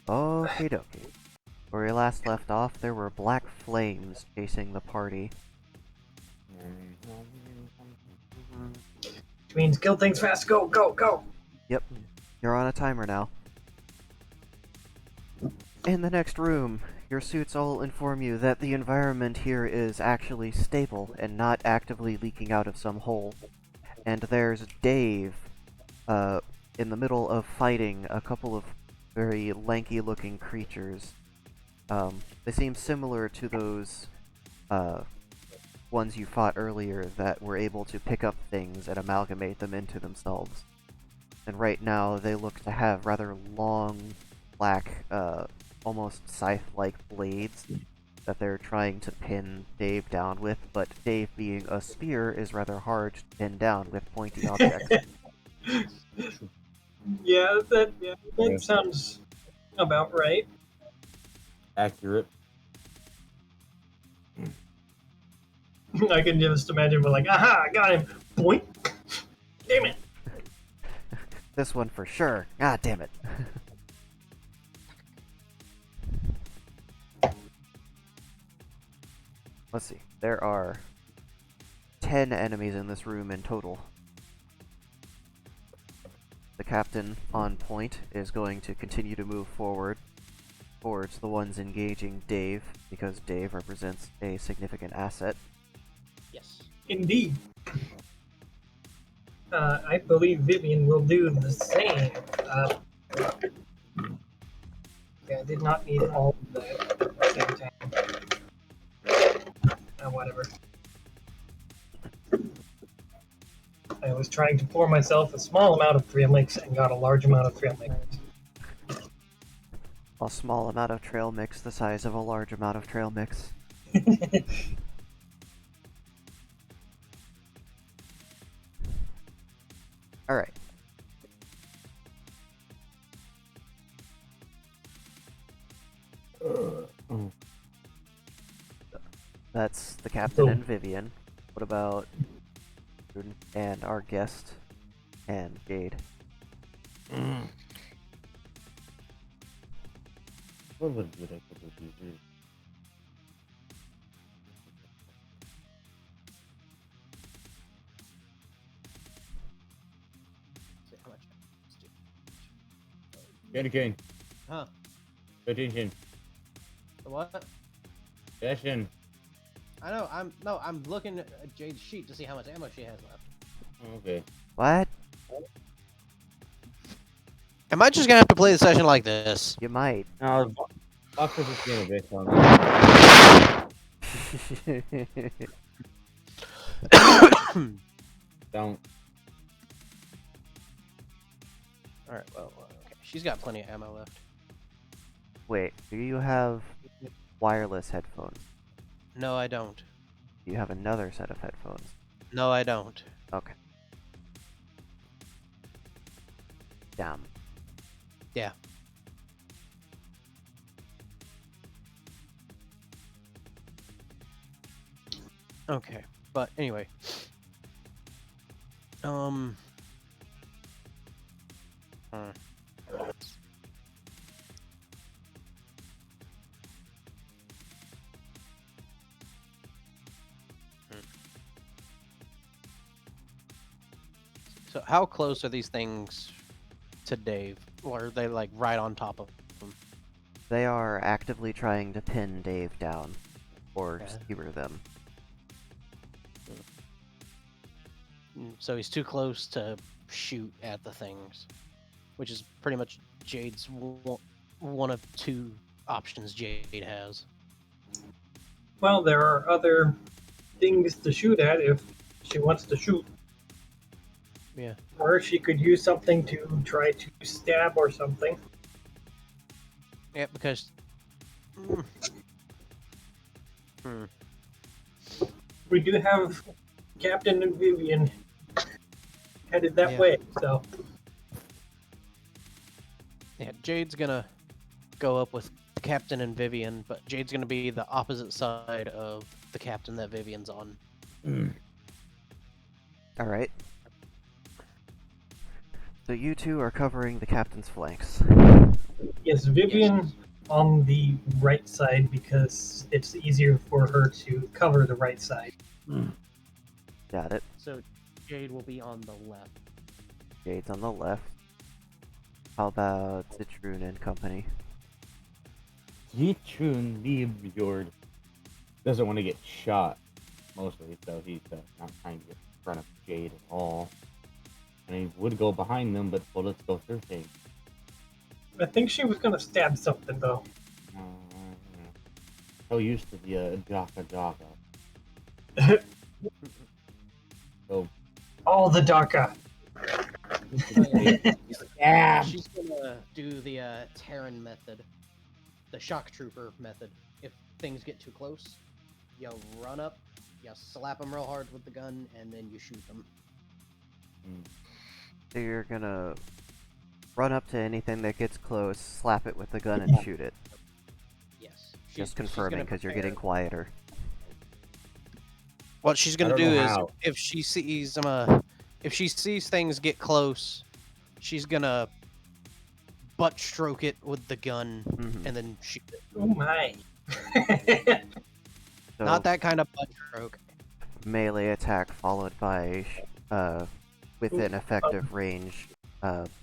Okie dokie. Where we last left off, there were black flames chasing the party. Which means kill things fast. Go, go, go. Yep, you're on a timer now. In the next room, your suits all inform you that the environment here is actually stable and not actively leaking out of some hole. And there's Dave, in the middle of fighting a couple of very lanky-looking creatures. They seem similar to those, ones you fought earlier that were able to pick up things and amalgamate them into themselves. And right now, they look to have rather long, black, almost scythe-like blades that they're trying to pin Dave down with, but Dave being a spear is rather hard to pin down with pointy objects. That sounds about right. Accurate. I can just imagine we're like, aha, I got him. Boink. Damn it. This one for sure. God damn it. Let's see. There are 10 enemies in this room in total. The captain on point is going to continue to move forward towards the ones engaging Dave, because Dave represents a significant asset. Yes. Indeed. I believe Vivian will do the same. I did not need all of that at the same time. Whatever. I was trying to pour myself a small amount of trail mix and got a large amount of trail mix. A small amount of trail mix the size of a large amount of trail mix. Alright. That's the captain and Vivian. What about and our guest and Jade? What would I put this here? See how much. Candy cane. Huh? Pay attention. The what? Attention. I know. I'm looking at Jade's sheet to see how much ammo she has left. Okay. What? Am I just gonna have to play the session like this? You might. Now, I'll put this game a bit on. Don't. Alright, well, okay. She's got plenty of ammo left. Wait, do you have wireless headphones? No, I don't. Do you have another set of headphones? No, I don't. Okay. Damn. Yeah. Okay, but anyway. Hmm. So how close are these things to Dave? Or are they like right on top of him? They are actively trying to pin Dave down, or Okay. skewer them. So he's too close to shoot at the things, which is pretty much Jade's one of two options Jade has. Well, there are other things to shoot at if she wants to shoot. Yeah. Or she could use something to try to stab or something. Yeah, because... We do have Captain and Vivian headed that Yeah. way, so... Yeah, Jade's gonna go up with the Captain and Vivian, but Jade's gonna be the opposite side of the Captain that Vivian's on. Alright. So you two are covering the captain's flanks. Yes, Is Vivian on the right side because it's easier for her to cover the right side? Got it. So Jade will be on the left. Jade's on the left. How about Citroen and company? Yichun Liebjord doesn't want to get shot, mostly, so he's not trying to get in front of Jade at all. And he would go behind them, but bullets go through things. I think she was gonna stab something though. So used to the Jaka Jaka. So All the DACA. yeah. She's gonna do the Terran method, the shock trooper method. If things get too close, you run up, you slap them real hard with the gun, and then you shoot them. So you're gonna run up to anything that gets close, slap it with the gun, and shoot it. Yes. Just confirming, because you're getting quieter. What she's I gonna don't do know is, how. if she sees things get close, she's gonna butt stroke it with the gun Mhm. and then shoot it. Oh my. So Not that kind of butt stroke. melee attack followed by within effective range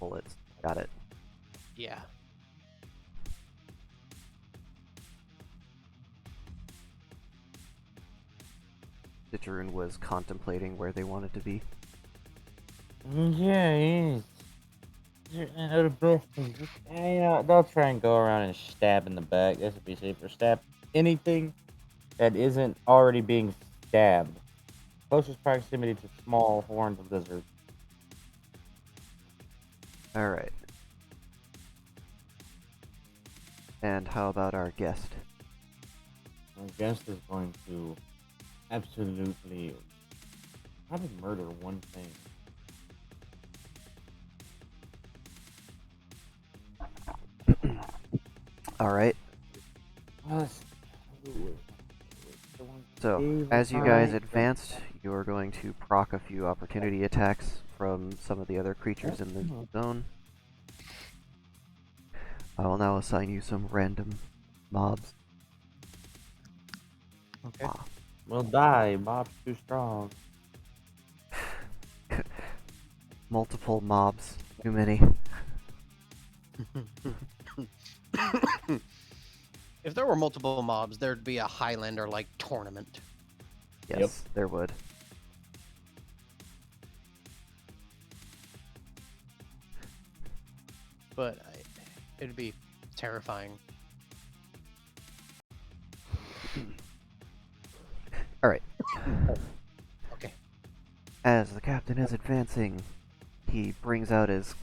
bullets. Got it. Yeah. Citroen was contemplating where they wanted to be. Yeah, he is. You know, they'll try and go around and stab in the back. This would be safer. Stab anything that isn't already being stabbed. Closest proximity to small horned lizards. Alright. And how about our guest? My guest is going to absolutely probably murder one thing. Alright. So, as you guys advanced, you are going to proc a few opportunity attacks from some of the other creatures in the zone. I will now assign you some random mobs. Okay. We'll die. Bob's too strong. Multiple mobs. Too many. If there were multiple mobs, there'd be a Highlander-like tournament. Yes, Yep. there would. But it'd be terrifying. Alright. Okay. As the captain is advancing, he brings out his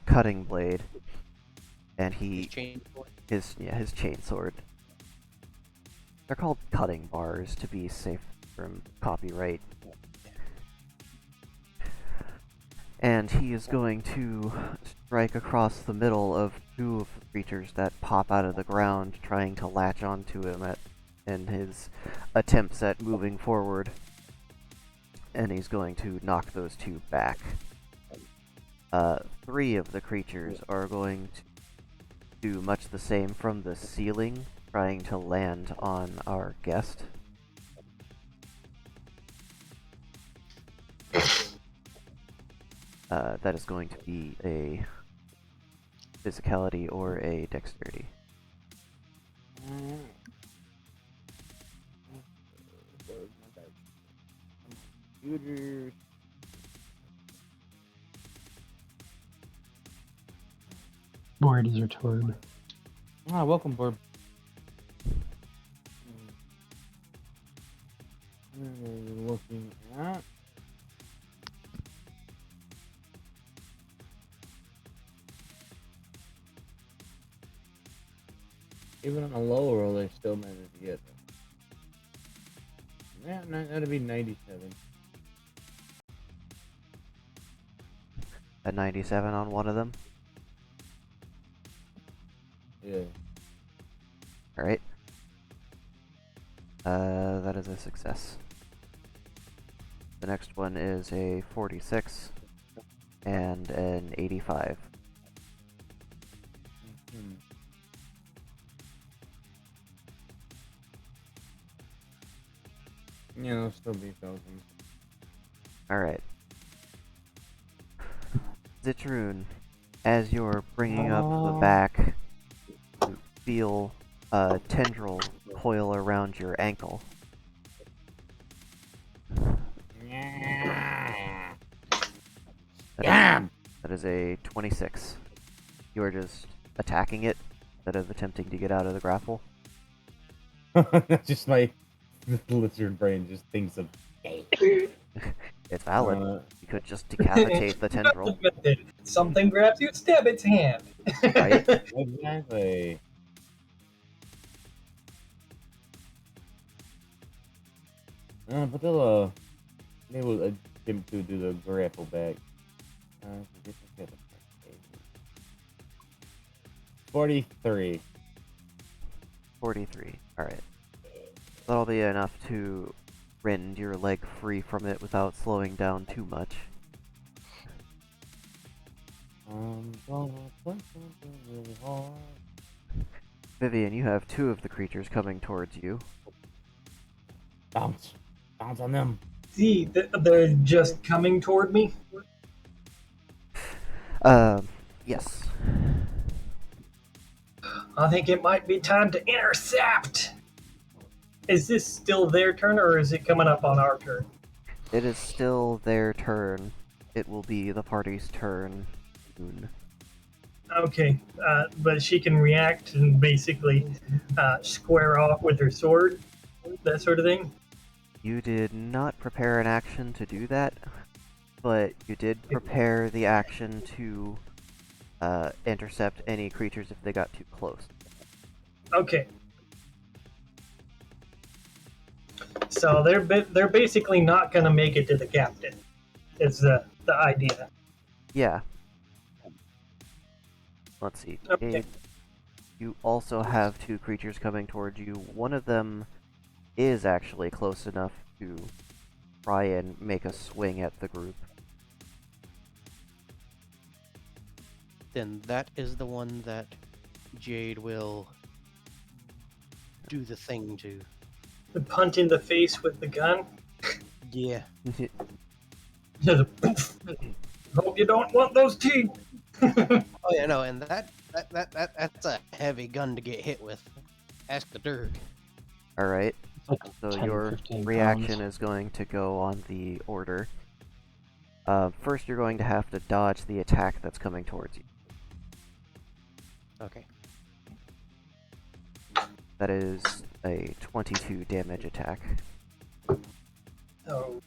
cutting blade, and His chain sword. his chain sword. They're called cutting bars to be safe from copyright. And he is going to strike across the middle of two of the creatures that pop out of the ground, trying to latch onto him in his attempts at moving forward. And he's going to knock those two back. Three of the creatures are going to do much the same from the ceiling, trying to land on our guest. That is going to be a physicality or a dexterity. Computers. Board is returned. Ah, welcome, Borb. What are we looking at? Even on a low roll, they still managed to get them. Yeah, that'd be 97. A 97 on one of them. Yeah. Alright. That is a success. The next one is a 46 and an 85. Hmm. Yeah, it'll still be tokens. Alright. Zitroon, as you're bringing up the back, you feel a tendril coil around your ankle. Damn! That is a 26. You are just attacking it instead of attempting to get out of the grapple. Just my lizard brain just thinks of. It's valid. Uh, You could just decapitate the tendril. Something grabs you, stab its hand. Right? Exactly. But they will attempt to do the grapple back. 43. 43. Alright. That'll be enough to rend your leg free from it without slowing down too much. I'm gonna punch something really hard. Vivian, you have 2 of the creatures coming towards you. Bounce. Bounce on them. See, they're just coming toward me. Yes. I think it might be time to intercept. Is this still their turn, or is it coming up on our turn? It is still their turn. It will be the party's turn soon. Okay, but she can react and basically square off with her sword, that sort of thing. You did not prepare an action to do that, but you did prepare the action to intercept any creatures if they got too close. Okay. So they're basically not going to make it to the captain. Is the idea? Yeah. Let's see. Okay. Dave, you also have 2 creatures coming towards you. One of them is actually close enough to try and make a swing at the group. Then that is the one that Jade will do the thing to. The punt in the face with the gun. Yeah. Just a poof. Hope you don't want those teeth. Oh yeah, no, and that's a heavy gun to get hit with. Ask the Dirk. Alright, It's like so 10, your 15 reaction pounds. is going to go on the order. First, you're going to have to dodge the attack that's coming towards you. Okay. That is a 22 damage attack. So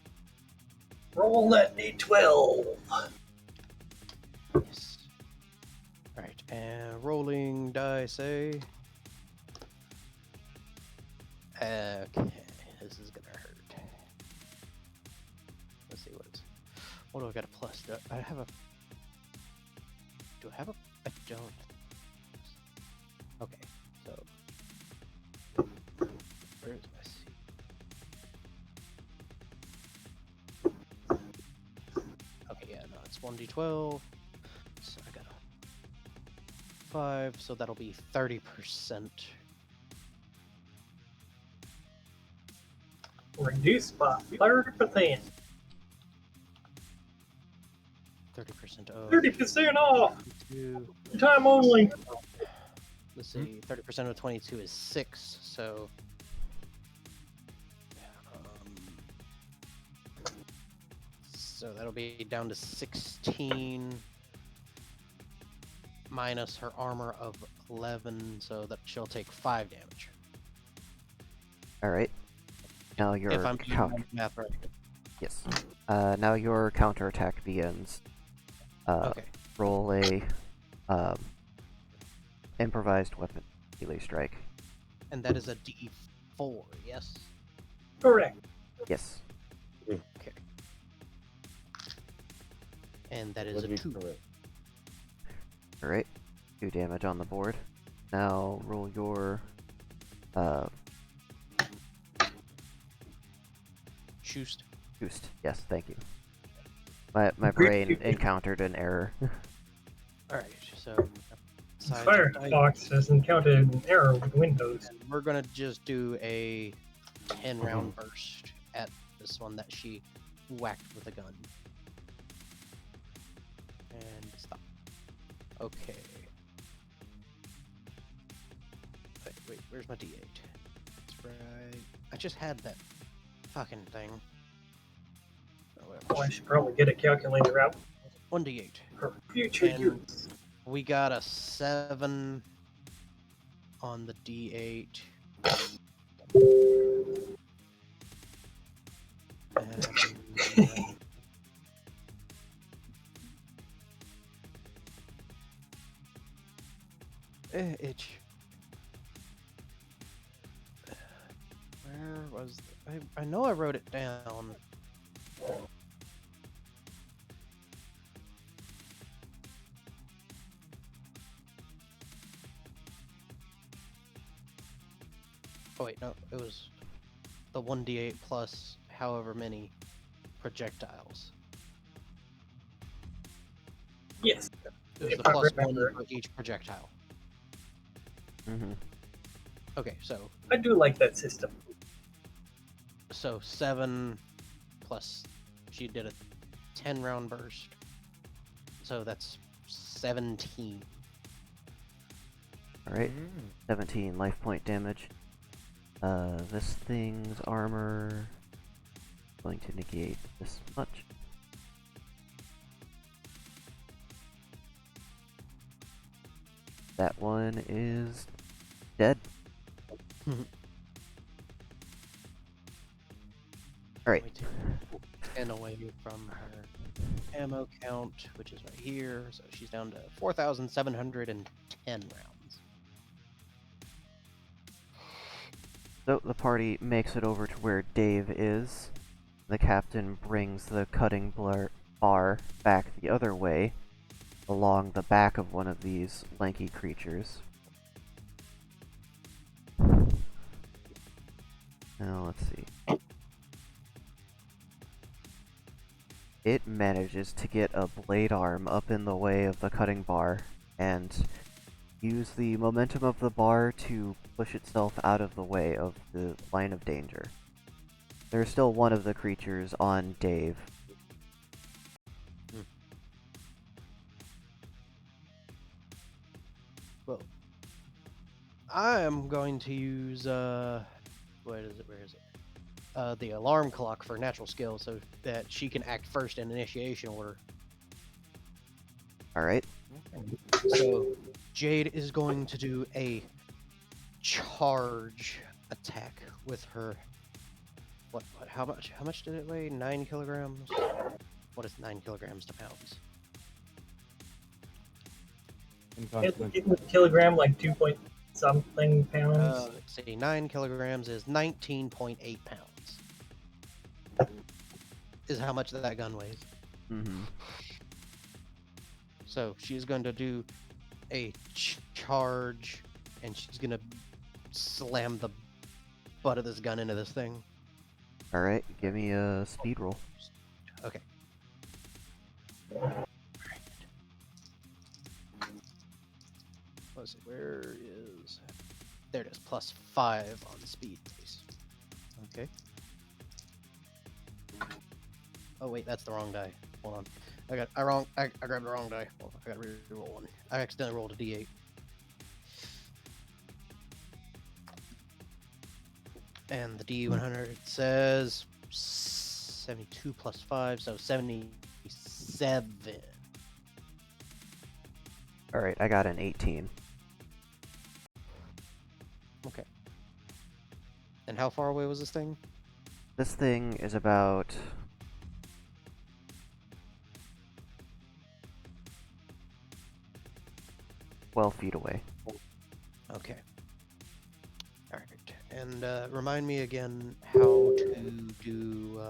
roll that d12. Yes. Alright, and rolling dice, eh? Okay, this is gonna hurt. Let's see what do I got a plus? Do I have a I don't. Okay, so where's my seat? Okay, yeah, no, it's 1d12. So I got a 5, so that'll be 30%. Reduced by 30%. 30% of 30% off. 22. Time only. Let's see, 30% of 22 is 6, so. So that'll be down to 16 minus her armor of 11, so that she'll take 5 damage. Alright. Now your If I'm doing my math right. Yes. Now your counterattack begins. Okay. Roll a improvised weapon melee strike. And that is a D4, yes? Correct. Yes. Okay. And that is a 2. Alright. 2 damage on the board. Now roll your Shoost. boost. Yes, thank you. My brain encountered an error. Alright, so. Size of dice. Firefox has encountered an error with Windows. And we're gonna just do a 10 round burst at this one that she whacked with a gun. And stop. Okay. Wait, where's my D8? That's right. I just had that fucking thing. Oh, Oh, whatever. I should probably get a calculator out 1d8. for future And use. we got a 7 on the D8. And, itch. Where was I know I wrote it down. Oh wait, no, it was the 1d8 plus however many projectiles. Yes. It was If the I plus 1 remember. for each projectile. Mm-hmm. Okay, so I do like that system. 7 plus she did a 10 round burst. So that's 17. Alright, 17 life point damage. This thing's armor is going to negate this much. That one is dead. Alright. We take 10 away from her ammo count, which is right here. So she's down to 4,710 rounds. So the party makes it over to where Dave is. The captain brings the cutting bar back the other way, along the back of one of these lanky creatures. Now let's see. It manages to get a blade arm up in the way of the cutting bar and use the momentum of the bar to push itself out of the way of the line of danger. There's still one of the creatures on Dave. Well, I am going to use where is it? The alarm clock for natural skill, so that she can act first in initiation order. Alright. So Jade is going to do a charge attack with her. What? How much did it weigh? 9 kilograms. What is 9 kilograms to pounds? It was kilogram like 2 point something pounds. Let's see. 9 kilograms is 19.8 pounds. Is how much that gun weighs. Mm-hmm. So she's going to do a charge, and she's going to slam the butt of this gun into this thing. Alright, give me a speed roll. Okay. Let's see, where is... There it is, +5 on the speed, please. Okay. Oh wait, that's the wrong die. Hold on. I grabbed the wrong die. Well, I gotta re-roll one. I accidentally rolled a d8. And the D100 says 72 plus 5, so 77. Alright, I got an 18. Okay. And how far away was this thing? This thing is about... feet away. Okay. Alright. And remind me again how to do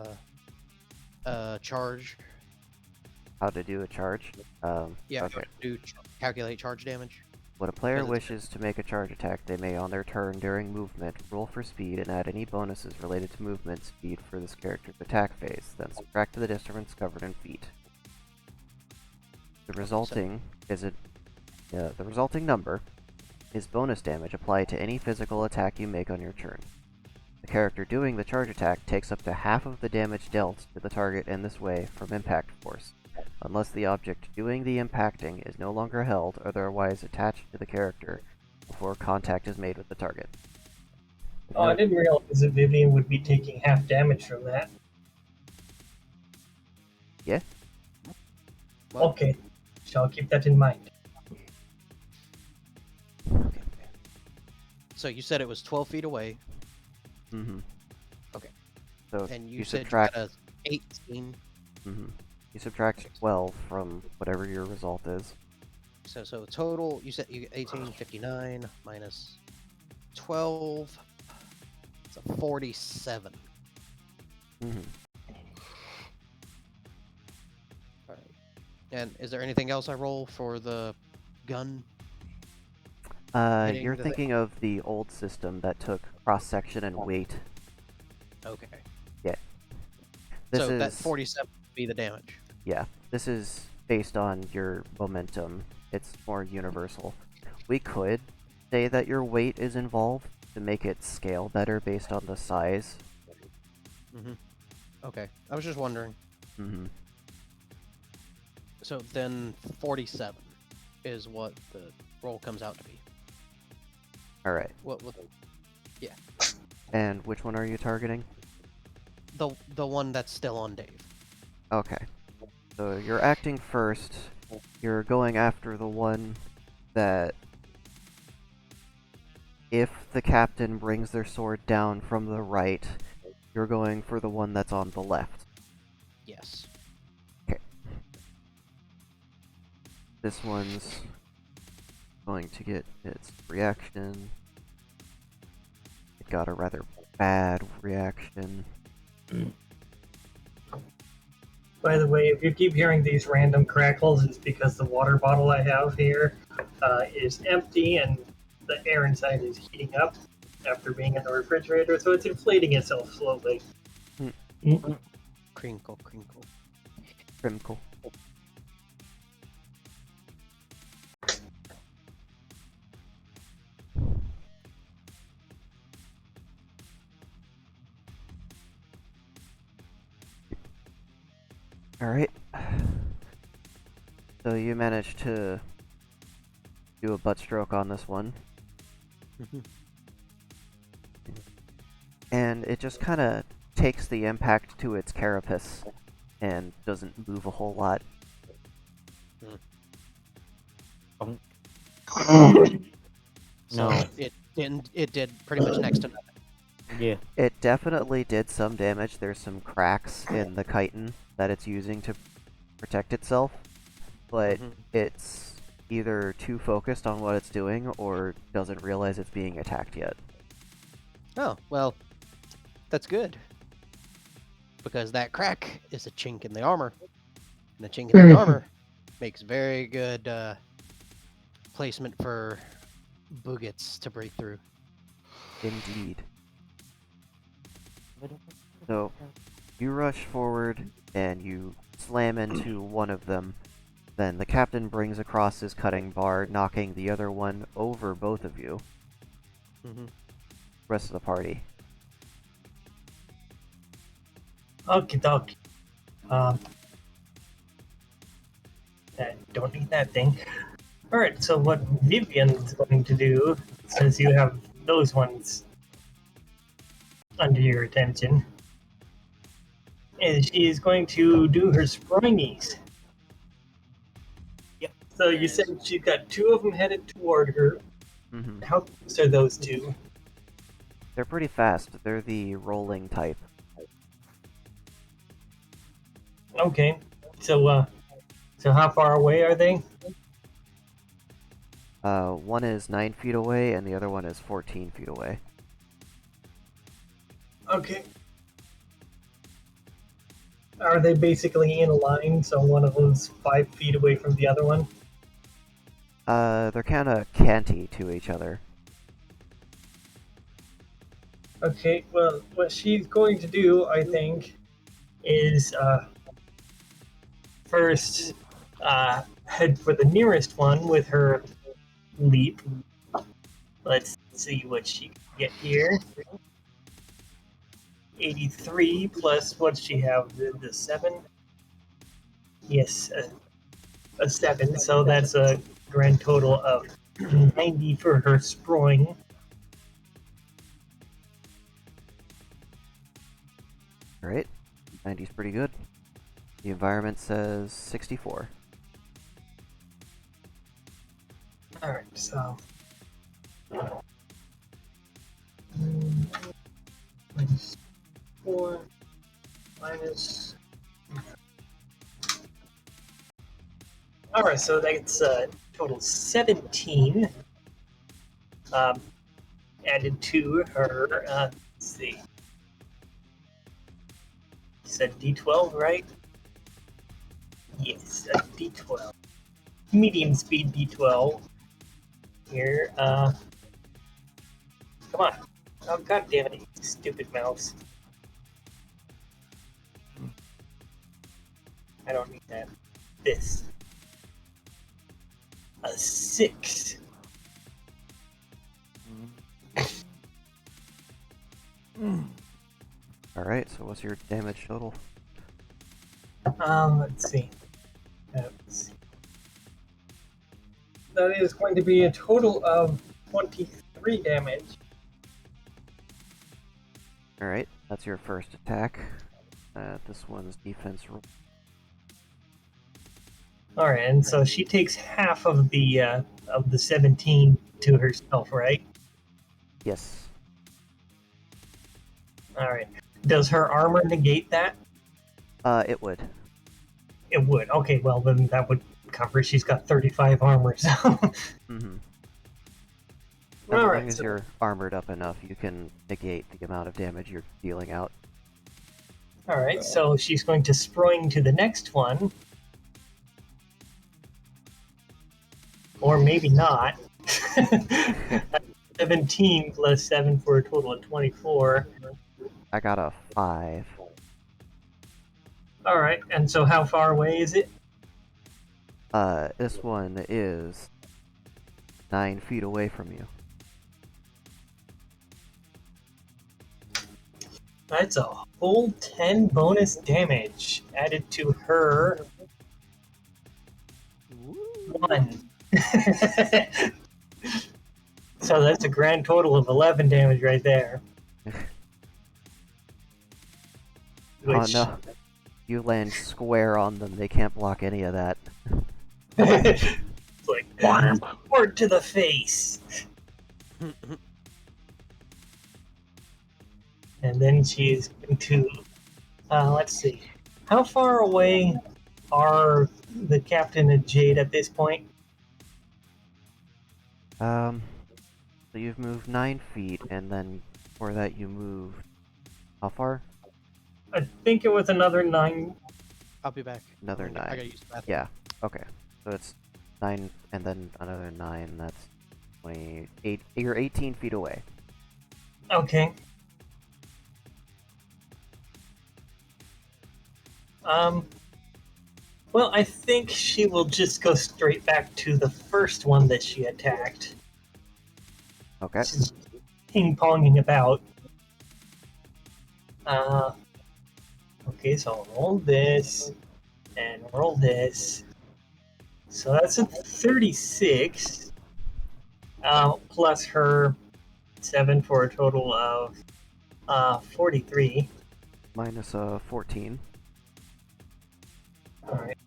charge. How to do a charge? Yeah, okay. how to do calculate charge damage. When a player Because it's- wishes to make a charge attack, they may, on their turn during movement, roll for speed and add any bonuses related to movement speed for this character's attack phase, then subtract the difference covered in feet. The resulting the resulting number is bonus damage applied to any physical attack you make on your turn. The The character doing the charge attack takes up to half of the damage dealt to the target in this way from impact force, unless the object doing the impacting is no longer held or otherwise attached to the character before contact is made with the target. Oh, I didn't realize that Vivian would be taking half damage from that. Yeah. Well, Okay, shall keep that in mind. Okay. so you said it was 12 feet away, Mm-hmm. Okay. So and you you said subtract. you had a 18. Mm-hmm. You subtract 12 from whatever your result is. So total, you said you 1859 minus 12. It's a 47. Mm-hmm. All right. And is there anything else I roll for the gun? Hitting You're the thing? thinking of the old system that took cross-section and weight. Okay. This so is that 47 would be the damage. Yeah, this is based on your momentum. It's more universal. We could say that your weight is involved to make it scale better based on the size. Mm-hmm. Okay. I was just wondering. Mm-hmm. So then 47 is what the roll comes out to be. Alright, What and which one are you targeting? the one that's still on Dave. Okay. So you're acting first. You're going after the one that, if the captain brings their sword down from the right, you're going for the one that's on the left. Yes. This one's going to get its reaction. It got a rather bad reaction. By the way, if you keep hearing these random crackles, it's because the water bottle I have here is empty and the air inside is heating up after being in the refrigerator, so it's inflating itself slowly. Crinkle, crinkle. Crimkle. Alright. So you managed to do a butt stroke on this one, and it just kind of takes the impact to its carapace and doesn't move a whole lot. So No. it did pretty much next to nothing. Yeah. It definitely did some damage. There's some cracks in the chitin that it's using to protect itself, but Mhm. it's either too focused on what it's doing or doesn't realize it's being attacked yet. Oh, well, that's good. Because that crack is a chink in the armor. And the chink in the armor makes very good placement for boogets to break through. Indeed. So, you rush forward and you slam into one of them. Then the captain brings across his cutting bar, knocking the other one over both of you. Mm-hmm. Rest of the party. Okie dokie. Don't need that thing. Alright, so what Vivian's going to do, since you have those ones under your attention, is she's going to do her springies. Yep. So you said she's got two of them headed toward her. Mm-hmm. How close are those two? They're pretty fast. They're the rolling type. Okay. So how far away are they? One is 9 feet away and the other one is 14 feet away. Okay. Are they basically in a line, so one of them's 5 feet away from the other one? They're kinda canty to each other. Okay, well, what she's going to do, I think, is first head for the nearest one with her leap. Let's see what she can get here. 83 plus what she have? The 7? Yes, a 7. So that's a grand total of 90 for her sproing. Alright, 90's pretty good. The environment says 64. Alright, so. Minus 4. Minus. Alright, so that's total 17. Added to her. Let's see. You said D12, right? Yes, a D12. Medium speed D12. Here, come on. Oh, god damn it, you stupid mouse. I don't need that. This. A 6. Alright, so what's your damage total? Let's see. That is going to be a total of 23 damage. Alright, that's your first attack. This one's defense roll. Alright, and so she takes half of the 17 to herself, right? Yes. Alright. Does her armor negate that? It would. It would. Okay, well then that would cover. She's got 35 armor, so. Mm-hmm. As long Alright, as so, you're armored up enough, you can negate the amount of damage you're dealing out. alright, so she's going to spring to the next one. Or maybe not. 17 plus 7 for a total of 24. I got a 5. Alright, and so how far away is it? This one is 9 feet away from you. That's a whole 10 bonus damage added to her 1. So that's a grand total of 11 damage right there. Oh no. You land square on them, they can't block any of that. It's like, word to the face. And then she's going to, let's see, how far away are the captain and Jade at this point? So you've moved 9 feet, and then before that you moved... How far? I think it was another 9. I'll be back. Another I 9. gotta use the bathroom. Yeah, okay. So it's 9, and then another 9, that's 28... You're 18 feet away. Okay. Well, I think she will just go straight back to the first one that she attacked. Okay. She's ping-ponging about. Okay, so roll this, and roll this. So that's a 36, plus her 7 for a total of 43. Minus 14. Alright.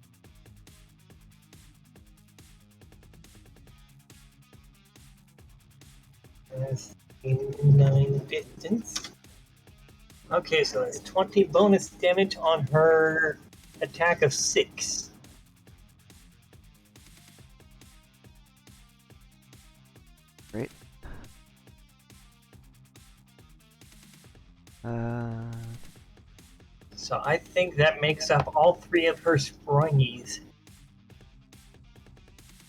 That's 9 distance. Okay, so that's 20 bonus damage on her attack of 6. Great. So I think that makes up all 3 of her springies.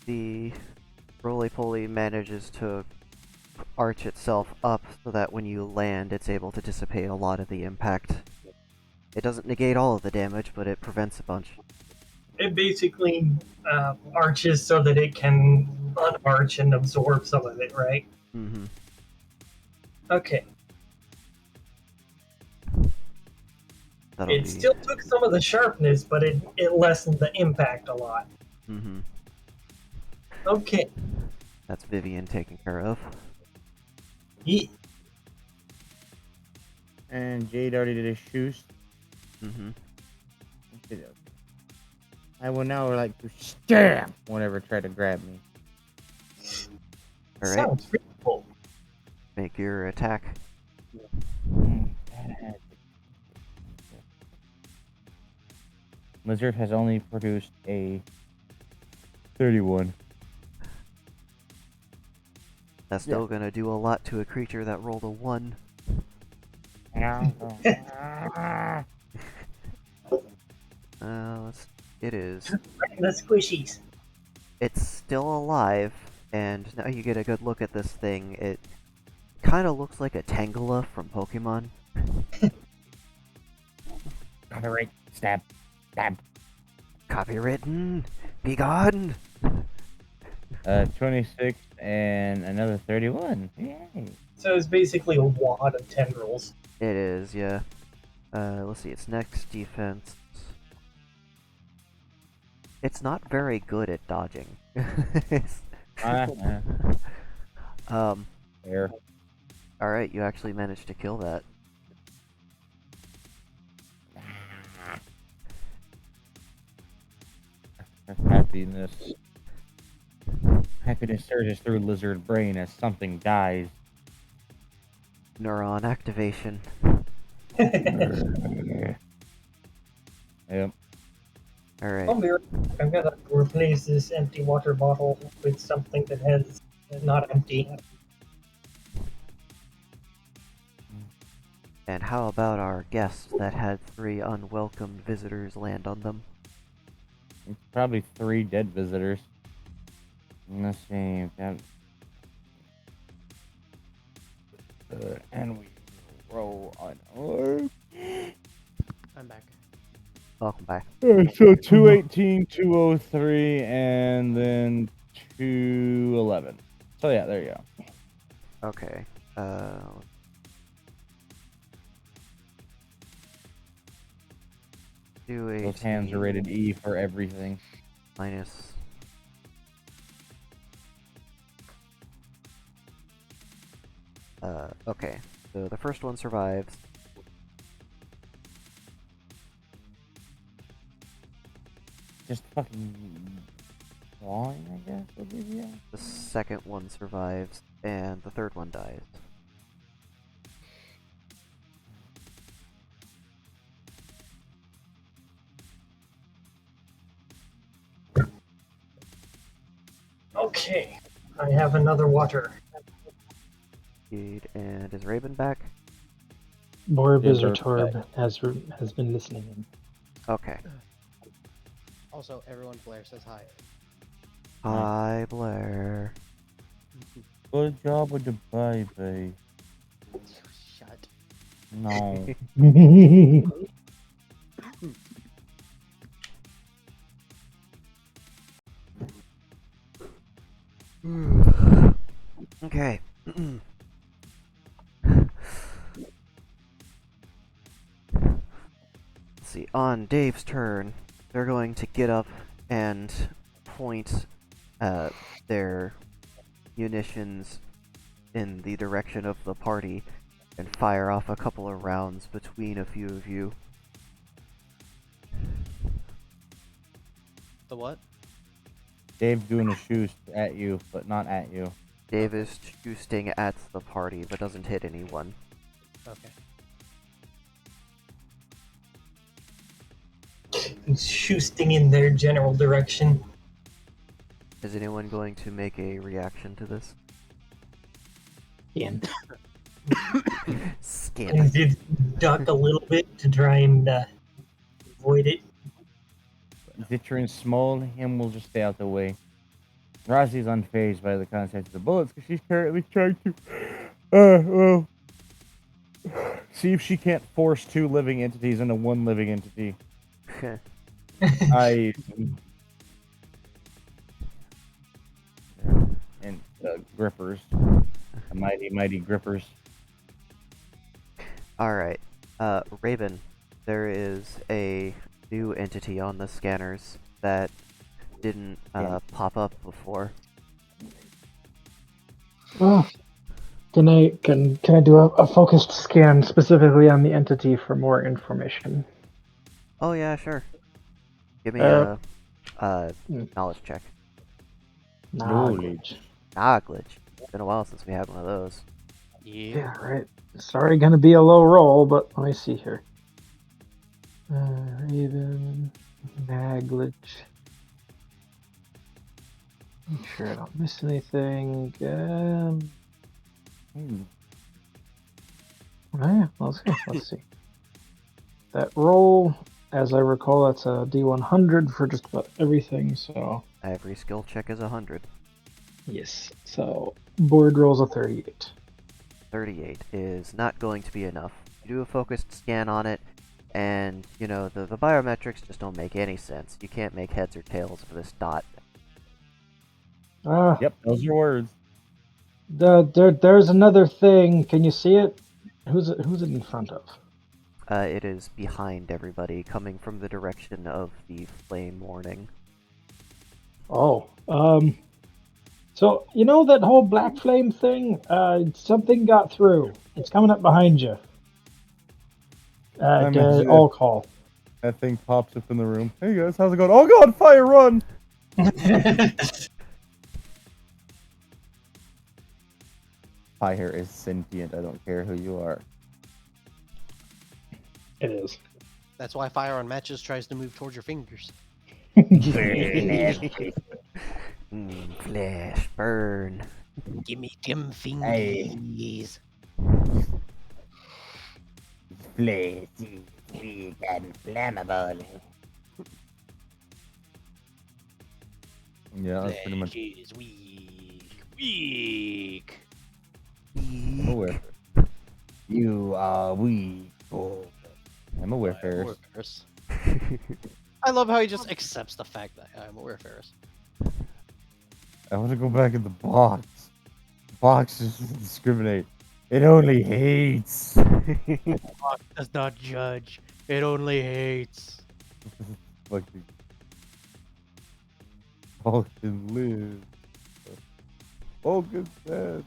The roly-poly manages to arch itself up so that when you land, it's able to dissipate a lot of the impact. It doesn't negate all of the damage, but it prevents a bunch. It basically arches so that it can unarch and absorb some of it, right? Mm-hmm. Okay. That'll It be. still took some of the sharpness, but it lessened the impact a lot. Mm-hmm. Okay. That's Vivian taken care of. Ye- And Jade already did his shoes. Mm-hmm. I will now like to stab whenever try to grab me. All right. Sounds pretty cool. Make your attack. Lizard has only produced a 31. That's still gonna do a lot to a creature that rolled a 1. It is. The squishies. It's still alive, and now you get a good look at this thing. It kind of looks like a Tangela from Pokemon. Alright, stab. Copywritten. Be gone. 26 and another 31. Yay. So it's basically a wad of tendrils. It is, yeah. Let's see. Its next defense. It's not very good at dodging. There. Alright, you actually managed to kill that. Happiness. Happiness surges through lizard brain as something dies. Neuron activation. Yep. Alright. I'll be right back. I'm gonna replace this empty water bottle with something that has not empty. And how about our guests that had 3 unwelcome visitors land on them? It's probably 3 dead visitors. Let's see. And we roll on. I'm back. Welcome back. So 218, 203, and then 211. So yeah, there you go. Okay. Those hands are rated E for everything. Minus. Okay. So the first one survives. Just fucking clawing, I guess, would be the The second one survives, and the third one dies. Okay, I have another water. And is Raven back? Borb Yeah, is they're Torb has been listening in. Okay. Also, everyone, Blair says hi. Hi, Blair. good job with the baby. Shut. No. Okay. Let's see. On Dave's turn, they're going to get up and point their munitions in the direction of the party and fire off a couple of rounds between a few of you. The what? Dave's doing a shoot at you, but not at you. Dave is shooting at the party, but doesn't hit anyone. Okay. He's shooting in their general direction. Is anyone going to make a reaction to this? Ian. Scamp. And did duck a little bit to try and avoid it. Zitrin small, him will just stay out the way. Rossie's unfazed by the concept of the bullets because she's currently trying to, see if she can't force 2 living entities into 1 living entity. I and grippers, mighty grippers. Alright, Raven, there is a new entity on the scanners that didn't pop up before. Oh, can I do a focused scan specifically on the entity for more information? Oh yeah, sure. Give me Uh, a hmm. knowledge check. Knowledge. Knowledge. Been a while since we had one of those. Yeah. Yeah, right. Sorry, gonna be a low roll, but let me see here. Raven, Naglage. Make sure I don't miss anything. Oh yeah, let's go. Let's see. That roll, as I recall, that's a D100 for just about everything. So Every skill check is 100. yes. So board rolls a 38. 38 is not going to be enough. You do a focused scan on it, and, you know, the biometrics just don't make any sense. You can't make heads or tails for this dot. Ah, Yep, those are words. there's another thing. Can you see it? Who's it in front of? It is behind everybody, coming from the direction of the flame warning. Oh, so you know that whole black flame thing? Something got through. It's coming up behind you. All call. That thing pops up in the room. Hey guys, how's it going? Oh god, fire, run! Fire is sentient, I don't care who you are. It is. That's why fire on matches tries to move towards your fingers. Flesh, burn. Give me them fingers. Flesh is weak and flammable. Yeah, that's pretty much. Flesh is weak. Weak. I'm aware. You are weak. Oh. I'm aware, Ferris. Ferris. I love how he just accepts the fact that I'm aware, Ferris. I want to go back in the box. The box doesn't discriminate. It only hates. Fuck does not judge. It only hates. Fucking. Vulcan live. Vulcan dead.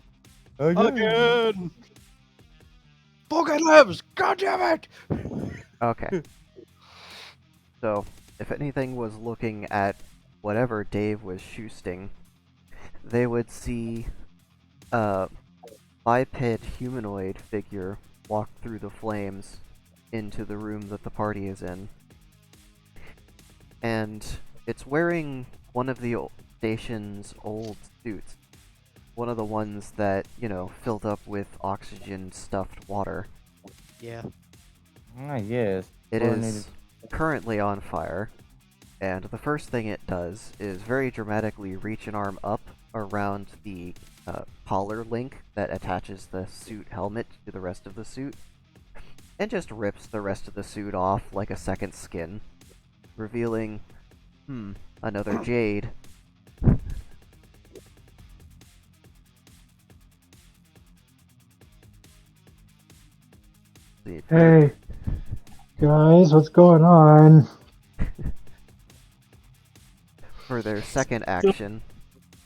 Again. Vulcan lives! God damn it! Okay. So, if anything was looking at whatever Dave was shooting, they would see a biped humanoid figure walk through the flames into the room that the party is in. And it's wearing one of the station's old suits. One of the ones that, you know, filled up with oxygen-stuffed water. Yeah. Ah, yes. It Chlorinated. is currently on fire, and the first thing it does is very dramatically reach an arm up around the collar link that attaches the suit helmet to the rest of the suit, and just rips the rest of the suit off like a second skin, revealing, another Jade. Hey, guys, what's going on? For their second action,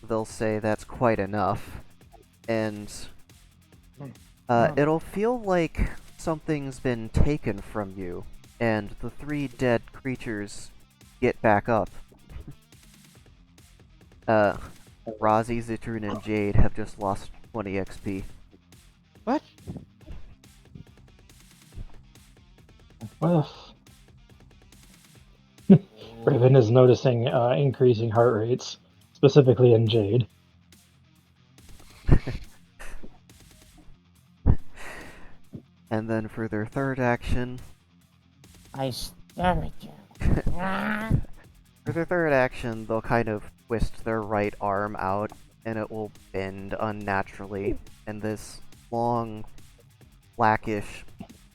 they'll say that's quite enough, and it'll feel like something's been taken from you, and the three dead creatures get back up. Razi, Zitrun, and Jade have just lost 20 XP. What? Well, Raven is noticing increasing heart rates, specifically in Jade. And then for their third action, I started you. for their third action, they'll kind of twist their right arm out, and it will bend unnaturally, and this long, blackish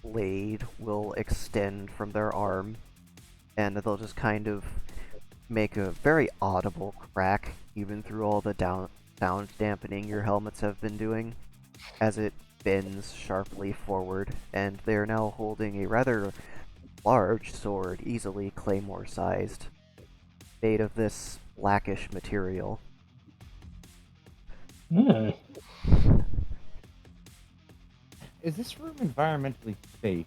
blade will extend from their arm, and they'll just kind of make a very audible crack, even through all the sound dampening your helmets have been doing, as it bends sharply forward, and they are now holding a rather large sword, easily claymore-sized, made of this blackish material. Hmm. Is this room environmentally safe?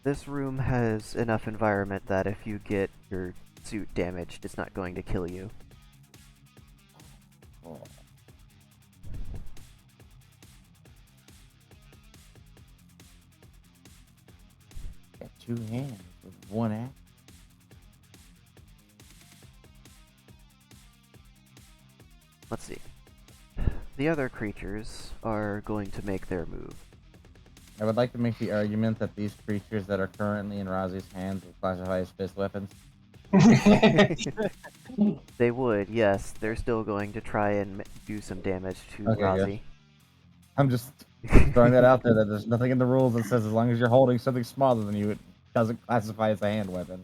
This room has enough environment that if you get your suit damaged, it's not going to kill you. Oh. Got 2 hands with 1 axe. Let's see. The other creatures are going to make their move. I would like to make the argument that these creatures that are currently in Razi's hands will classify as fist weapons. They would, yes. They're still going to try and do some damage to Okay, Razi. good. I'm just throwing that out there that there's nothing in the rules that says as long as you're holding something smaller than you, it doesn't classify as a hand weapon.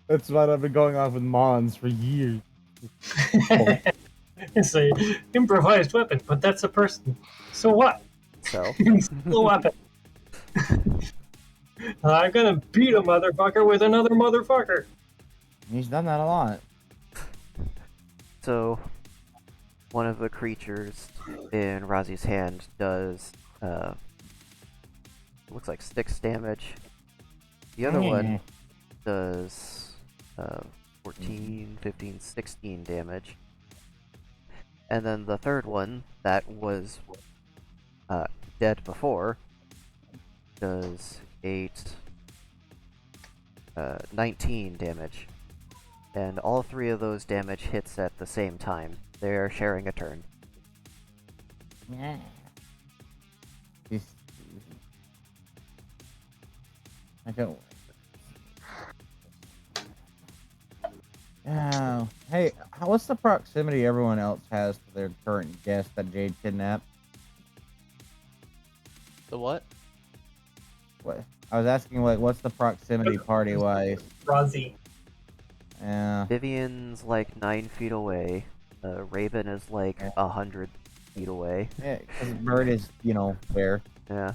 That's what I've been going on with Mons for years. It's a improvised weapon, but that's a person. So what? So, It's still a weapon. I'm gonna beat a motherfucker with another motherfucker. He's done that a lot. so one of the creatures in Razi's hand does, looks like 6 damage. The other one does 14, 15, 16 damage. And then the third one, that was dead before, does 8, 19 damage. And all 3 of those damage hits at the same time. They're sharing a turn. Yeah. This, I don't. Oh, hey, what's the proximity everyone else has to their current guest that Jade kidnapped? The what? What? I was asking, like, what's the proximity party-wise? Razi. Yeah. Vivian's like 9 feet away. Raven is like 100 feet away. Yeah, because Bird is, there. Yeah.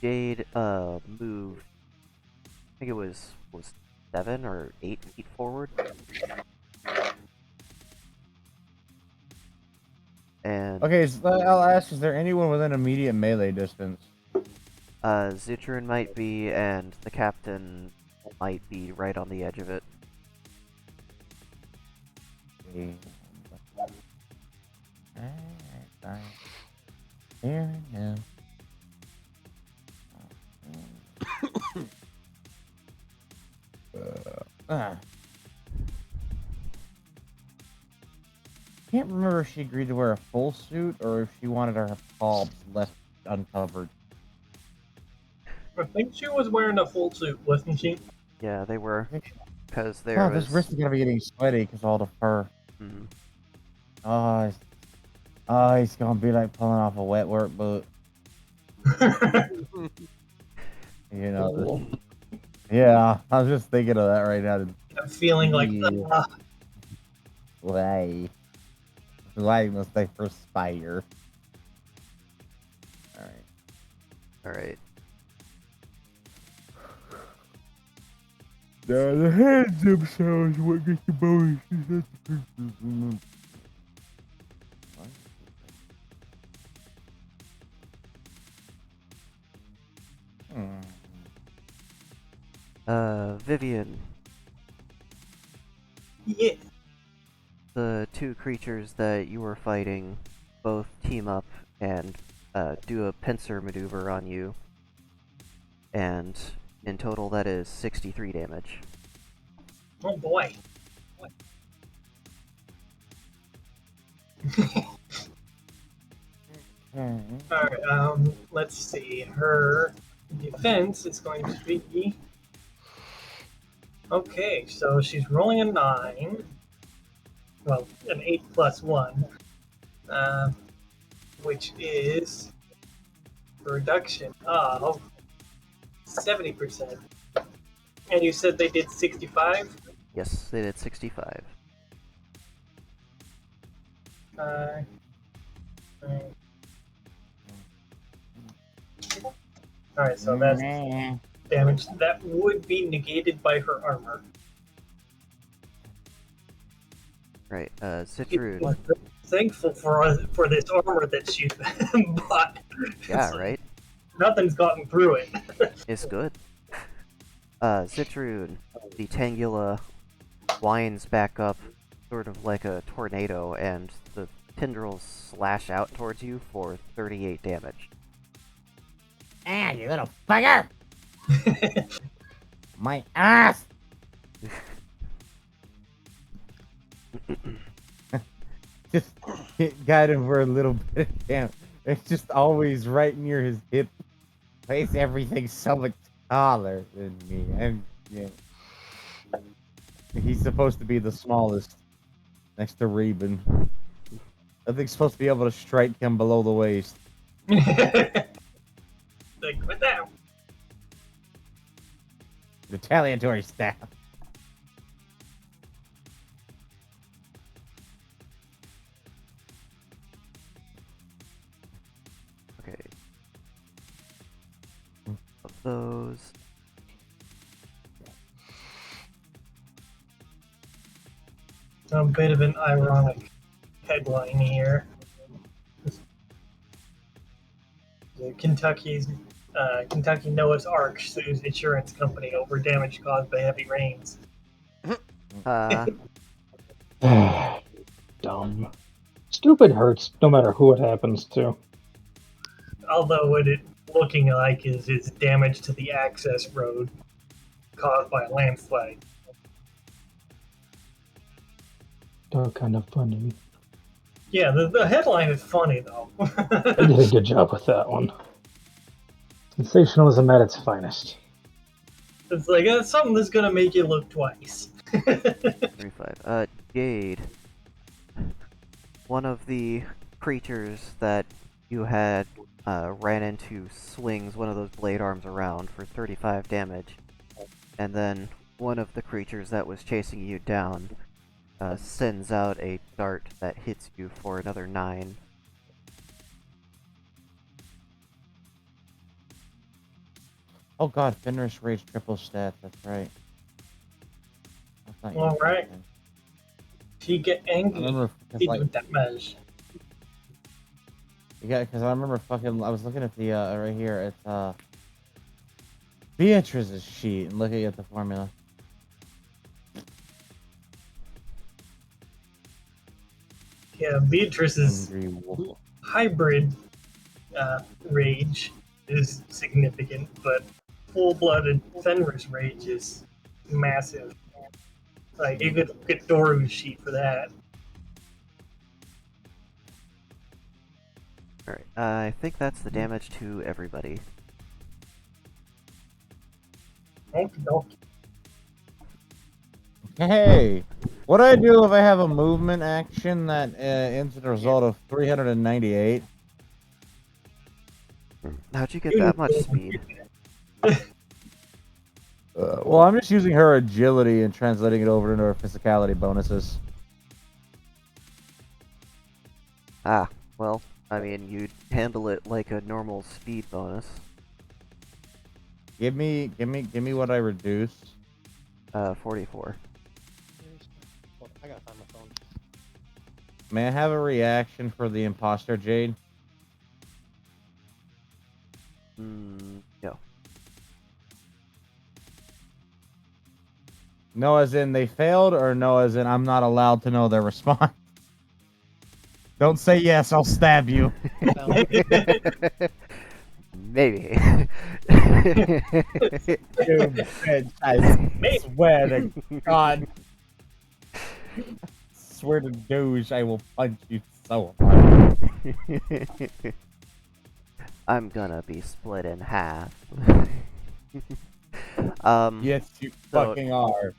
Jade moved. I think it was 7 or 8 feet forward. And Okay, so I'll ask, is there anyone within immediate melee distance? Zutrin might be, and the captain might be right on the edge of it. Alright, fair enough. Can't remember if she agreed to wear a full suit or if she wanted her palms left uncovered. I think she was wearing a full suit, wasn't she? Yeah, they were, because there Oh, was. this wrist is gonna be getting sweaty because all the fur. Mhm. It's gonna be like pulling off a wet work boot. Cool. Yeah, I was just thinking of that right now. I'm feeling like, Yeah. Why? Why must I perspire? Alright. Alright. Now the hands themselves what gets the bonuses. Vivian, yeah. the 2 creatures that you were fighting both team up and do a pincer maneuver on you. And in total, that is 63 damage. Oh boy. Alright, let's see. Her defense is going to be. Okay, so she's rolling a 9. Well, an 8 plus 1. Which is a reduction of 70%. And you said they did 65? Yes, they did 65. Alright, so that's Nah. damage that would be negated by her armor. Right, Citroon. Thankful for this armor that she bought. Yeah, It's like right? nothing's gotten through it. It's good. Citroon, the Tangula winds back up sort of like a tornado, and the tendrils slash out towards you for 38 damage. Ah, you little bugger! My ass! Just got him for a little bit of damage. It's just always right near his hip. Makes everything so much taller than me. And yeah. He's supposed to be the smallest next to Reuben. I think supposed to be able to strike him below the waist. Like, quit that. Retaliatory staff. Okay. Of those. A bit of an ironic headline here. Kentucky Noah's Ark sues insurance company over damage caused by heavy rains. Dumb. Stupid hurts no matter who it happens to. Although what it looking like is damage to the access road caused by a landslide. They're kind of funny. Yeah, the headline is funny though. They did a good job with that one. Sensationalism at its finest. It's like something that's gonna make you look twice. 3-5. Jade. One of the creatures that you had ran into swings one of those blade arms around for 35 damage. And then one of the creatures that was chasing you down sends out a dart that hits you for another 9. Oh god, Fenris Rage triple stat, that's right. That's not All right. useful. If you get I angry, remember, hit like, with that mesh. yeah, because I remember fucking, I was looking at the, right here, it's, Beatrice's sheet, and looking at the formula. Yeah, Beatrice's Angry wolf. hybrid rage is significant, but full-blooded Fenris rage is massive. Like, you could look at Doru's sheet for that. Alright, I think that's the damage to everybody. Okey-dokey. Hey, what do I do if I have a movement action that ends in a result of 398? How'd you get that much speed? Well, I'm just using her agility and translating it over into her physicality bonuses. Ah, well, I mean, you'd handle it like a normal speed bonus. Give me what I reduced. 44. I gotta find my phone. May I have a reaction for the imposter, Jade? No. No, as in they failed, or no, as in I'm not allowed to know their response? Don't say yes, I'll stab you. Maybe. You bitch, I swear to God. Swear to Doge, I will punch you so hard. I'm gonna be split in half. Yes, you so- fucking are.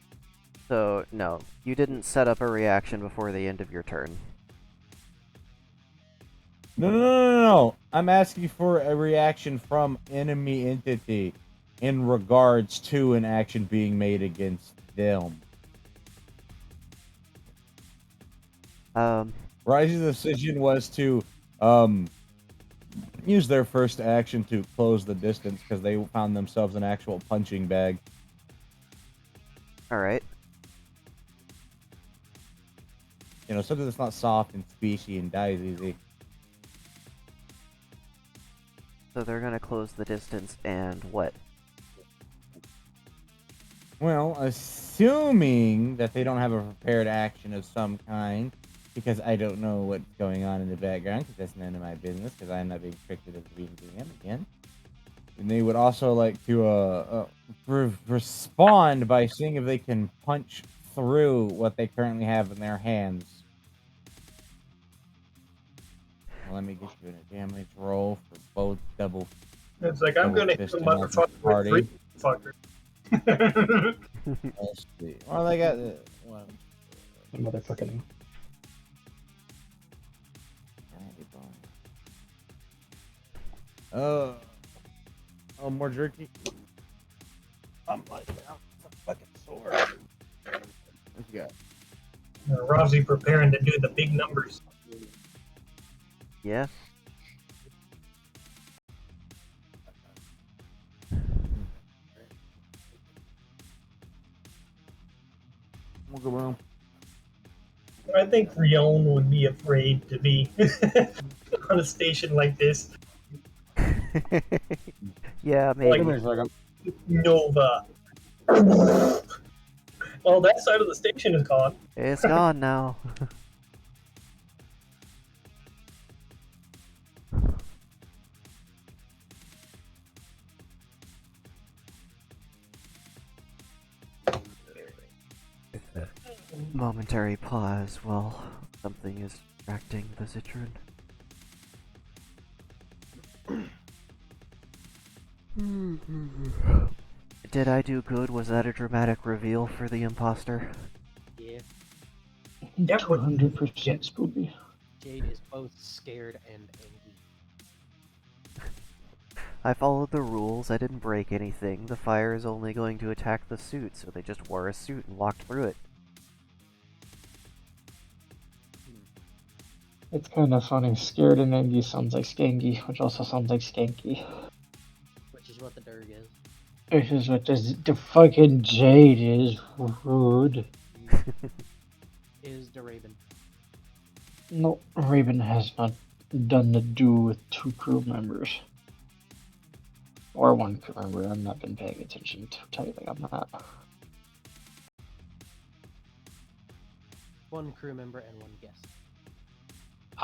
So, no, you didn't set up a reaction before the end of your turn. No. I'm asking for a reaction from enemy entity in regards to an action being made against them. Um, Rise's decision was to use their first action to close the distance because they found themselves an actual punching bag. Alright. You know, something that's not soft and squishy and dies easy. So they're gonna close the distance and what? Well, assuming that they don't have a prepared action of some kind, because I don't know what's going on in the background, because that's none of my business, because I'm not being tricked as being DM again. And they would also like to respond by seeing if they can punch through what they currently have in their hands. Well, let me get you a damage roll for both double. It's like, I'm gonna hit the Double-fisting like a motherfucker with party. 3 fuckers. Let's see. Well, they got one. The motherfucking. Oh, more jerky. I'm like, I'm fucking sore. What you got? Robsy preparing to do the big numbers. Yeah? We'll go around. I think Rion would be afraid to be on a station like this. Yeah, maybe. Like, Nova. Well, that side of the station is gone. It's gone now. Momentary pause while something is distracting the Zitron. Did I do good? Was that a dramatic reveal for the imposter? Yeah, 200% Scooby. Jade is both scared and angry. I followed the rules, I didn't break anything. The fire is only going to attack the suit, so they just wore a suit and walked through it. It's kind of funny. Scared and angry sounds like skanky, which also sounds like skanky. Which is what the Durg is. Which is what the fucking Jade is. Rude. Is the Raven. No, Raven has not done the do with 2 crew members. Or 1 crew member. I've not been paying attention to tell you like I'm not. 1 crew member and 1 guest.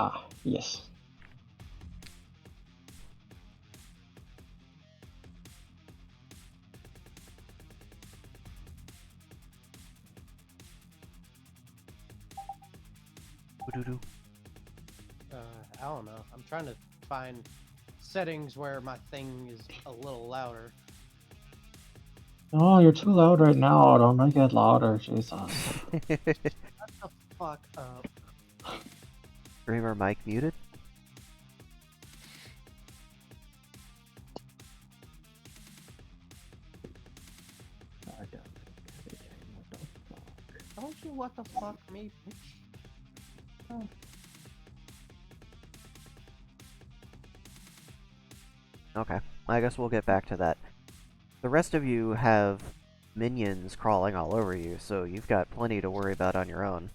Ah, yes. Woo-doo-doo. I don't know. I'm trying to find settings where my thing is a little louder. Oh, you're too loud right now. Don't make it louder, Jesus. Shut the fuck up. Dreamer mic muted? Don't you what the fuck me, bitch? Oh. Okay, I guess we'll get back to that. The rest of you have minions crawling all over you, so you've got plenty to worry about on your own.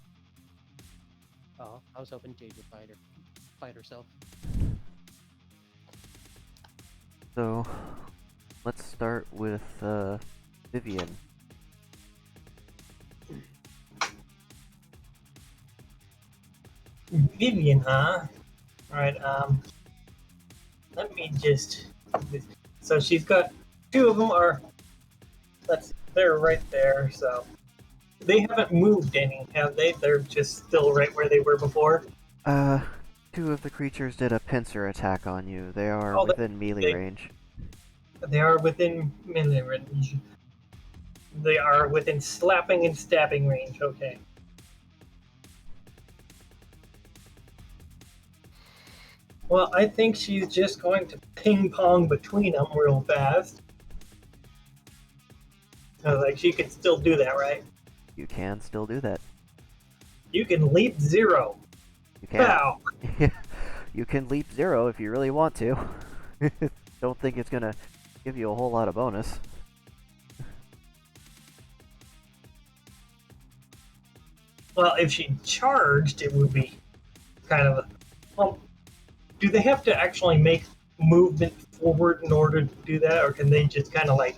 Oh, I was hoping Jade would fight herself. So, let's start with, Vivian. Vivian, huh? Alright, let me just... So she's got... 2 of them are... They're right there, so... They haven't moved any, have they? They're just still right where they were before? 2 of the creatures did a pincer attack on you. They are Oh, within melee range. They are within melee range. They are within slapping and stabbing range, okay. Well, I think she's just going to ping-pong between them real fast. Like, she can still do that, right? You can still do that. You can leap 0. You can. Pow! You can leap 0 if you really want to. Don't think it's gonna give you a whole lot of bonus. Well, if she charged, it would be kind of a. Well, do they have to actually make movement forward in order to do that, or can they just kind of like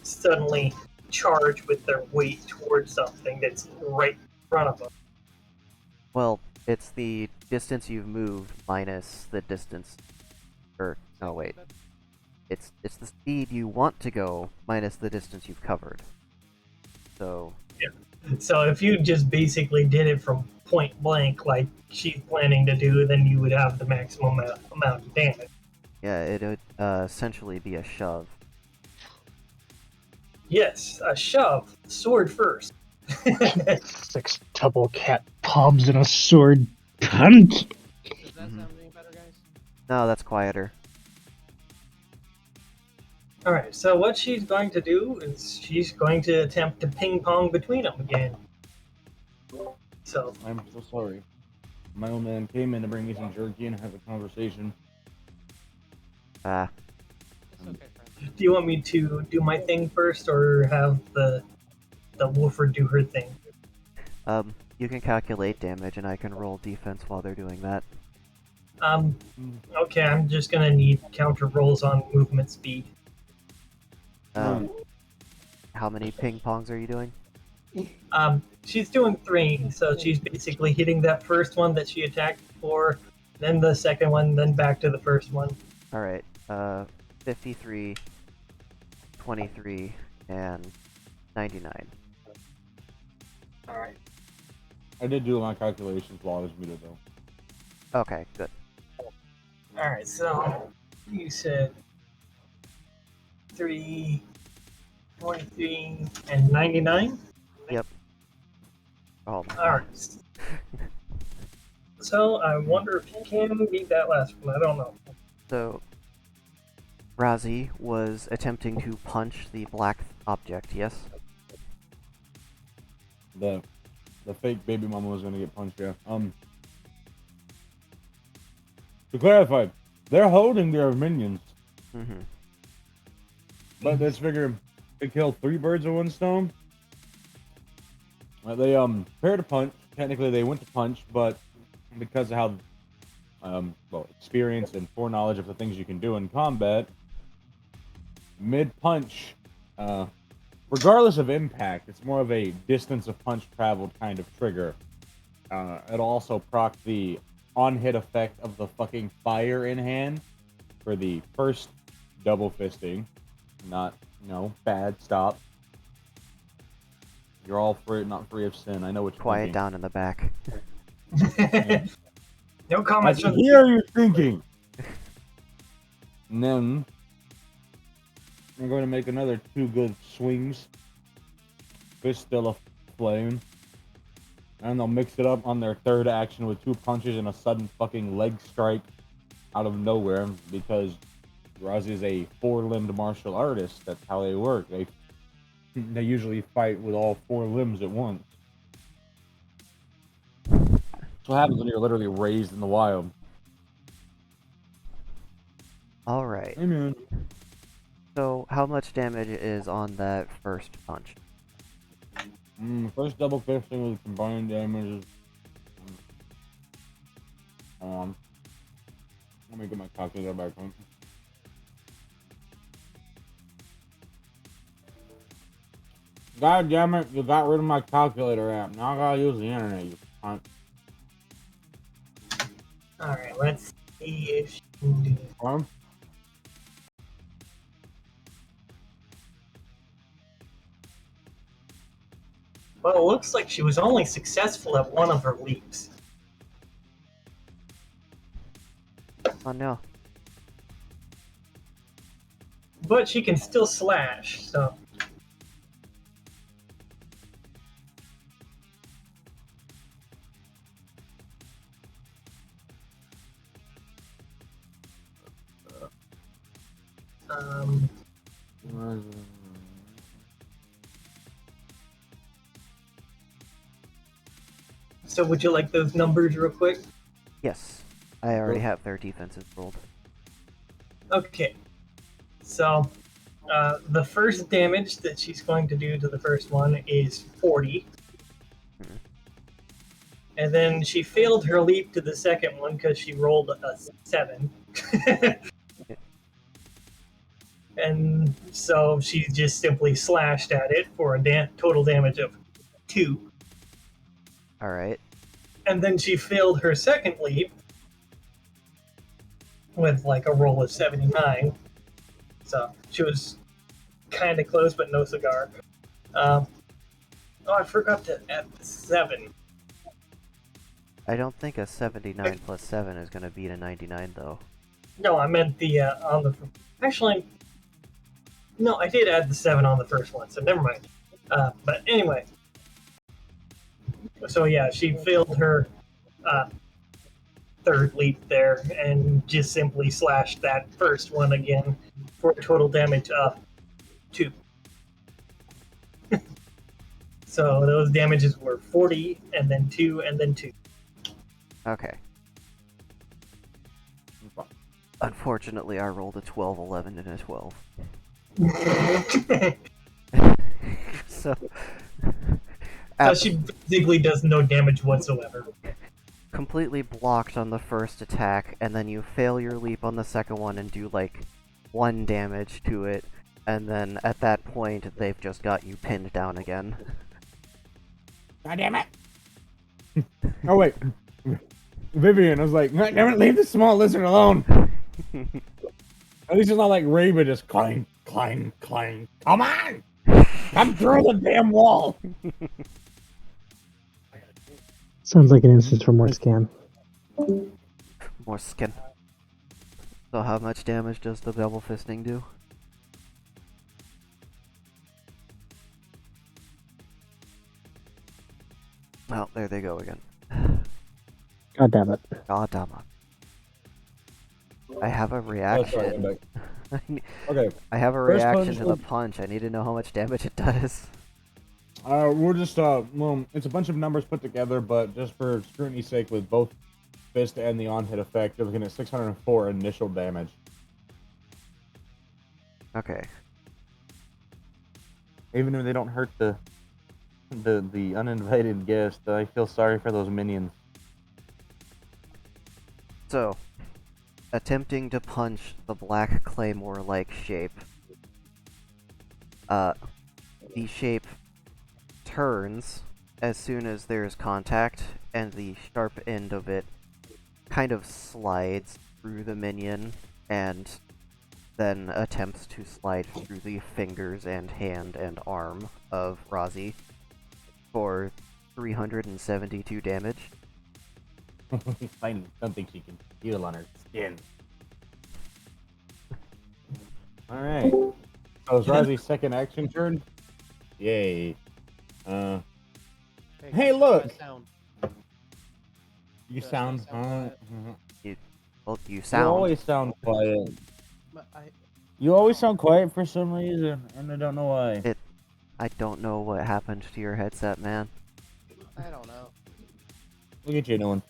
suddenly charge with their weight towards something that's right in front of them? Well, it's the distance you've moved minus the distance. Or no, wait. It's the speed you want to go minus the distance you've covered. So So if you just basically did it from point blank, like she's planning to do, then you would have the maximum amount of damage. yeah, it would essentially be a shove. Yes, a shove, sword first. 6 double cat palms and a sword punch. Does that sound any better, guys? No, that's quieter. All right. So what she's going to do is she's going to attempt to ping pong between them again. So I'm so sorry. My old man came in to bring me some jerky and have a conversation. Ah, It's okay, friend. do you want me to do my thing first, or have the Wolfer do her thing? you can calculate damage, and I can roll defense while they're doing that. Okay. I'm just gonna need counter rolls on movement speed. How many ping pongs are you doing? She's doing 3, so she's basically hitting that first one that she attacked for, then the second one, then back to the first one. Alright, 53, 23, and 99. All right. I did do my calculations while I was muted, though. Okay, good. All right. So you said 3, 23, and 99. Oh my All right. So I wonder if you can beat that last one. I don't know. So, Razi was attempting to punch the black object, yes? The fake baby mama was gonna get punched, yeah. To clarify, they're holding their minions, Mm-hmm. but let's figure to kill 3 birds with 1 stone. They prepared to punch. Technically, they went to punch, but because of how well, experience and foreknowledge of the things you can do in combat, mid punch, regardless of impact, it's more of a distance of punch traveled kind of trigger. It'll also proc the on-hit effect of the fucking fire in hand for the first double fisting. Not, bad, stop. You're all free, not free of sin. I know what you're Quiet thinking. down in the back. No I comments can from the hear you thinking. And then we're going to make another 2 good swings. Fist still a flame. And they'll mix it up on their 3rd action with 2 punches and a sudden fucking leg strike out of nowhere, because Razi is a 4-limbed martial artist. That's how they work. They usually fight with all 4 limbs at once. That's what happens when you're literally raised in the wild. Alright, Amen. so how much damage is on that first punch? First double fisting with combined damage is. Let me get my calculator back on. God damn it, you got rid of my calculator app. Now I gotta use the internet, you cunt. All right. Let's see if she can do it. Well, it looks like she was only successful at one of her leaps. Oh no. But she can still slash, so. Um, so would you like those numbers real quick? Yes. I already have their defenses rolled. Okay. So, the first damage that she's going to do to the first one is 40. Hmm. And then she failed her leap to the second one because she rolled a 7. And so she just simply slashed at it for a total damage of 2. Alright. And then she failed her second leap with like a roll of 79. So she was kind of close, but no cigar. Oh, I forgot to add the 7. I don't think a 79 plus 7 is going to beat a 99, though. No, I meant the on the. Actually, no, I did add the 7 on the first one, so never mind. But anyway, so yeah, she failed her third leap there and just simply slashed that first one again for a total damage of 2. So those damages were 40, and then 2, and then 2. Okay. Unfortunately, I rolled a 12, 11, and a 12. So... So she basically does no damage whatsoever. completely blocked on the first attack, and then you fail your leap on the second one and do like 1 damage to it, and then at that point they've just got you pinned down again. God damn it! Oh wait, Vivian, I was like, God damn it, leave the small lizard alone. At least it's not like Raven just climb. Come on, come through the damn wall. Sounds like an instance for more scan. More skin. So how much damage does the double fisting do? Oh, there they go again. God damn it. God damn it. I have a Oh, sorry, reaction. I'm back. Okay, I have a First reaction punch to the would- punch. I need to know how much damage it does. we're just well, it's a bunch of numbers put together, but just for scrutiny's sake, with both fist and the on-hit effect, you're looking at 604 initial damage. Okay. Even if they don't hurt the uninvited guest, I feel sorry for those minions. So, attempting to punch the black claymore-like shape. The shape turns as soon as there's contact, and the sharp end of it kind of slides through the minion, and then attempts to slide through the fingers and hand and arm of Razi for 372 damage. Find something she can feel on her skin. Alright. So is Razi's second action turn? Yay. Hey, look! You sound, Well, you You sound. always sound quiet. But You always sound quiet for some reason, and I don't know why. I don't know what happened to your headset, man. I don't know. We'll get you a new one.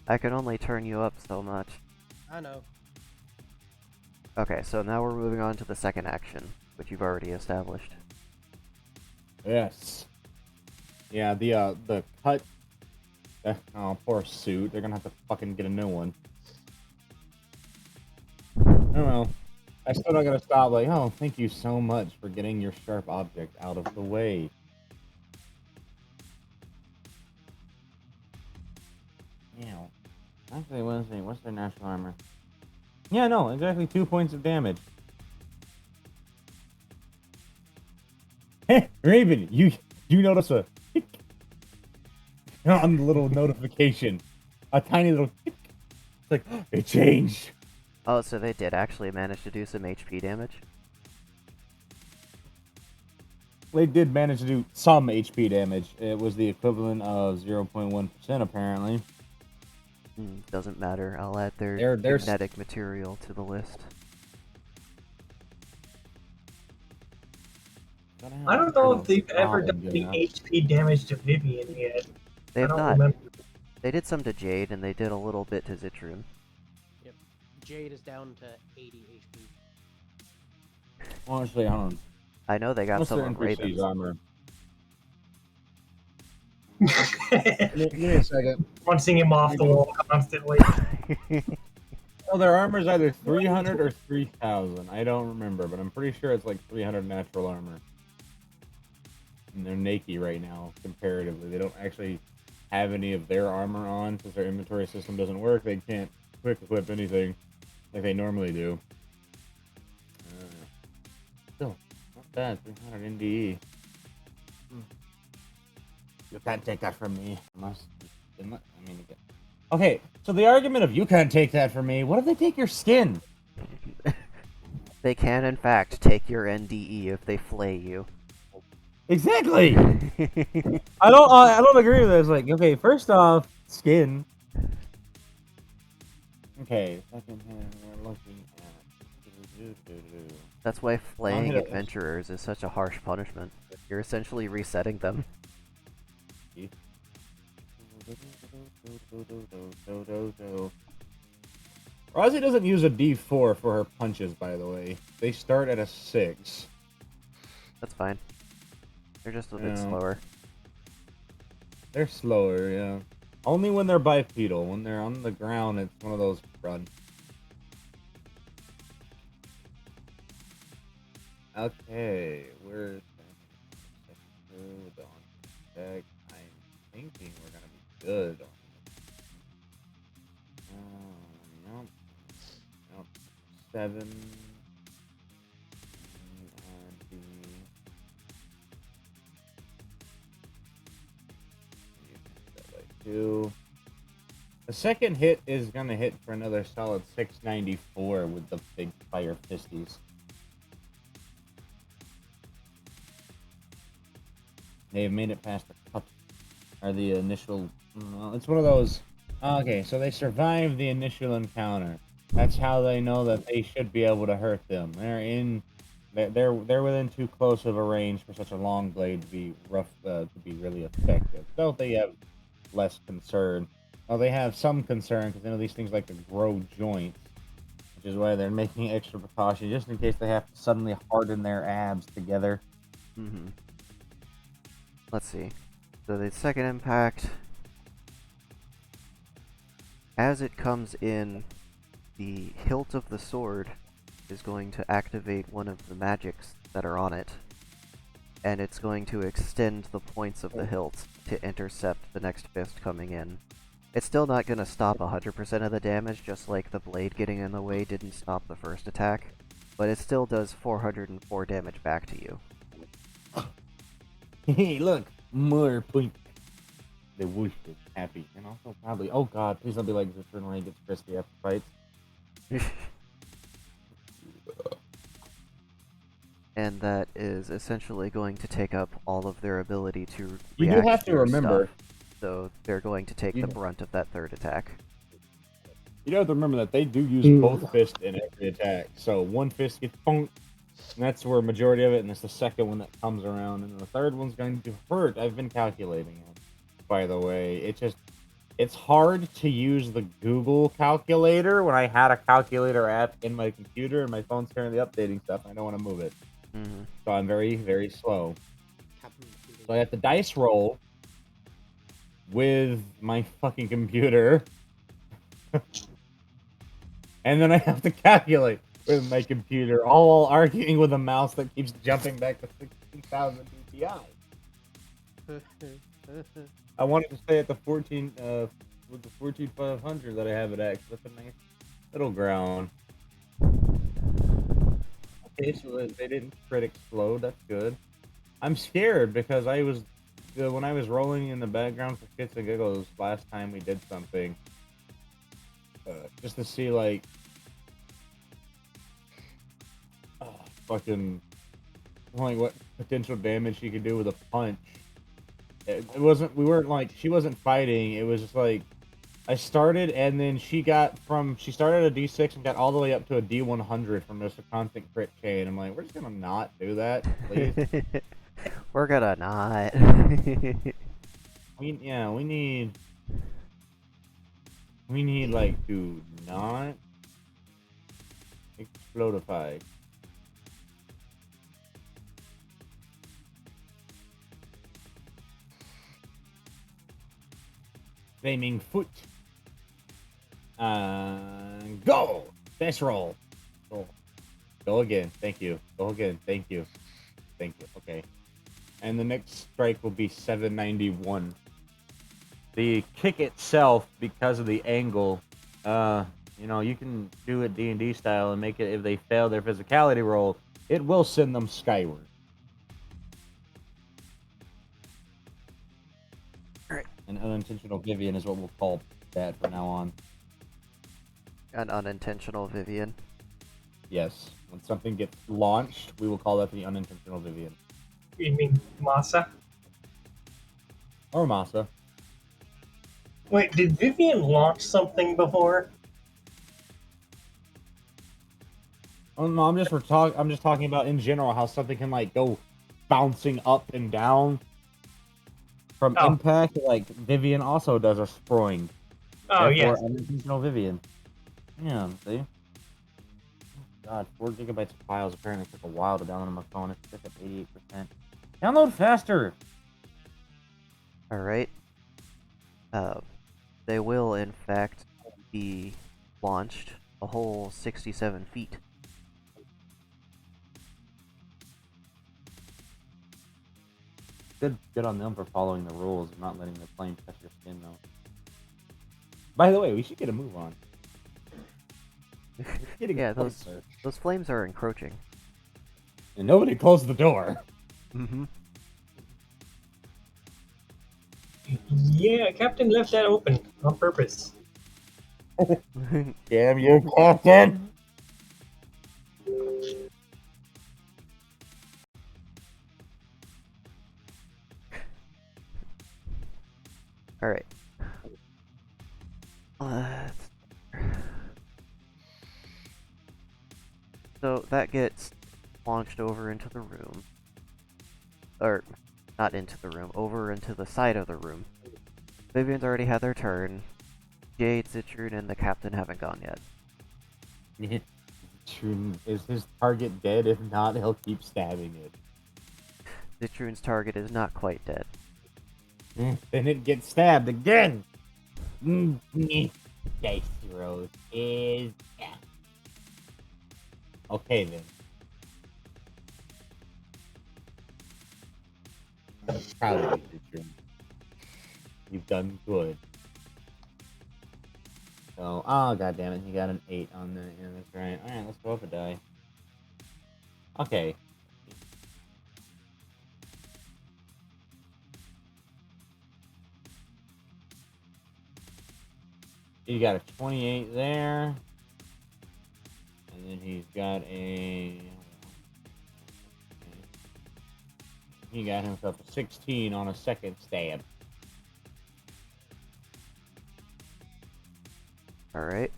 I can only turn you up so much. I know. Okay, so now we're moving on to the second action, which you've already established. Yes. Yeah, the cut. Oh, poor suit. They're gonna have to fucking get a new one. I don't know. I still not gonna stop. Like, oh, thank you so much for getting your sharp object out of the way. Yeah. Actually, what's their natural armor? Yeah, no, exactly 2 points of damage. Hey, Raven, you notice a tick on the little notification, a tiny little tick. It's like it changed. Oh, so they did actually manage to do some HP damage? They did manage to do some HP damage. It was the equivalent of 0.1% apparently. Doesn't matter. I'll add their They're genetic material to the list. I don't know if they've ever done any HP damage to Vivian yet. They I have don't not. remember. They did some to Jade, and they did a little bit to Zitrun. Yep. Jade is down to 80 HP. Honestly, hold on. I know they got What's some their on NPC's Ravens. armor? Give me a second. Punching him off the wall constantly. Oh, their armor is either 300 or 3,000. I don't remember, but I'm pretty sure it's like 300 natural armor. And they're naked right now, comparatively. They don't actually have any of their armor on since their inventory system doesn't work. They can't quick equip anything like they normally do. Still, not bad. 300 NDE. You can't take that from me. Okay, so the argument of you can't take that from me, what if they take your skin? They can, in fact, take your NDE if they flay you. Exactly! I don't agree with this. Like, okay, first off, skin. Okay, second hand, we're looking at... That's why flaying hit it. adventurers is such a harsh punishment. You're essentially resetting them. Rosie doesn't use a D4 for her punches, by the way. They start at a 6. That's fine. They're just a bit Yeah. slower. They're slower, yeah. Only when they're bipedal. When they're on the ground, it's one of those run. Okay, we're good on deck. I'm thinking we're gonna be good on nope. Nope. 7 on the 2. The second hit is gonna hit for another solid 694 with the big fire fisties. They've made it past the cup, or the initial. It's one of those. Okay, so they survived the initial encounter. That's how they know that they should be able to hurt them. They're within too close of a range for such a long blade to be rough, to be really effective. So they have less concern. Well, they have some concern because they know these things like to grow joints, which is why they're making extra precaution just in case they have to suddenly harden their abs together. Mm-hmm. Let's see. So the second impact, as it comes in, the hilt of the sword is going to activate one of the magics that are on it, and it's going to extend the points of the hilt to intercept the next fist coming in. It's still not going to stop 100% of the damage, just like the blade getting in the way didn't stop the first attack, but it still does 404 damage back to you. Hey, look, more point. The whoosh is happy, and also probably. Oh God, please don't be like Zitrun when he gets crispy after fights. And that is essentially going to take up all of their ability to You do react have to your remember. stuff. So they're going to take the brunt of that third attack. You have to remember that they do use both fists in every attack. So one fist gets bonked, and that's where majority of it, and it's the second one that comes around, and the third one's going to hurt. I've been calculating it, by the way. It's hard to use the Google calculator when I had a calculator app in my computer, and my phone's currently updating stuff, and I don't want to move it. Mm-hmm. So I'm very, very slow. So I have to dice roll with my fucking computer. And then I have to calculate with my computer, all while arguing with a mouse that keeps jumping back to 16,000 DPI. I wanted to stay at the 14, with the 14,500 that I have it at. That's a nice middle ground. Okay, so they didn't crit explode. That's good. I'm scared because when I was rolling in the background for shits and giggles last time we did something, just to see like, fucking, like what potential damage she could do with a punch. It wasn't. We weren't like she wasn't fighting. It was just like I started and then she started a D6 and got all the way up to a D100 from just a constant crit chain. I'm like, we're just gonna not do that, please. We're gonna not. We need We need like to not explodify. Flaming foot. Go! Best roll. Go again. Thank you. Go again. Thank you. Thank you. Okay. And the next strike will be 791. The kick itself, because of the angle, you know, you can do it D&D style and make it, if they fail their physicality roll, it will send them skyward. Alright. An unintentional Vivian is what we'll call that from now on. An unintentional Vivian. Yes. When something gets launched, we will call that the unintentional Vivian. You mean Masa? Or Masa. Wait, did Vivian launch something before? Oh no, I'm just talking about in general how something can like go bouncing up and down from Oh. impact. Like Vivian also does a sproing. Oh, Therefore, yes. unintentional Vivian. Yeah, see? God, 4 gigabytes of files apparently took a while to download on my phone. It's stuck at 88%. Download faster! Alright. They will, in fact, be launched a whole 67 feet. Good on them for following the rules and not letting the flame touch your skin, though. By the way, we should get a move on. Getting Yeah, closer. those flames are encroaching. And nobody closed the door. Mm-hmm. Yeah, Captain left that open on purpose. Damn you, Captain! Alright. So that gets launched over into the room. Or, not into the room, over into the side of the room. Vivian's already had their turn. Jade, Citrune, and the captain haven't gone yet. Is his target dead? If not, he'll keep stabbing it. Citrune's target is not quite dead. Then it gets stabbed again! Dice rolls is... Yeah. Okay then. Proud of you, Citrune. You've done good. So, oh god damn it, he got an 8 on the, yeah, that's right. Alright, let's go up a die. Okay. He got a 28 there. And then he's got a... He got himself a 16 on a second stab. Alright.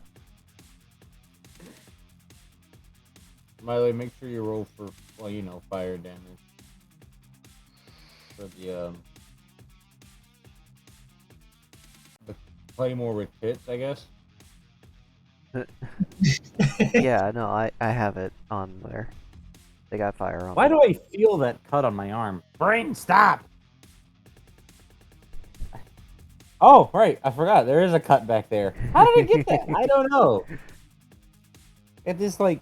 By the way, make sure you roll for, well, you know, fire damage. For the Claymore with pits, I guess. Yeah, no, I have it on there. They got fire on Why them. do I feel that cut on my arm? Brain, stop! Oh, right, I forgot. There is a cut back there. How did I get that? I don't know. It just like...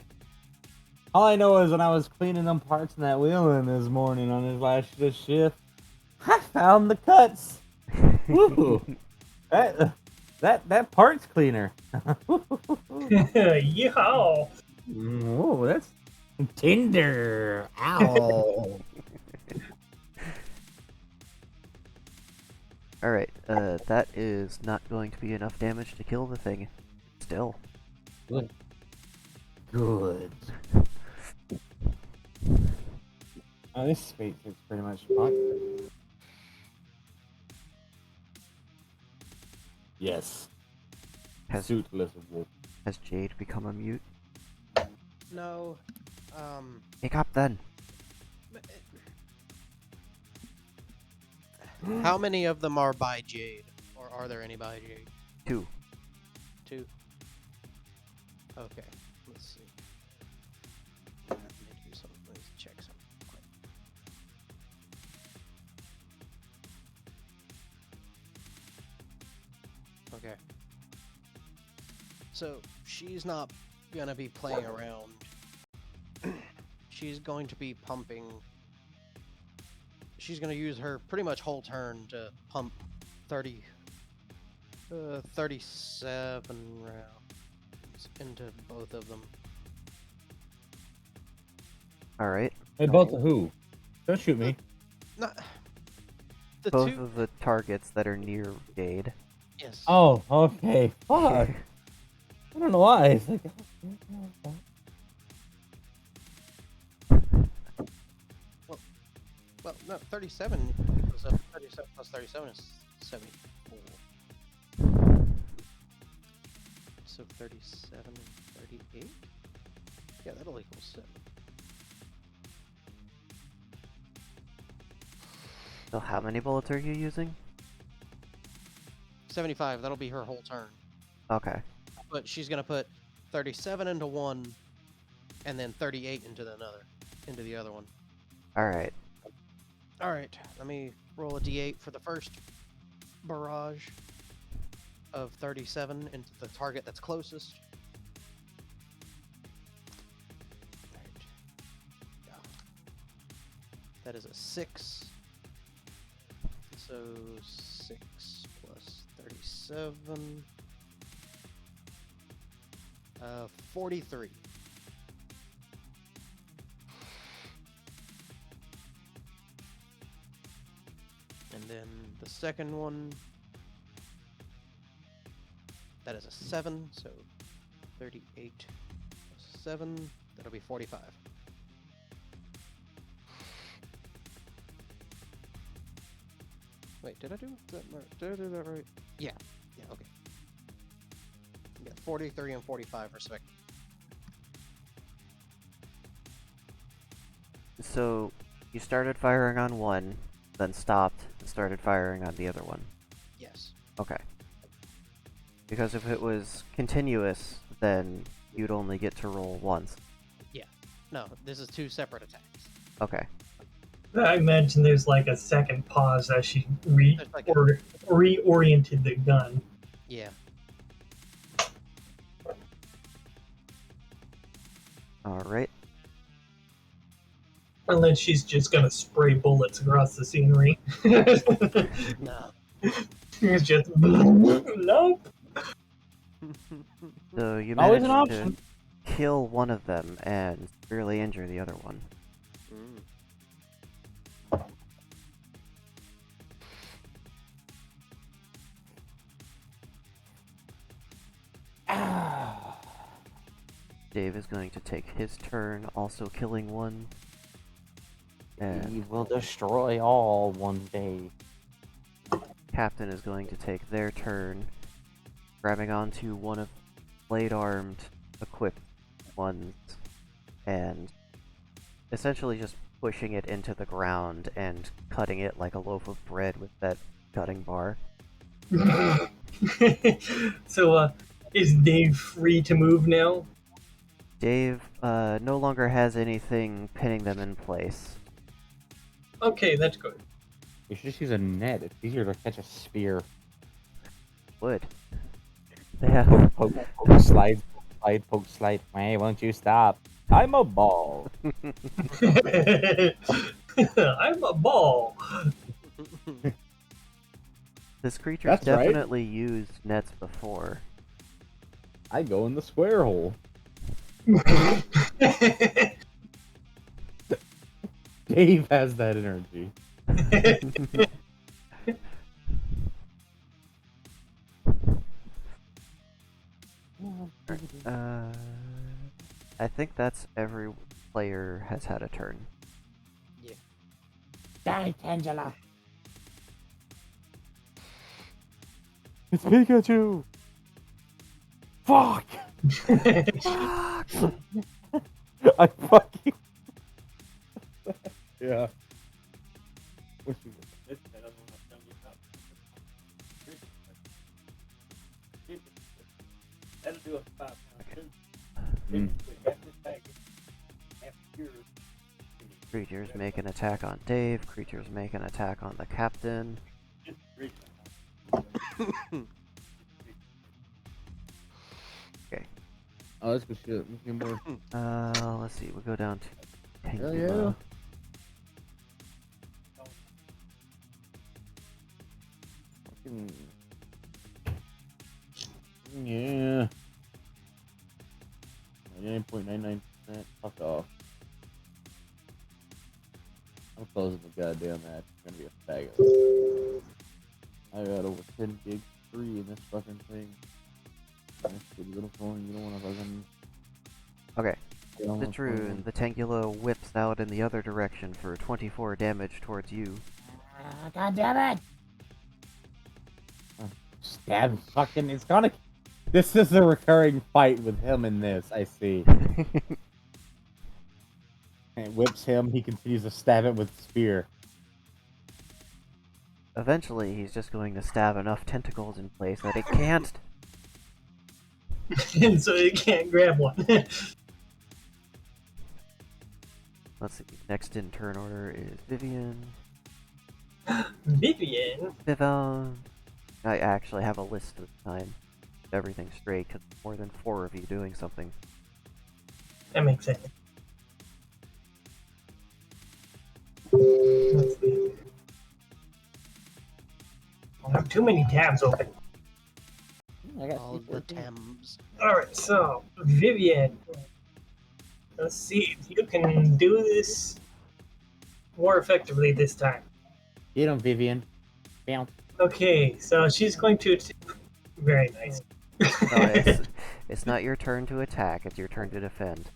All I know is when I was cleaning them parts in that wheel in this morning on his last shift, I found the cuts. Woo! That parts cleaner. Yeehaw! Whoa, that's Tinder. Ow. Alright, that is not going to be enough damage to kill the thing. Still. Good. Good. This space is pretty much fun. Yes. Has Suitless wolf. has Jade become a mute? No. Pick up then. How many of them are by Jade? Or are there any by Jade? 2. 2? Okay, let's see. Let me do something. Let me check something quick. Okay. So she's not gonna be playing around. She's going to be pumping. She's gonna use her pretty much whole turn to pump 37 rounds into both of them. All right. Hey, both of who? Don't shoot me. Not the Both two. of the targets that are near Jade. Yes. Oh, okay. Fuck. I don't know why. It's like, Well, no, 37 was 37 plus 37 is 74. So 37 and 38? Yeah, that'll equal 7. So how many bullets are you using? 75, that'll be her whole turn. Okay. But she's going to put 37 into one and then 38 into the other one. All right. All right, let me roll a d8 for the first barrage of 37 into the target that's closest. All right. Yeah. That is a 6. So 6 plus 37. 43. And then the second one, that is a 7, so 38 plus 7, that'll be 45. Wait, did I do that right? Yeah, okay. Yeah, 43 and 45 respectively. So you started firing on one, then stopped and started firing on the other one. Yes. Okay. Because if it was continuous, then you'd only get to roll once. No, this is 2 separate attacks. Okay. I imagine there's like a second pause as she There's like reoriented the gun. Yeah. All right. Unless she's just gonna spray bullets across the scenery. No. It's just nope. So you always an managed to option. kill one of them and severely injure the other one. Mm. Ah. Dave is going to take his turn, also killing one. He And will destroy all one day. Captain is going to take their turn, grabbing onto one of blade-armed, equipped ones, and essentially just pushing it into the ground and cutting it like a loaf of bread with that cutting bar. So, is Dave free to move now? Dave no longer has anything pinning them in place. Okay, that's good. You should just use a net. It's easier to catch a spear. Wood. Yeah. Poke, poke, slide, poke, slide. Hey, won't you stop? I'm a ball. I'm a ball. This creature's That's right. definitely used nets before. I go in the square hole. Dave has that energy. I think that's every player has had a turn. Yeah. Die, Tangela. It's Pikachu. Fuck. I fucking. Yeah. Mm. Creatures make an attack on Dave. Creatures make an attack on the captain. Okay. Oh, that's good shit. Let's get more. Let's see. We'll go down to Hell Tangula. Fucking... Yeah. 99.99%. Fuck off. I'm closing the goddamn match. It's gonna be a faggot. I got over 10 gigs free in this fucking thing. That's a little phone. You don't wanna fucking. Okay. You don't wanna Citroen, the Tangula whips out in the other direction for 24 damage towards you. God damn it! Stab fucking. It's gonna. This is a recurring fight with him in this. I see. And it whips him. He continues to stab it with spear. Eventually, he's just going to stab enough tentacles in place that it can't. And so you can't grab one. Let's see. Next in turn order is Vivian. Vivian? Vivon. I actually have a list this time. Everything straight, because more than 4 of you doing something. That makes sense. Let's see. I have too many tabs open. I got All the C14. Thames. Alright, so, Vivian. Let's see if you can do this more effectively this time. Get him, Vivian. Bounce. Okay, so she's going to. Very nice. No, it's not your turn to attack, it's your turn to defend.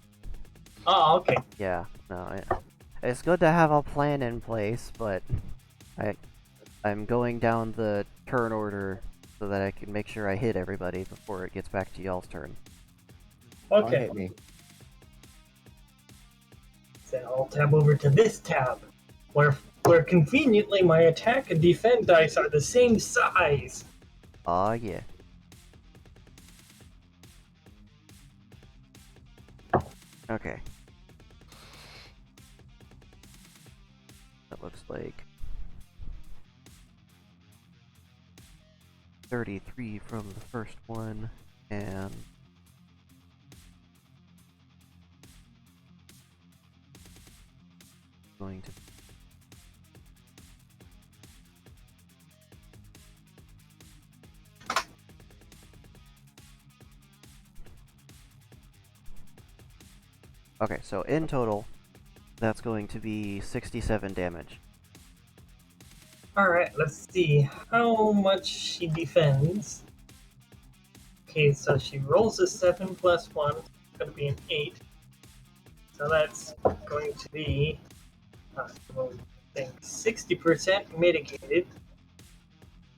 Oh, okay. Yeah, no, it's good to have a plan in place, but I'm going down the turn order so that I can make sure I hit everybody before it gets back to y'all's turn. Don't Okay. hit me. So I'll tab over to this tab, where conveniently my attack and defend dice are the same size. Aw, yeah. Okay. That looks like 33 from the first one, and going to okay, so in total, that's going to be 67 damage. Alright, let's see how much she defends. Okay, so she rolls a 7 plus 1. It's going to be an 8. So that's going to be, I think, 60% mitigated.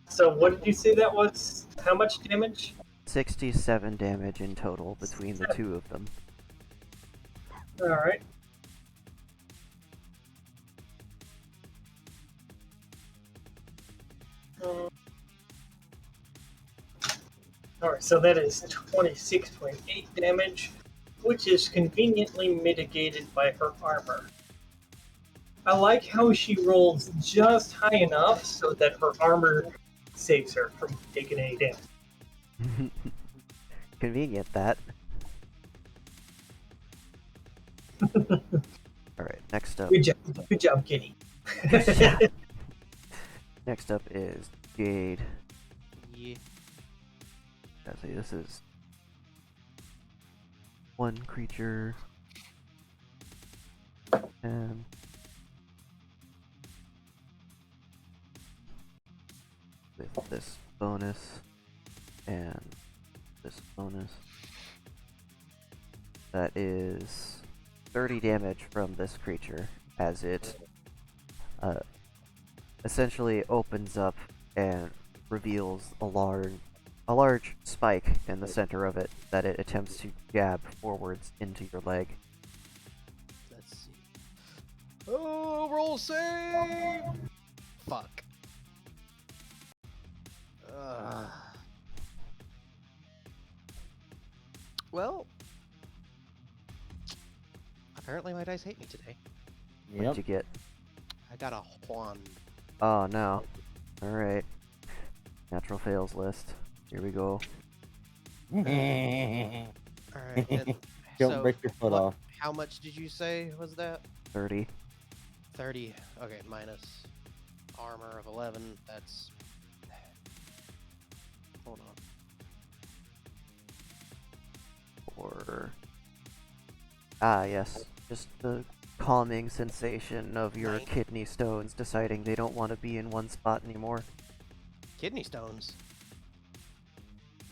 So what did you say that was? How much damage? 67 damage in total between the two of them. Alright. Alright, so that is 26.8 damage, which is conveniently mitigated by her armor. I like how she rolls just high enough so that her armor saves her from taking any damage. Convenient, that. Alright, next up. Good job, Kitty. Yeah. Next up is Jade. Yeah. Actually, this is one creature, and with this bonus and this bonus, that is 30 damage from this creature as it essentially opens up and reveals a large spike in the center of it that it attempts to jab forwards into your leg. Let's see. Oh, roll save! Fuck. Well, apparently my dice hate me today. What'd Yep. you get? I got a Juan. Oh no. Alright. Natural fails list. Here we go. All right. And Don't so break your foot what- off. How much did you say was that? 30. 30. Okay, minus armor of 11. That's. Hold on. Or... Ah, yes. Just the calming sensation of your Nine. kidney stones deciding they don't want to be in one spot anymore. Kidney stones.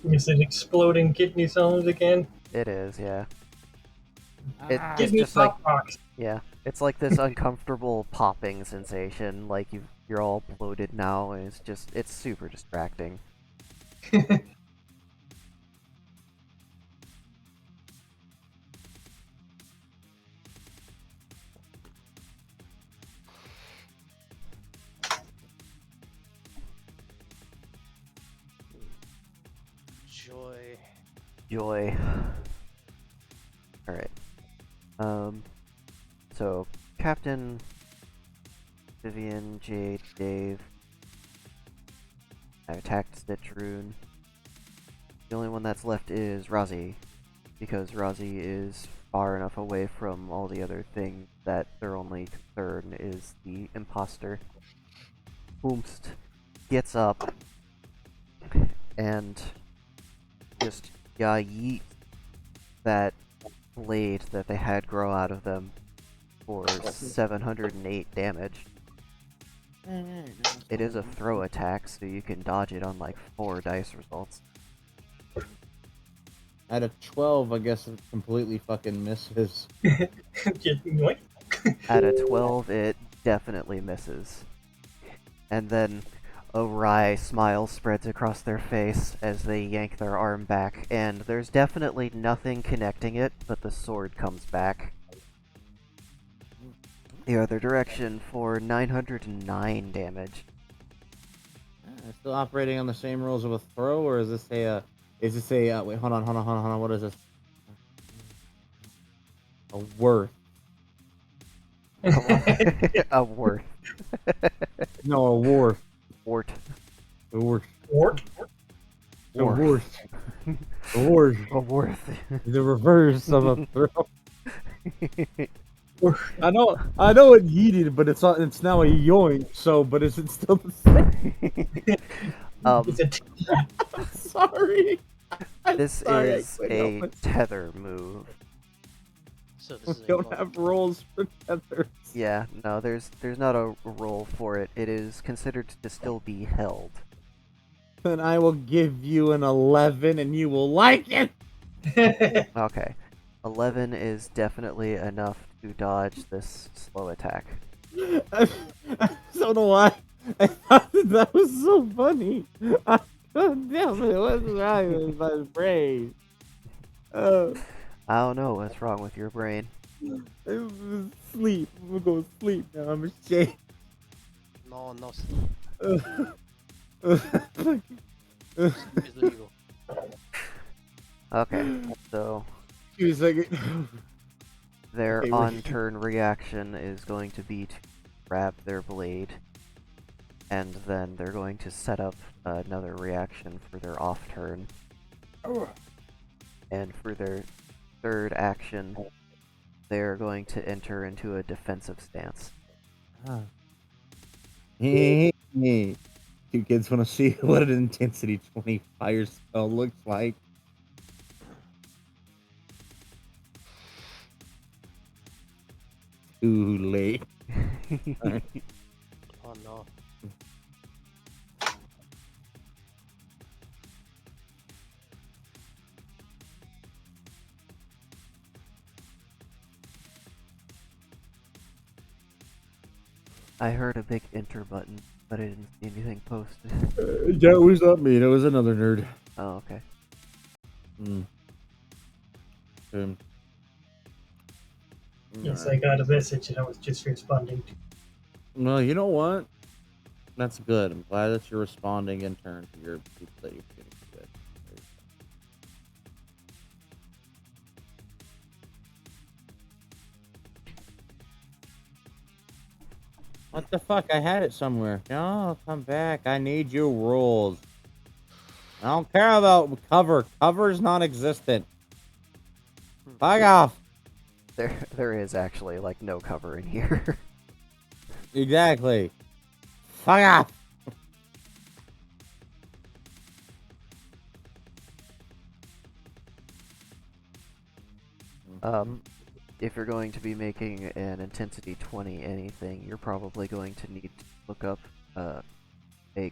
Is it exploding kidney stones again? It is, yeah. It's Kidney just like, pop box. yeah, it's like this uncomfortable popping sensation, like you're all bloated now, and it's super distracting. Joy. Joy. Alright. So, Captain, Vivian, Jade, Dave. I attacked Citroon. The only one that's left is Rozzy, because Rozzy is far enough away from all the other things that their only concern is the imposter. Boomst gets up and just yeet that blade that they had grow out of them for 708 damage. It is a throw attack, so you can dodge it on like 4 dice results. At a 12, I guess it completely fucking misses. What? At a 12, it definitely misses. And then a wry smile spreads across their face as they yank their arm back, and there's definitely nothing connecting it, but the sword comes back the other direction for 909 damage. It's still operating on the same rules of a throw, or is this a, wait, hold on, what is this? A worth. A worth. No, a wharf. Wart. A wharf. Wart? A Worf. wharf. A wharf. A worth. The reverse of a throw. I know it yeeted, but it's now a yoink. So, but is it still the same? Is it I'm sorry. This Sorry, I is couldn't help a it. tether move. So We this is a don't bonus. have rolls for tethers. Yeah, no, there's not a roll for it. It is considered to still be held. Then I will give you an 11, and you will like it. Okay. 11 is definitely enough to dodge this slow attack. I don't know why. I thought that was so funny. God damn it, what's wrong with my brain? I don't know what's wrong with your brain. Sleep. I'm gonna go sleep now. I'm ashamed. No, no. Fucking- Sleep is illegal. Okay, so Give me a second. their Okay, on-turn reaction is going to be to grab their blade, and then they're going to set up another reaction for their off-turn. And for their third action, they're going to enter into a defensive stance. Hey, you kids want to see what an intensity 20 fire spell looks like? Too late. Oh no. I heard a big enter button, but I didn't see anything posted. That was not me. That was another nerd. Oh, okay. Yes, I got a message and I was just responding to. Well, you know what? That's good. I'm glad that you're responding in turn to your people that you're getting good. What the fuck? I had it somewhere. No, come back. I need you rules. I don't care about cover. Cover's non-existent. Fuck off. There is actually like no cover in here. Exactly. Fuck off. If you're going to be making an intensity 20 anything, you're probably going to need to look up a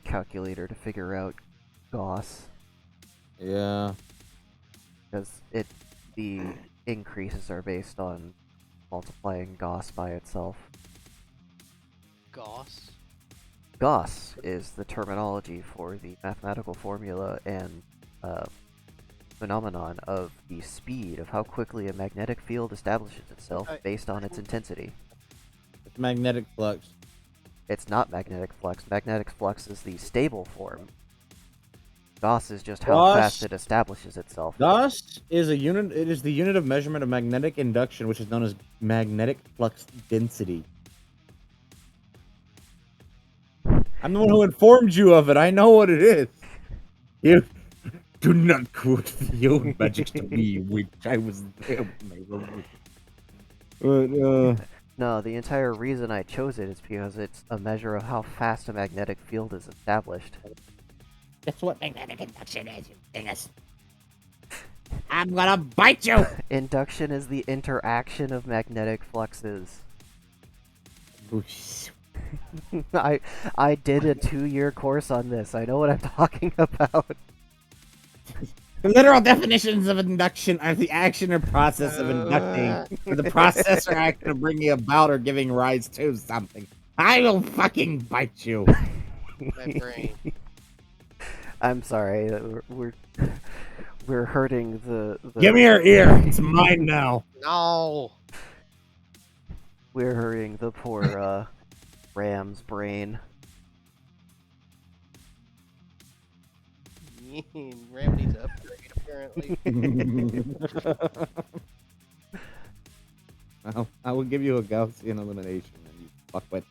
calculator to figure out Gauss, Yeah. because the increases are based on multiplying Gauss by itself. Goss. Gauss is the terminology for the mathematical formula and phenomenon of the speed of how quickly a magnetic field establishes itself based on its intensity. It's magnetic flux. It's not magnetic flux. Magnetic flux is the stable form. Gauss is just how Gauss- fast it establishes itself. Gauss is a unit. It is the unit of measurement of magnetic induction, which is known as magnetic flux density. I'm the one who informed you of it. I know what it is. You do not quote the old magics to me, which I was there when I wrote it. But, No, the entire reason I chose it is because it's a measure of how fast a magnetic field is established. that's what magnetic induction is, you dingus. I'm gonna bite you! Induction is the interaction of magnetic fluxes. I did a 2-year course on this. I know what I'm talking about. The literal definitions of induction are the action or process of inducting, or the process or action of bringing about or giving rise to something. I will fucking bite you. My brain. I'm sorry. We're hurting the Give me your ear. It's mine now. No. we're hurting the poor Ram's brain. Ram needs to upgrade, apparently. I will give you a Gaussian elimination, and you fuck with.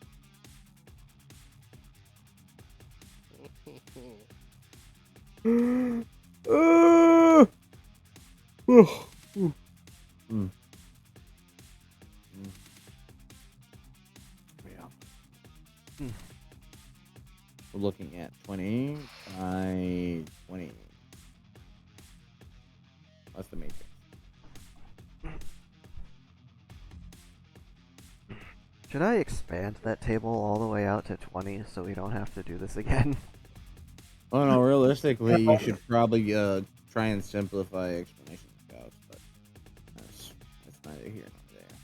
We're looking at 20 by 20. That's the matrix. Should I expand that table all the way out to 20 so we don't have to do this again? Oh no, realistically, you should probably try and simplify explanations of Gauss, but that's neither here nor there.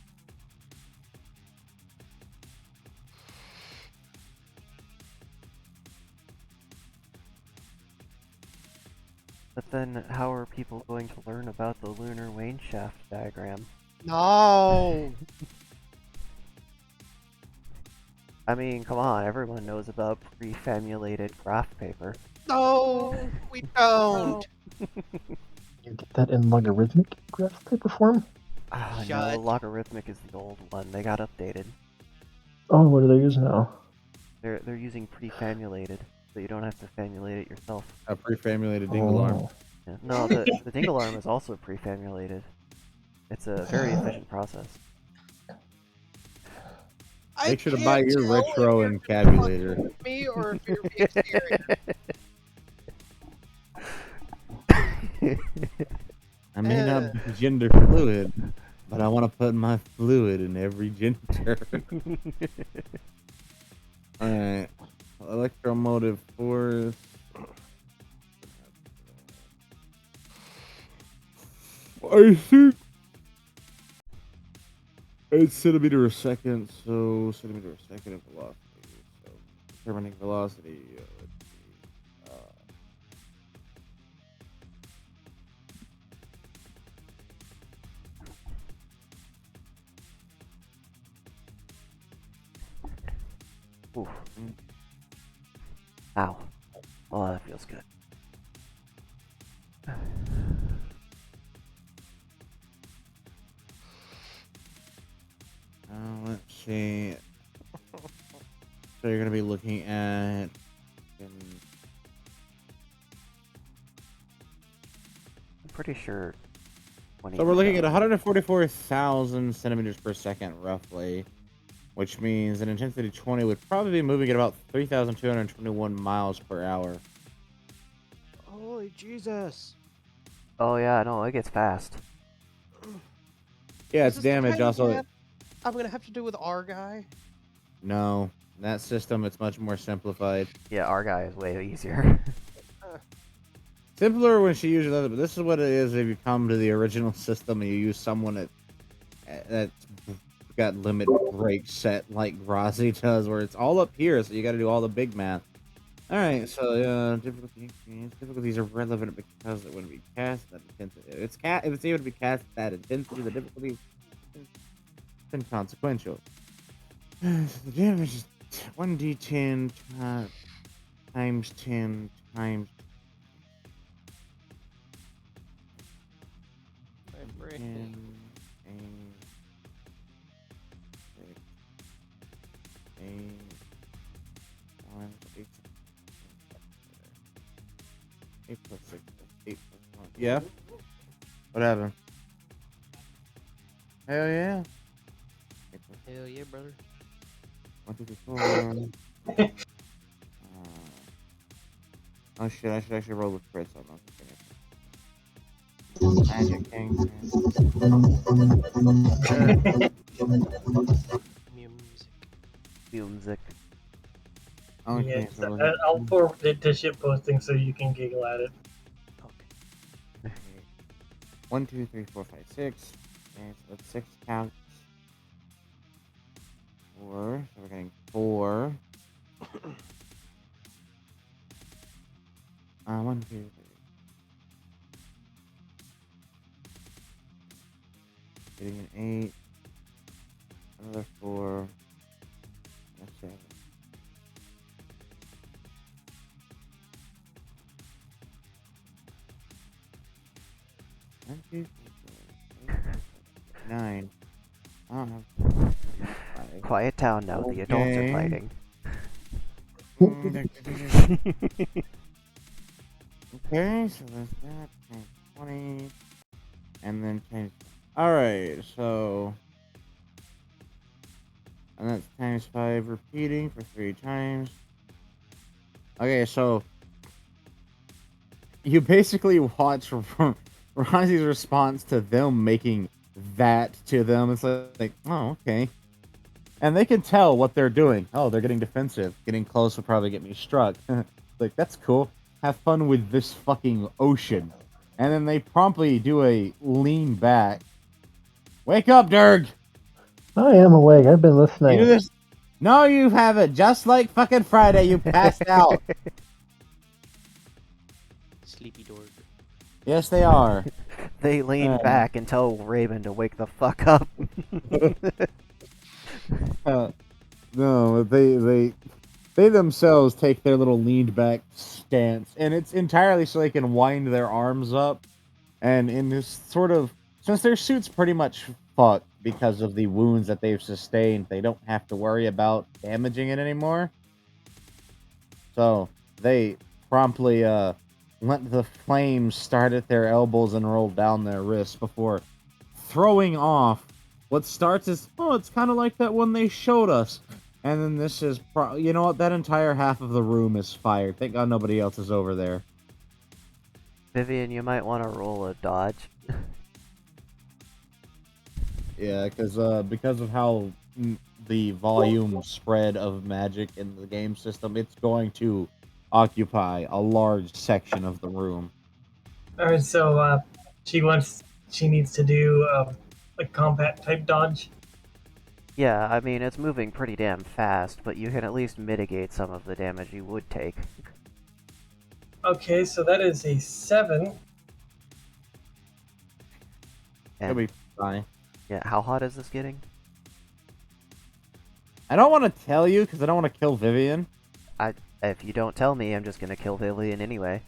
But then, how are people going to learn about the lunar wane shaft diagram? No. I mean, come on, everyone knows about prefamulated graph paper. No, we don't. You get that in logarithmic graph paper form? Ah, no, Shut. logarithmic is the old one. They got updated. Oh, what do they use now? They're using prefamulated, so you don't have to famulate it yourself. A prefamulated dingle arm. Oh. Yeah. No, the dingle arm is also prefamulated. It's a very efficient process. Make sure to I buy can't your tell if retro you're encabulator. fucking with me or if you're being serious. I may not be gender fluid, but I want to put my fluid in every gender. Alright. Electromotive force. I think it's centimeter a second, so centimeter a second of velocity. So determining velocity. Let's see. Ooh. Ow. Oh, that feels good. Let's see. So you're gonna be looking at. I'm pretty sure. So we're looking at 144,000 centimeters per second, roughly, which means an intensity 20 would probably be moving at about 3,221 miles per hour. Holy Jesus! Oh yeah, no, it gets fast. Yeah, Is it's this the damage kind of also. gap I'm gonna have to do with our guy. No, that system it's much more simplified. Yeah, our guy is way easier. Simpler when she uses other, but this is what it is if you come to the original system and you use someone that's got limit break set like Rossi does, where it's all up here, so you got to do all the big math. All right, so difficulties are relevant because it wouldn't be cast that intensity. If it's able to be cast that intensity, the difficulty is inconsequential. So the damage is 1d10 times 10 times. Eight plus 6 plus 8 plus 1. Yeah? What happened? Hell yeah. Hell yeah, brother. 1, 2, 3, 4. Oh shit, I should actually roll with crits. I'm not kidding. Magic King. Music. Music. Okay, Yeah, so I'll forward it to ship posting so you can giggle at it. Okay. 1, 2, 3, 4, 5, 6. Okay, so that's 6 counts. 4. So we're getting 4. 1, 2, 3. Getting an 8. Another 4. And a 7. One, two, three, four, 9. I don't have 5. Quiet down now. The adults are Okay. fighting. Okay, so that's that times 20, and then times. All right, so and that's times 5 repeating for 3 times. Okay, so you basically watch Rosie's response to them making that to them. It's like, oh, okay. And they can tell what they're doing. Oh, they're getting defensive. Getting close will probably get me struck. Like, that's cool. Have fun with this fucking ocean. And then they promptly do a lean back. Wake up, Dirg! I am awake. I've been You do listening. this? No, you haven't. Just like fucking Friday, you passed out. Sleepy Dorg. Yes, they are. They lean back and tell Raven to wake the fuck up. No, they themselves take their little leaned back stance, and it's entirely so they can wind their arms up, and in this sort of, since their suit's pretty much fucked because of the wounds that they've sustained, they don't have to worry about damaging it anymore. So they promptly let the flames start at their elbows and roll down their wrists before throwing off what starts as, oh, it's kind of like that one they showed us. And then this is, you know what, that entire half of the room is fired. Thank God nobody else is over there. Vivian, you might want to roll a dodge. Yeah, because of how the volume spread of magic in the game system, it's going to occupy a large section of the room. Alright, so she needs to do a combat type dodge. Yeah, I mean, it's moving pretty damn fast, but you can at least mitigate some of the damage you would take. Okay, so that is a 7. It'll And, be fine. yeah, how hot is this getting? I don't want to tell you because I don't want to kill Vivian. If you don't tell me, I'm just gonna kill Vivian anyway.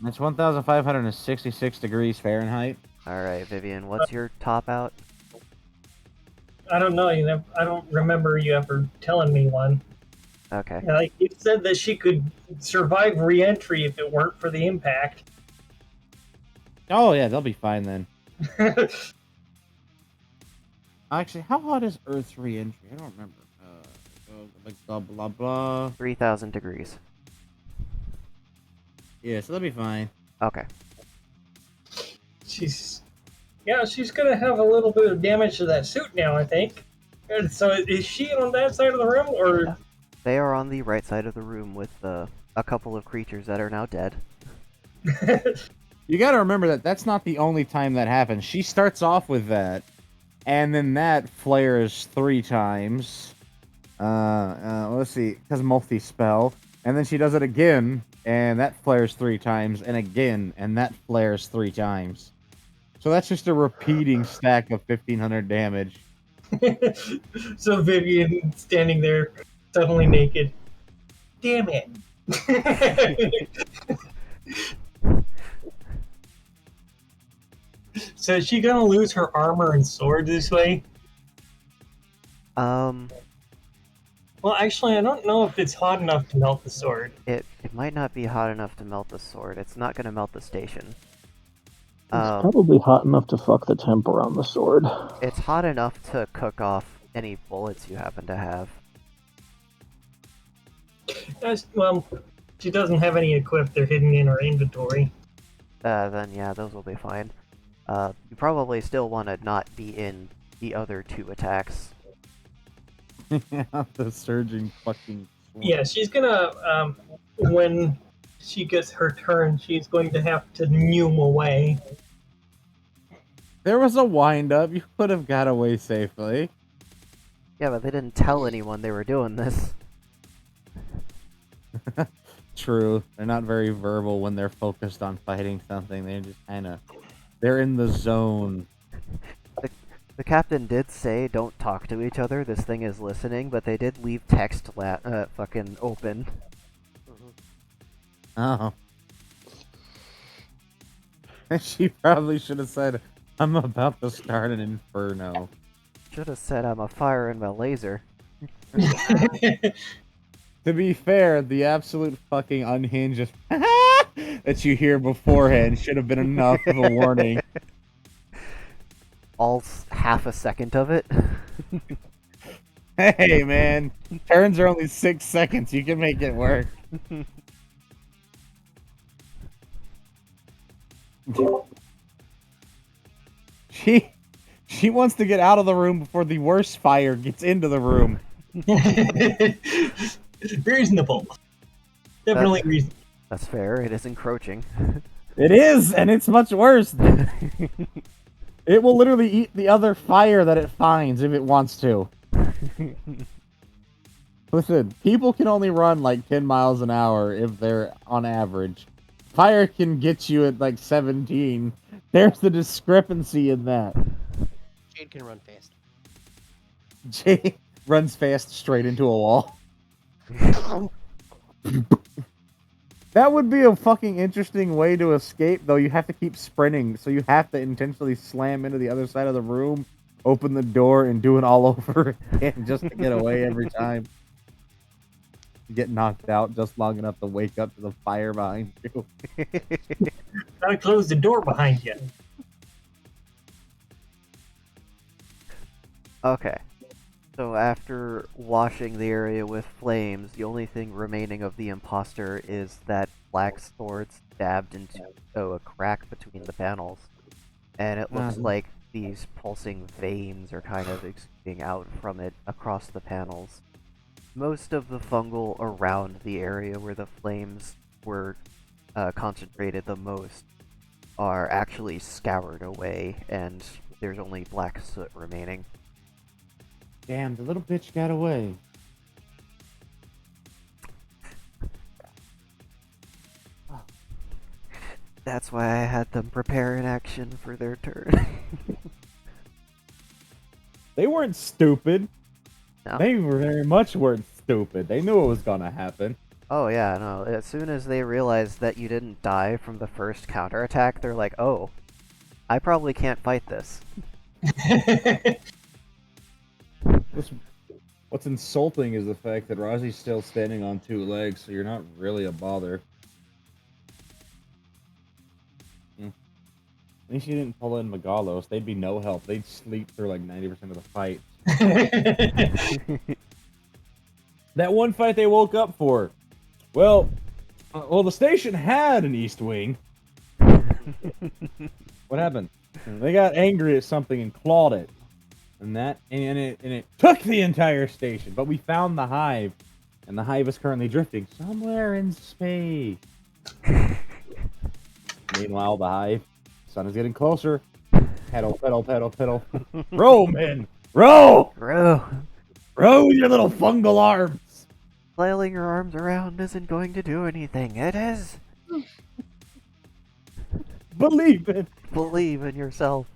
It's 1,566 degrees Fahrenheit. Alright, Vivian, what's your top out? I don't know. I don't remember you ever telling me one. Okay. Like you said that she could survive re-entry if it weren't for the impact. Oh yeah, they'll be fine then. Actually, how hot is Earth's re-entry? I don't remember. Like blah blah blah. 3,000 degrees. Yeah, so they'll be fine. Okay. she's gonna have a little bit of damage to that suit now, I think. And so is she on that side of the room, or They are on the right side of the room with a couple of creatures that are now dead. You got to remember that that's not the only time that happens. She starts off with that, and then that flares 3 times. Let's see, because multi-spell, and then she does it again, and that flares 3 times, and again, and that flares 3 times. So that's just a repeating stack of 1,500 damage. so Vivian standing there suddenly naked? Damn it! So is she gonna lose her armor and sword this way? Um, Well, actually, I don't know if it's hot enough to melt the sword. it might not be hot enough to melt the sword. It's not going to melt the station. It's probably hot enough to fuck the temper on the sword. It's hot enough to cook off any bullets you happen to have. Well, she doesn't have any equipped. They're hidden in her inventory. Then yeah, those will be fine. You probably still want to not be in the other 2 attacks. The surging fucking swarm. Yeah, she's gonna, when she gets her turn, she's going to have to neum away. There was a wind-up. You could have got away safely. Yeah, but they didn't tell anyone they were doing this. True. They're not very verbal when they're focused on fighting something. They're just kind of... They're in the zone. The captain did say don't talk to each other, this thing is listening, but they did leave text fucking open. Oh. She probably should have said, I'm about to start an inferno. Should have said I'm a firing my laser. To be fair, the absolute fucking unhinged that you hear beforehand should have been enough of a warning. All half a second of it. Hey, man. Turns are only 6 seconds. You can make it work. She wants to get out of the room before the worst fire gets into the room. Reasonable. Definitely reasonable. That's fair, it is encroaching. It is, and it's much worse. It will literally eat the other fire that it finds if it wants to. Listen, people can only run like 10 miles an hour if they're on average. Fire can get you at like 17. There's the discrepancy in that. Jade can run fast. Jay runs fast straight into a wall. That would be a fucking interesting way to escape, though. You have to keep sprinting, so you have to intentionally slam into the other side of the room, open the door, and do it all over again just to get away every time. You get knocked out just long enough to wake up to the fire behind you. Gotta close the door behind you. Okay. So after washing the area with flames, the only thing remaining of the imposter is that black sword stabbed into a crack between the panels. And it looks like these pulsing veins are kind of exuding out from it across the panels. Most of the fungal around the area where the flames were concentrated the most are actually scoured away, and there's only black soot remaining. Damn, the little bitch got away. That's why I had them prepare an action for their turn. They weren't stupid. No. They very much weren't stupid. They knew it was gonna happen. Oh yeah, no. As soon as they realized that you didn't die from the first counterattack, they're like, oh, I probably can't fight this. What's insulting is the fact that Rosie's still standing on 2 legs, so you're not really a bother. At least you didn't pull in Megalos. They'd be no help. They'd sleep through like 90% of the fight. That one fight they woke up for. Well, the station had an east wing. What happened? They got angry at something and clawed it. And it took the entire station. But we found the hive. And the hive is currently drifting somewhere in space. Meanwhile, the hive, sun is getting closer. Pedal, pedal, pedal, pedal. Row, man! Row! Row! Row with your little fungal arms! Flailing your arms around isn't going to do anything. It is. Believe it! Believe in yourself.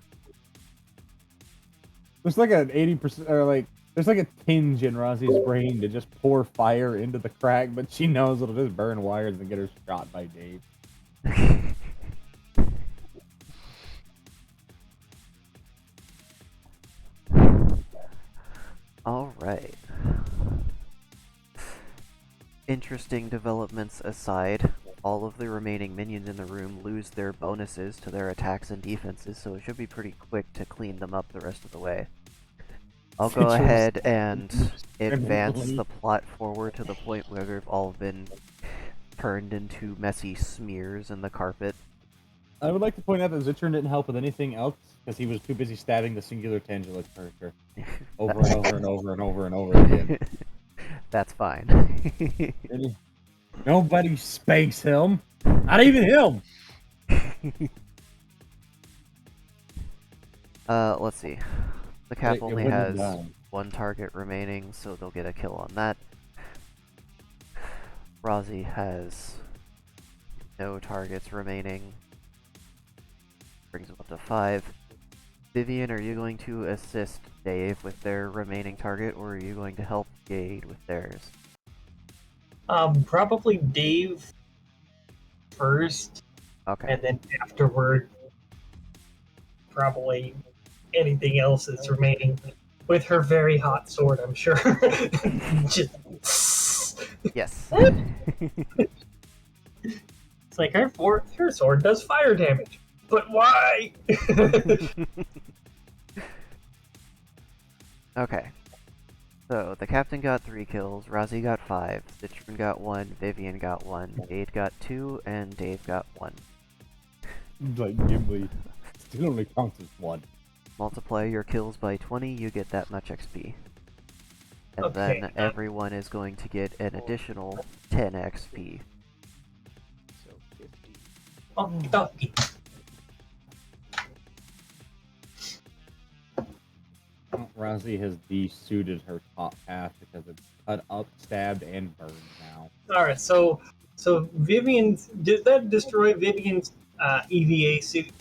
There's like an 80%, or like, there's like a tinge in Rosie's brain to just pour fire into the crack, but she knows it'll just burn wires and get her shot by Dave. Alright. Interesting developments aside, all of the remaining minions in the room lose their bonuses to their attacks and defenses, so it should be pretty quick to clean them up the rest of the way. I'll go ahead and advance the plot forward to the point where they've all been turned into messy smears in the carpet. I would like to point out that Zitron didn't help with anything else because he was too busy stabbing the singular Tangela character over and over and over and over and over again. That's fine. Nobody spanks him. Not even him. Let's see. The cap It only wouldn't has have died. 1 target remaining, so they'll get a kill on that. Rosie has no targets remaining. Brings them up to 5. Vivian, are you going to assist Dave with their remaining target, or are you going to help Jade with theirs? Probably Dave first, Okay. and then afterward, probably anything else that's remaining. With her very hot sword, I'm sure. Just... Yes. It's like her sword does fire damage. But why? Okay. So, the captain got 3 kills, Rosie got 5, Citron got 1, Vivian got 1, Jade got 2, and Dave got 1. Like Gimli. Still only counts as 1. Multiply your kills by 20, you get that much XP. And Okay, then everyone is going to get an additional 10 XP. So 50. Okie dokie. Rosie has desuited her top half because it's cut up, stabbed, and burned now. Alright, so Vivian's... Did that destroy Vivian's EVA suit?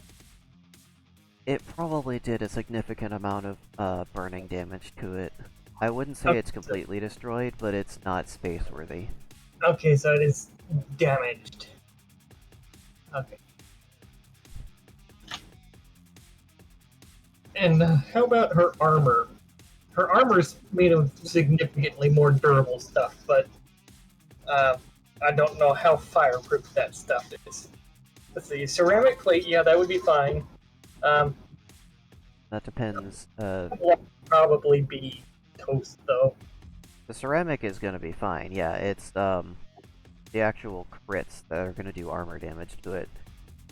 It probably did a significant amount of burning damage to it. I wouldn't say it's completely destroyed, but it's not space-worthy. Okay, so it is damaged. Okay. And how about her armor? Her armor's made of significantly more durable stuff, but I don't know how fireproof that stuff is. Let's see, ceramic plate, yeah, that would be fine. That depends. Will probably be toast, though. The ceramic is gonna be fine, yeah, it's the actual crits that are gonna do armor damage to it.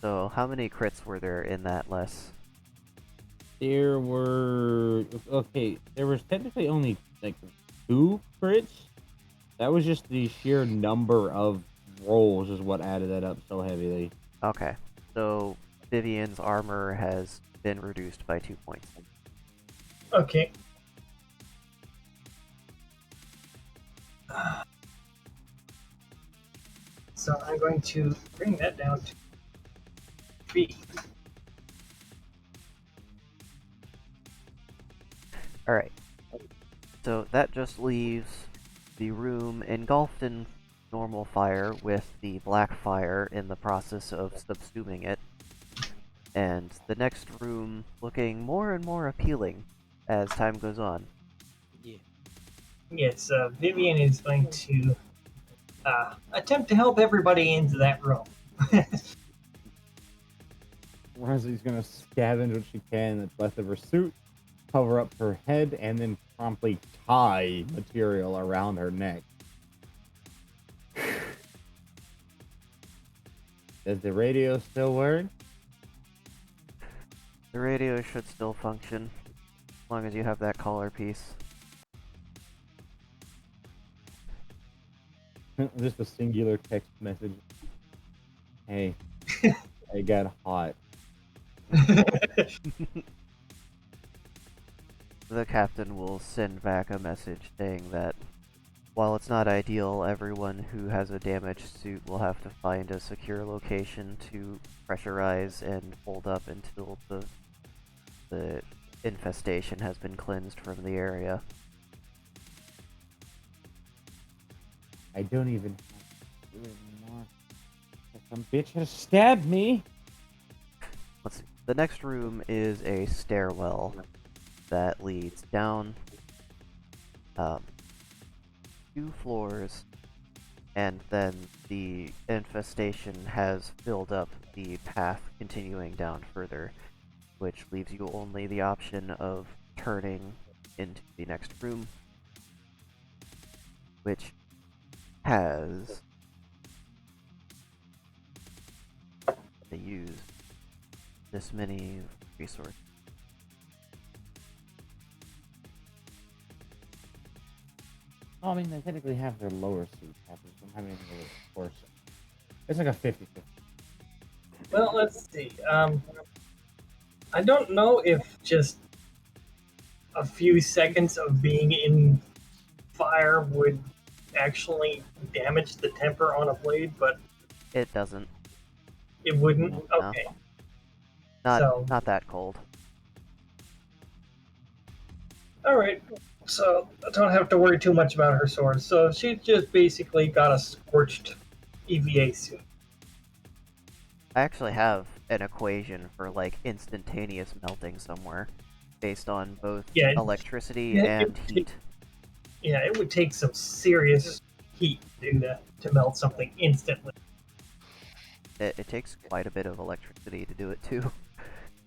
So, how many crits were there in that, Les? There were... Okay, there was technically only, like, 2 crits. That was just the sheer number of rolls is what added that up so heavily. Okay, so Vivian's armor has been reduced by 2 points. Okay. So I'm going to bring that down to 3. Alright, so that just leaves the room engulfed in normal fire with the black fire in the process of subsuming it, and the next room looking more and more appealing as time goes on. Yeah. Yes, Vivian is going to attempt to help everybody into that room. Leslie's gonna scavenge what she can that's left of her suit, cover up her head, and then promptly tie material around her neck. Does the radio still work? The radio should still function, as long as you have that collar piece. Just a singular text message. Hey, I got hot. The captain will send back a message saying that while it's not ideal, everyone who has a damaged suit will have to find a secure location to pressurize and hold up until the infestation has been cleansed from the area. I don't even have to do it anymore. Some bitch has stabbed me. Let's see. The next room is a stairwell that leads down 2 floors, and then the infestation has filled up the path continuing down further, which leaves you only the option of turning into the next room, which has to use this many resources. Oh, I mean, they technically have their lower suit. They don't have anything with their torso. It's like a 50-50. Well, let's see. I don't know if just a few seconds of being in fire would actually damage the temper on a blade, but It doesn't. it wouldn't. No. Okay. Not that cold. All right. So I don't have to worry too much about her sword. So she just basically got a scorched EVA suit. I actually have an equation for like instantaneous melting somewhere, based on both electricity and heat. Yeah, it would take some serious heat to do that, to melt something instantly. It takes quite a bit of electricity to do it too.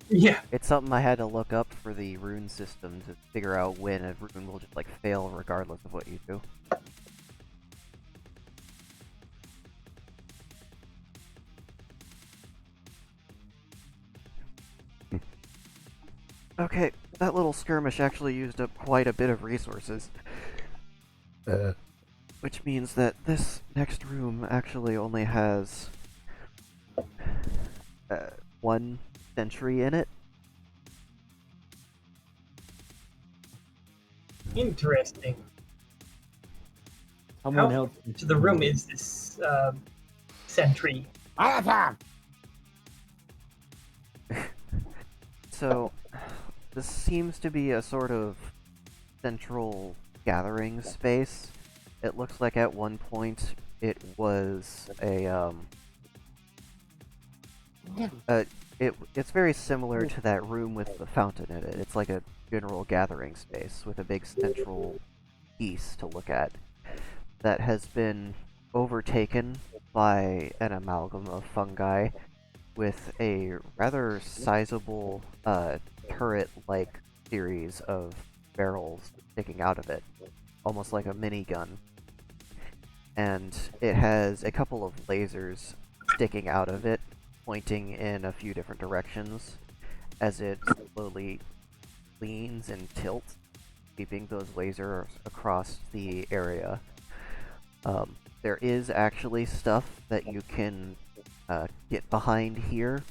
Yeah. It's something I had to look up for the rune system to figure out when a rune will just like fail regardless of what you do. Okay, that little skirmish actually used up quite a bit of resources. Which means that this next room actually only has 1 sentry in it. Interesting. Someone How else. to the room is this sentry? So, this seems to be a sort of central gathering space. It looks like at one point it was it's very similar to that room with the fountain in it. It's like a general gathering space with a big central piece to look at that has been overtaken by an amalgam of fungi with a rather sizable turret-like series of barrels sticking out of it, almost like a minigun. And it has a couple of lasers sticking out of it, pointing in a few different directions as it slowly leans and tilts, keeping those lasers across the area. There is actually stuff that you can get behind here,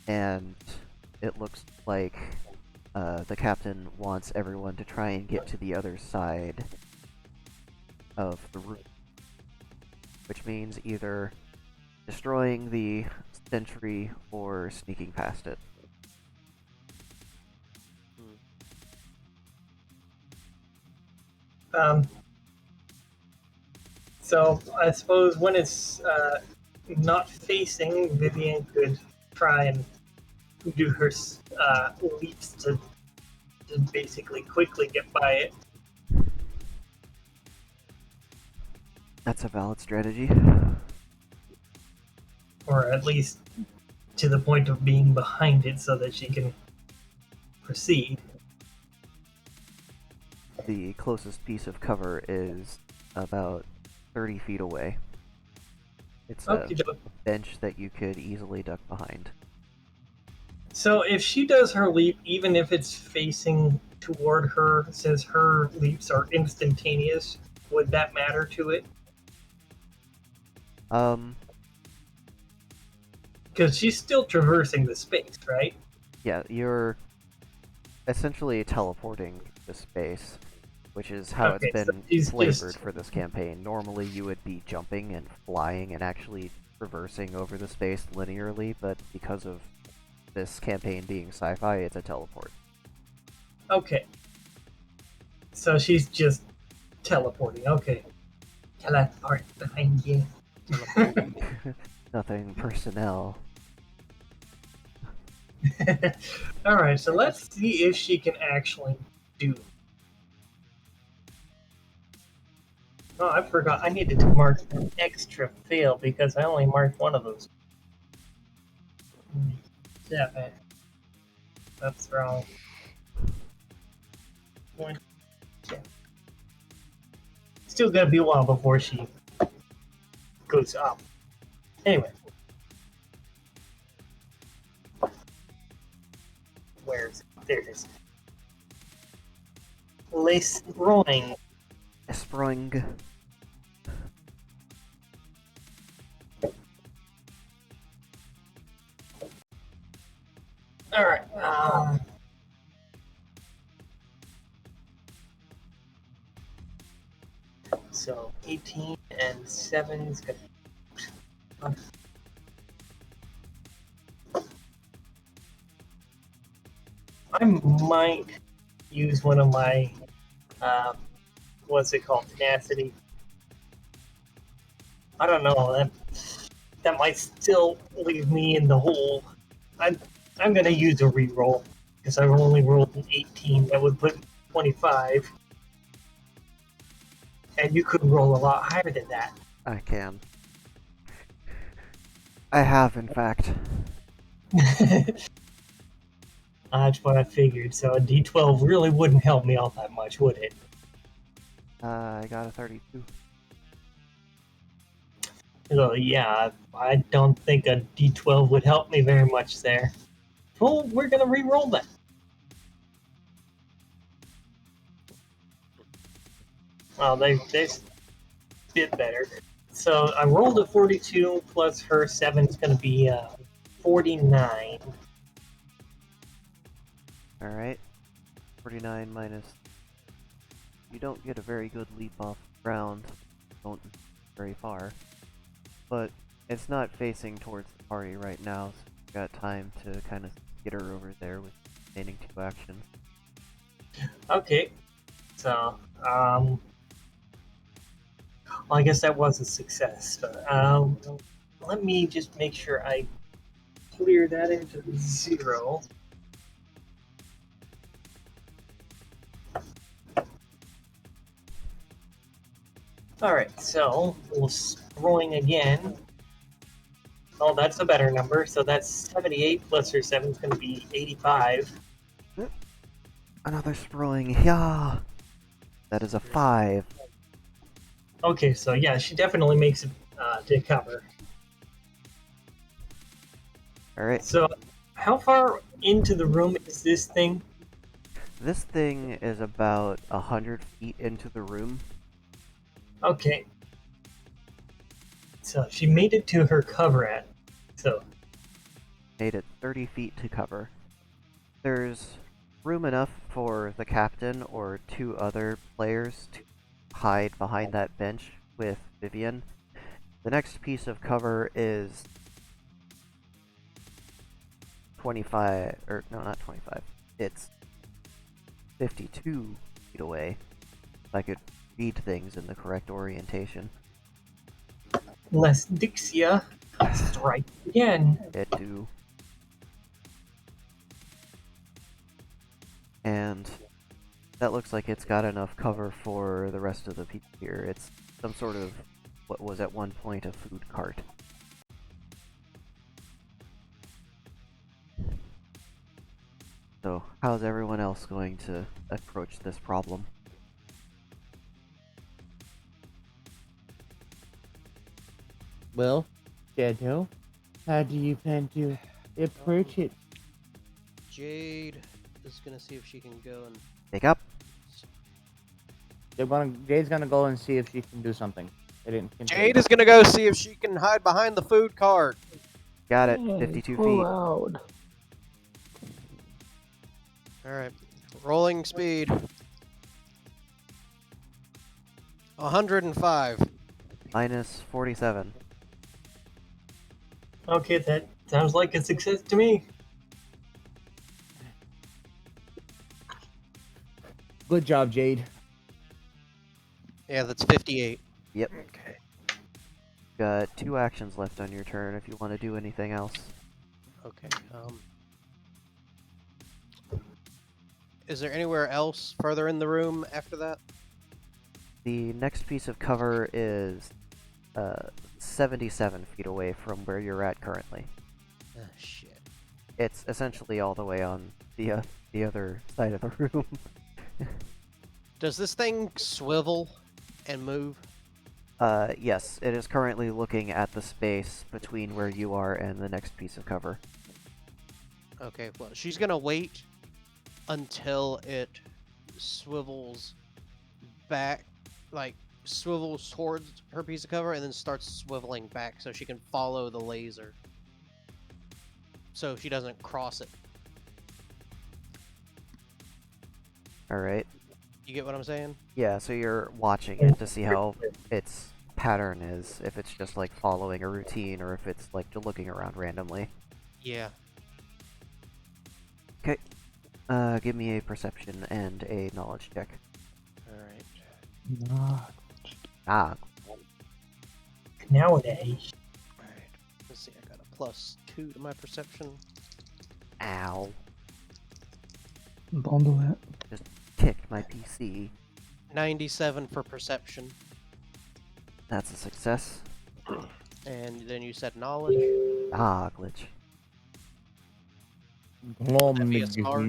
and it looks like the captain wants everyone to try and get to the other side of the room, which means either destroying the sentry or sneaking past it. So I suppose when it's not facing, Vivian could try and do her leaps to basically quickly get by it. That's a valid strategy. Or at least to the point of being behind it so that she can proceed. The closest piece of cover is about 30 feet away. It's a Okay, bench that you could easily duck behind. so if she does her leap, even if it's facing toward her, since her leaps are instantaneous, would that matter to it? Um, Because she's still traversing the space, right? yeah, you're essentially teleporting to space, which is how it's Okay, so been she's flavored just for this campaign. Normally you would be jumping and flying and actually traversing over the space linearly, but because of this campaign being sci-fi, it's a teleport. okay. So she's just teleporting. Okay, teleport behind you. Nothing personnel. All right, so let's see if she can actually do. Oh, I forgot. I needed to mark an extra fail because I only marked one of those. 7. That's wrong. 1. Still gonna be a while before she goes up. Anyway. Where's it? There it is. Lace rolling. Sprung. Alright. So 18 and 7 is gonna. I might use one of my what's it called, tenacity. I don't know. That might still leave me in the hole. I'm gonna use a reroll because I only rolled an 18. That would put 25, and you could roll a lot higher than that. I can. I have, in fact. That's what I figured. So a D12 really wouldn't help me all that much, would it? I got a 32. So yeah, I don't think a D12 would help me very much there. Well, we're gonna re-roll that. Well, they bit better. So I rolled a 42 plus her 7 is gonna be 49. Alright. 49 minus. You don't get a very good leap off the ground. Don't very far. But it's not facing towards the party right now, so we've got time to kind of get her over there with remaining 2 actions. Okay, so well, I guess that was a success. But, let me just make sure I clear that into 0. Alright, so we'll scrolling again. Oh, that's a better number. So that's 78 plus her 7 is going to be 85. Another sprawling, yeah! That is a 5. Okay, so yeah, she definitely makes it to cover. Alright, So, how far into the room is this thing? this thing is about 100 feet into the room. Okay. So she made it to her cover at. So Made it 30 feet to cover. There's room enough for the captain or 2 other players to hide behind that bench with Vivian. The next piece of cover is 25, or no, not 25. It's 52 feet away. If I could read things in the correct orientation. Les Dixia strike again. It do. And that looks like it's got enough cover for the rest of the people here. It's some sort of what was at one point a food cart. So, how's everyone else going to approach this problem? Well, Shadow, how do you plan to approach it? Jade is gonna see if she can go and. Pick up. Jade's gonna go and see if she can do something. They didn't continue. Jade is gonna go see if she can hide behind the food cart. Got it. Hey, 52 too feet. loud. All right, rolling speed. 105. Minus 47. Okay, that sounds like a success to me. Good job, Jade. Yeah, that's 58. Yep. Okay. Got 2 actions left on your turn if you want to do anything else. Okay. Is there anywhere else further in the room after that? The next piece of cover is 77 feet away from where you're at currently. Ah, shit. It's essentially all the way on the other side of the room. Does this thing swivel and move? Yes, it is currently looking at the space between where you are and the next piece of cover. Okay, well, she's gonna wait until it swivels back, like swivels towards her piece of cover, and then starts swiveling back so she can follow the laser. So she doesn't cross it. Alright. You get what I'm saying? Yeah, so you're watching it to see how its pattern is, if it's just like following a routine or if it's like looking around randomly. Yeah. Okay. Give me a perception and a knowledge check. Alright. Nah. Ah, Nowadays. Alright. Let's see, I got a +2 to my perception. ow. Don't do that. Kicked my PC. 97 for perception. That's a success. And then you said knowledge. Ah, glitch. That'd be a smart.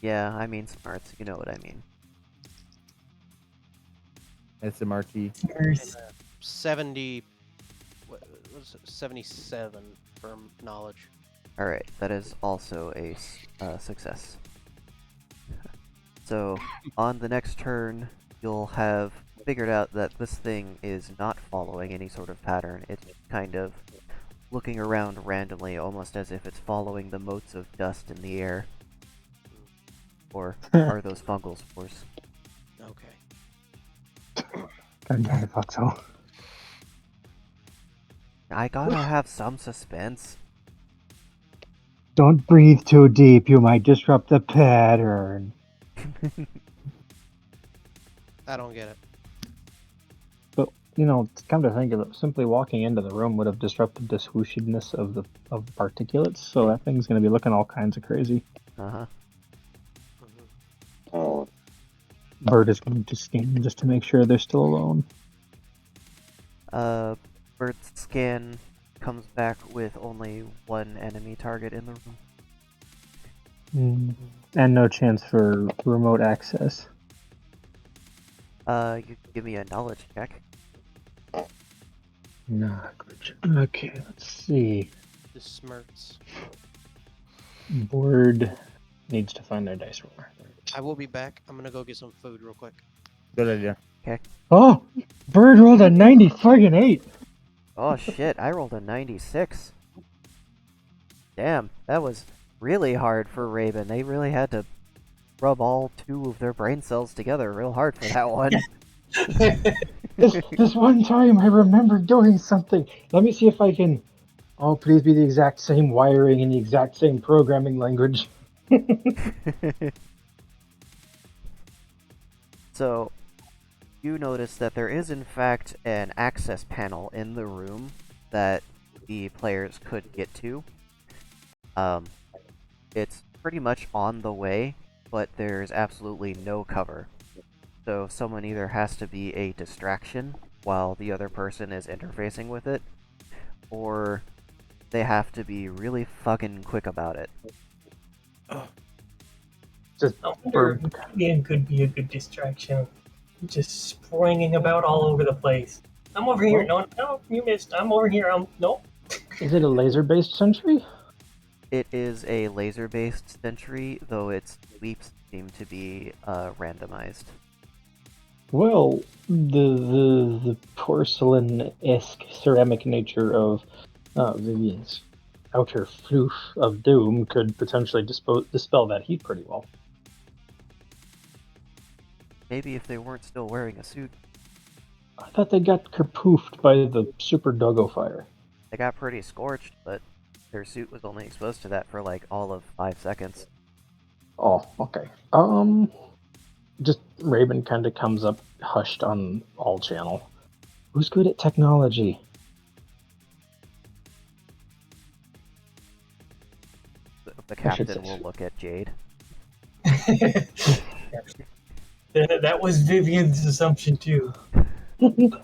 Yeah, I mean smarts, you know what I mean. SMRT. Nurse. 70. What was it? 77 for knowledge. Alright, that is also a success. So, on the next turn, you'll have figured out that this thing is not following any sort of pattern. It's kind of looking around randomly, almost as if it's following the motes of dust in the air. Or are those fungal spores? Okay. God damn it, fuck so. I gotta have some suspense. Don't breathe too deep, you might disrupt the pattern. I don't get it. But, you know, come to think of it, simply walking into the room would have disrupted the swooshiness of the particulates, so that thing's gonna be looking all kinds of crazy. Uh-huh. Mhm. Bird is going to scan just to make sure they're still alone. Bird's scan comes back with only one enemy target in the room. And no chance for remote access. You can give me a knowledge check. Nah, okay, let's see. The smirts. Board needs to find their dice roller. I will be back. I'm gonna go get some food real quick. Good idea. Oh! Bird rolled a 90 friggin' 8! Oh shit, I rolled a 96. Damn, that was really hard for Raven. They really had to rub all 2 of their brain cells together real hard for that one. This one time I remember doing something. Let me see if I can... Oh, please be the exact same wiring and the exact same programming language. So, you notice that there is in fact an access panel in the room that the players could get to. It's pretty much on the way, but there's absolutely no cover. So someone either has to be a distraction, while the other person is interfacing with it, or they have to be really fucking quick about it. Just I wonder if Vivian could be a good distraction. Just springing about all over the place. I'm over here. No, you missed. I'm over here. Nope. is it a laser-based sentry? It is a laser-based sentry, though its sweeps seem to be randomized. Well, the porcelain-esque ceramic nature of Vivian's outer floof of doom could potentially dispel that heat pretty well. Maybe if they weren't still wearing a suit. I thought they got kerpoofed by the super doggo fire. They got pretty scorched, but their suit was only exposed to that for like all of 5 seconds. Oh, okay. Just Raven kind of comes up hushed on all channel. Who's good at technology? The captain will look at Jade. That was Vivian's assumption too. Old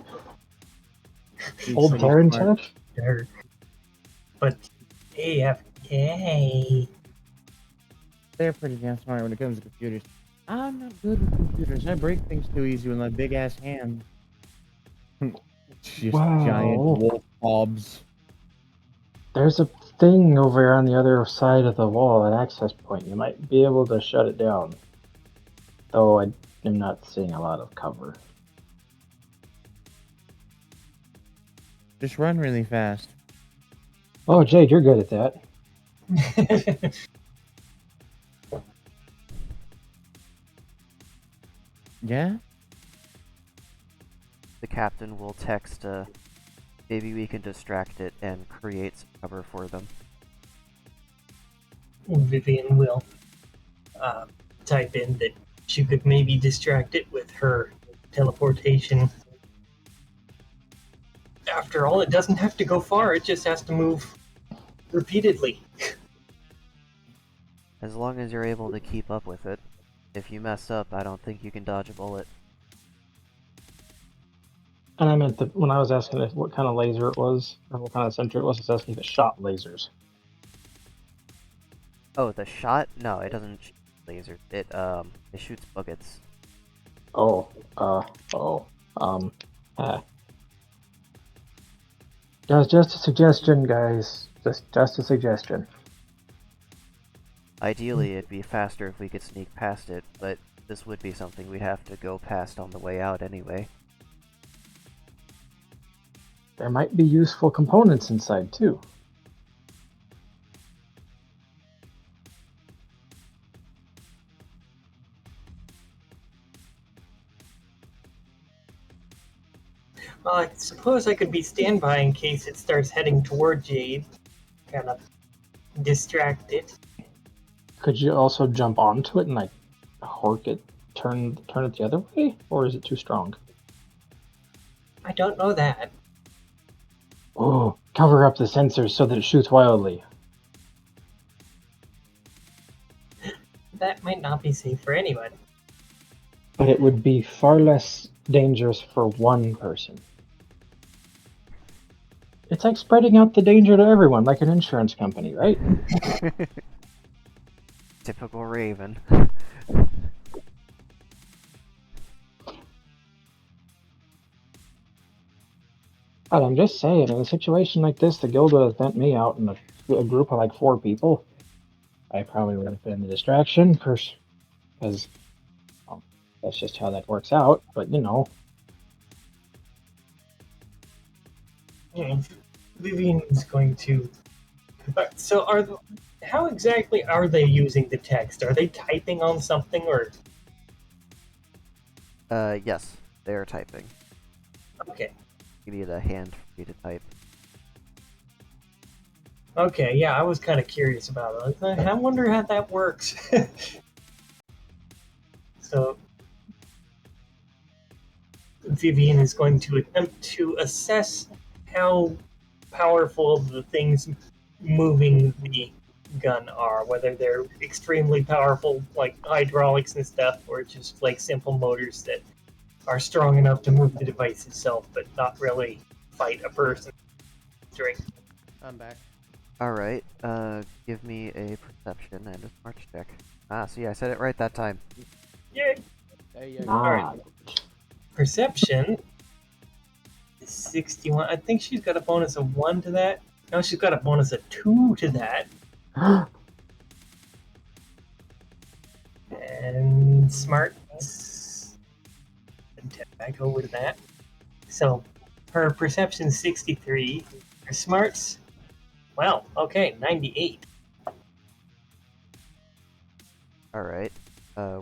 Darren tech? Her. But AFK. They're pretty damn smart when it comes to computers. I'm not good with computers. I break things too easy with my big ass hand. Just giant wolf bobs. There's a thing over on the other side of the wall, an access point. You might be able to shut it down. Though I am not seeing a lot of cover. Just run really fast. Oh, Jade, you're good at that. Yeah? The captain will text, maybe we can distract it and create some cover for them. Vivian will type in that she could maybe distract it with her teleportation. After all, it doesn't have to go far, it just has to move repeatedly. As long as you're able to keep up with it. If you mess up, I don't think you can dodge a bullet. And I meant that when I was asking what kind of laser it was, or what kind of sensor it was, I was asking if it shot lasers. Oh, the shot? No, it doesn't shoot lasers. It shoots buckets. Just a suggestion, guys. Just a suggestion. Ideally, it'd be faster if we could sneak past it, but this would be something we'd have to go past on the way out anyway. There might be useful components inside, too. Well, I suppose I could be standby in case it starts heading toward Jade. Kind of distract it. Could you also jump onto it and, like, hork it, turn it the other way? Or is it too strong? I don't know that. Oh, cover up the sensors so that it shoots wildly. That might not be safe for anyone. But it would be far less dangerous for one person. It's like spreading out the danger to everyone, like an insurance company, right? Typical Raven. But I'm just saying, in a situation like this, the guild would have sent me out in a group of like 4 people. I probably would have been the distraction, because that's just how that works out. But you know, Vivian's going to. So how exactly are they using the text? Are they typing on something or? Yes, they are typing. Okay. You need a hand free to type. Okay, yeah, I was kind of curious about it. I wonder how that works. So, Vivian is going to attempt to assess how powerful the things moving the gun are, whether they're extremely powerful, like hydraulics and stuff, or just like simple motors that are strong enough to move the device itself, but not really fight a person. During. I'm back. Alright, give me a perception and a smarts check. Ah, see, I said it right that time. Yay! There you go. Ah, Perception is 61. I think she's got a bonus of 1 to that. No, she's got a bonus of 2 to that. And smarts. I go with that. So her perception's 63. Her smarts, well, okay, 98. Alright.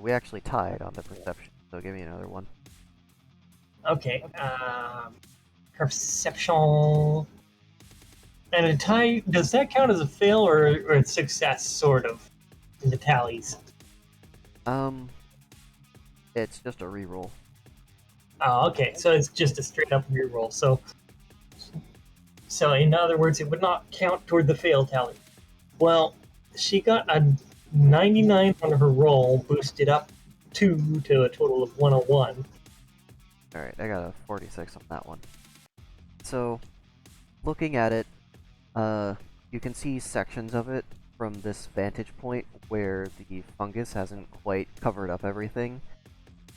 We actually tied on the perception, so give me another one. Okay, perception. And a tie, does that count as a fail or a success, sort of, in the tallies? It's just a reroll. Oh, okay, so it's just a straight up reroll. So in other words, it would not count toward the fail tally. Well, she got a 99 on her roll, boosted up 2 to a total of 101. Alright, I got a 46 on that one. So, looking at it, you can see sections of it from this vantage point where the fungus hasn't quite covered up everything.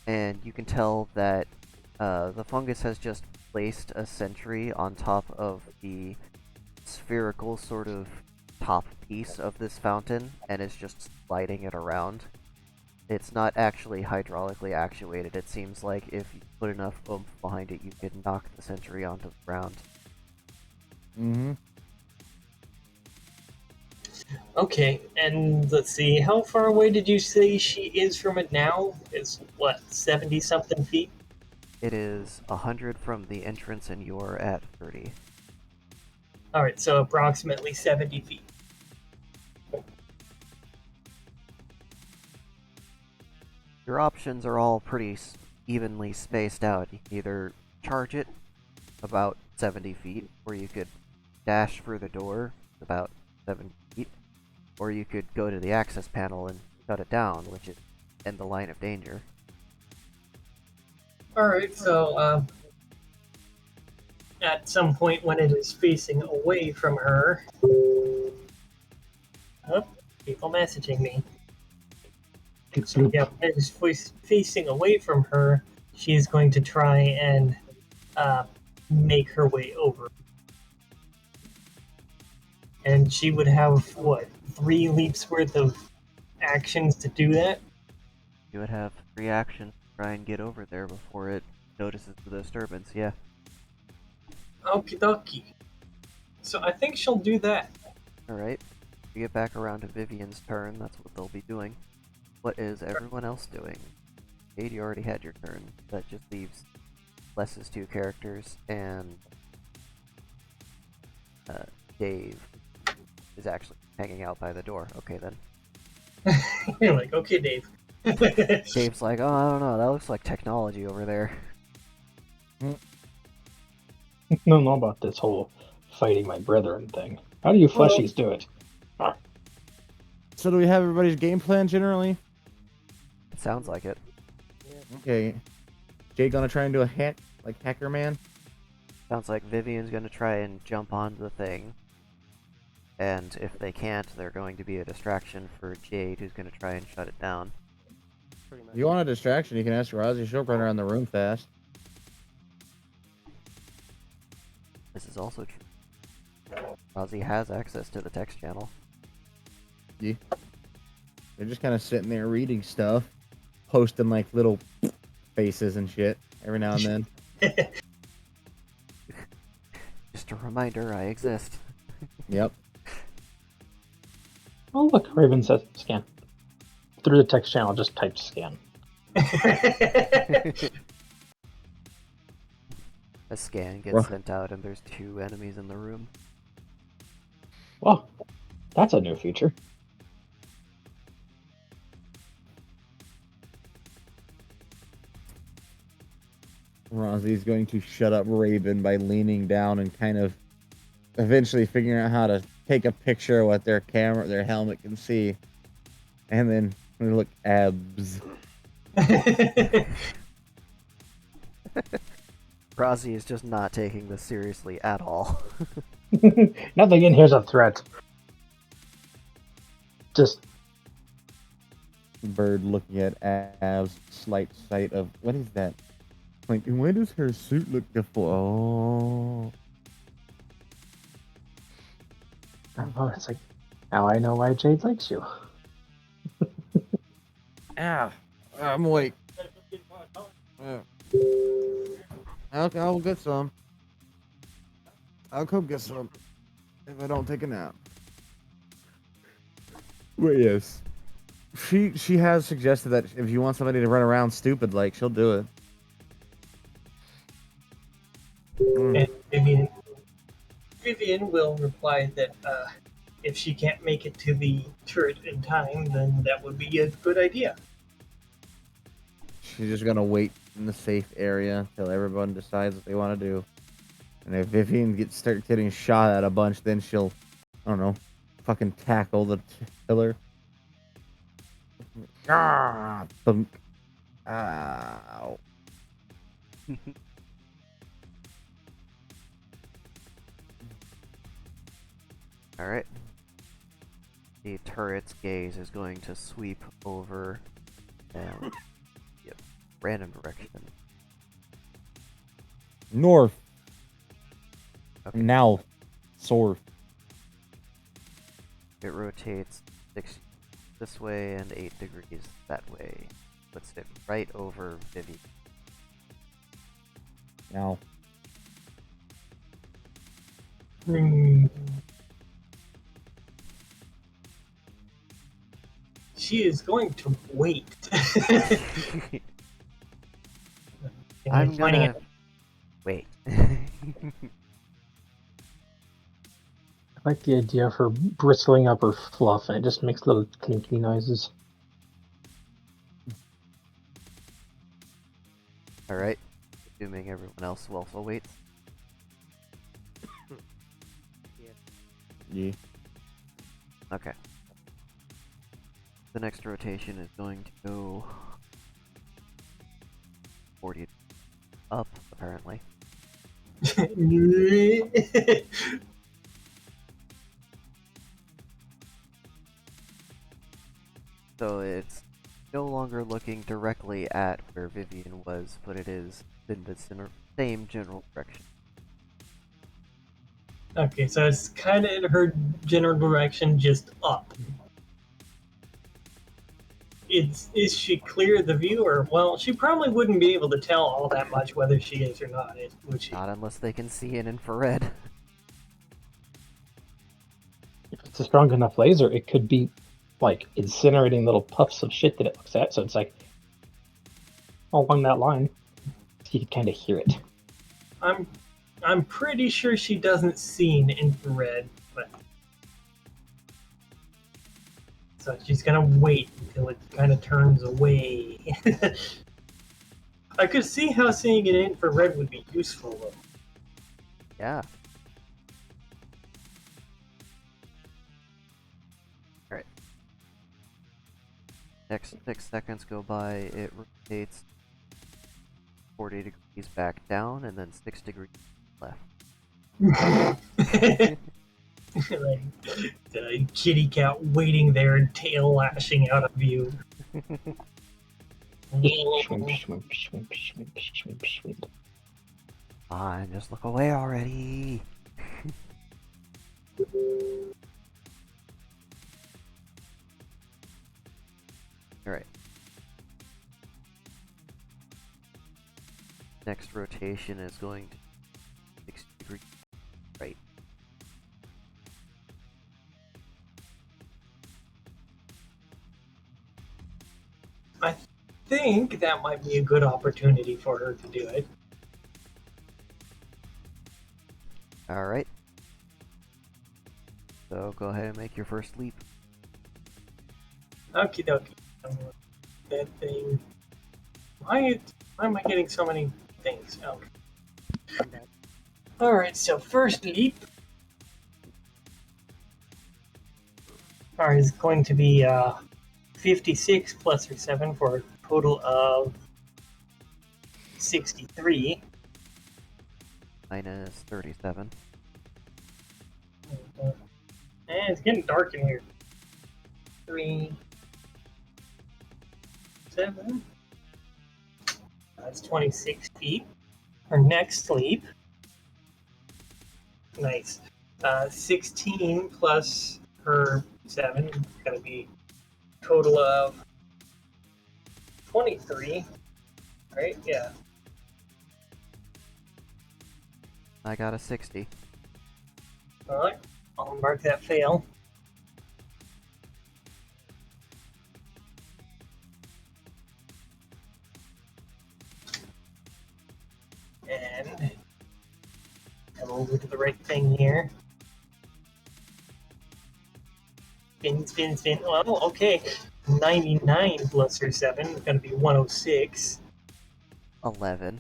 And you can tell that the fungus has just placed a sentry on top of the spherical sort of top piece of this fountain and is just sliding it around. It's not actually hydraulically actuated. It seems like if you put enough oomph behind it, you could knock the sentry onto the ground. Mm-hmm. Okay, and let's see, how far away did you say she is from it now? It's what, 70 something feet? It is 100 from the entrance and you're at 30. Alright, so approximately 70 feet. Your options are all pretty evenly spaced out. You can either charge it about 70 feet, or you could dash through the door about 7 feet, or you could go to the access panel and shut it down, which is in the line of danger. Alright, so at some point when it is facing away from her. Oh, people messaging me. So, yeah, when it is facing away from her, she is going to try and make her way over. And she would have, what, 3 leaps worth of actions to do that? You would have 3 actions to try and get over there before it notices the disturbance, yeah. Okie dokie. So I think she'll do that. Alright. We get back around to Vivian's turn, that's what they'll be doing. What is everyone else doing? Jade, you already had your turn. That just leaves Les's 2 characters, and Dave is actually hanging out by the door. Okay then. You're like, okay, Dave. Dave's like, oh, I don't know, that looks like technology over there. don't know about this whole fighting my brethren thing. How do you fleshies do it? So do we have everybody's game plan generally? It sounds like it. Okay. Jay gonna try and do a hacker man? Sounds like Vivian's gonna try and jump onto the thing. And if they can't, they're going to be a distraction for Jade, who's gonna try and shut it down. Pretty much. If you want a distraction, you can ask Rosie. She'll run around the room fast. This is also true. Ozzy has access to the text channel. Yeah. They're just kind of sitting there reading stuff, posting like little faces and shit every now and then. Just a reminder, I exist. Yep. Oh, look, Raven says scan. Through the text channel, just type scan. A scan gets Ruh. sent out and there's 2 enemies in the room. Well, that's a new feature. Rosie's going to shut up Raven by leaning down and kind of eventually figuring out how to take a picture of what their helmet can see. And then we look abs. Razi is just not taking this seriously at all. Nothing in here's a threat. Just Bird looking at Av's slight sight of what is that? Like, why does her suit look different? Oh, oh, it's like now I know why Jade likes you. I'm awake. I'll get some. I'll come get some if I don't take a nap. But yes, she has suggested that if you want somebody to run around stupid, like she'll do it. And Vivian will reply that if she can't make it to the turret in time, then that would be a good idea. She's just gonna wait in the safe area until everyone decides what they want to do. And if Vivian starts getting shot at a bunch, then she'll, I don't know, fucking tackle the killer. Ah, thunk. Ow. Alright. The turret's gaze is going to sweep over down. Yep. Random direction. North. Okay. Now. Sword. It rotates 6 this way and 8 degrees that way. Puts it right over Vivi. Now. She is going to wait. I'm Finding gonna it. wait. I like the idea of her bristling up her fluff, and it just makes little clinky noises. Alright. Assuming everyone else also waits. Yeah. Okay. The next rotation is going to go 40 up, apparently. So it's no longer looking directly at where Vivian was, but it is in the same general direction. Okay, so it's kind of in her general direction, just up. Is she clear of the view, or well, she probably wouldn't be able to tell all that much whether she is or not, would she? Not unless they can see in infrared. If it's a strong enough laser, it could be like incinerating little puffs of shit that it looks at. So it's like along that line, you can kind of hear it. I'm pretty sure she doesn't see an infrared, but so she's gonna wait until it kind of turns away. I could see how seeing an infrared would be useful, though. Yeah. Alright. Next 6 seconds go by, it rotates 40 degrees back down and then 6 degrees left. Like the kitty cat waiting there, tail lashing out of view. Fine, just look away already. Alright. Next rotation is going to 60 degrees right. I think that might be a good opportunity for her to do it. Alright. So go ahead and make your first leap. Okie dokie. That thing. Why am I getting so many things? Okay. Alright, so first leap is going to be 56 plus or 7 for a total of 63. Minus 37. And it's getting dark in here. 3, 7. That's 26 feet. Her next leap. Nice. 16 plus her 7 is going to be total of 23. Right? Yeah. I got a 60. Alright. I'll mark that fail. And come over to the right thing here. Spin, spin, spin. Oh, okay. 99 plus her 7 is going to be 106. 11.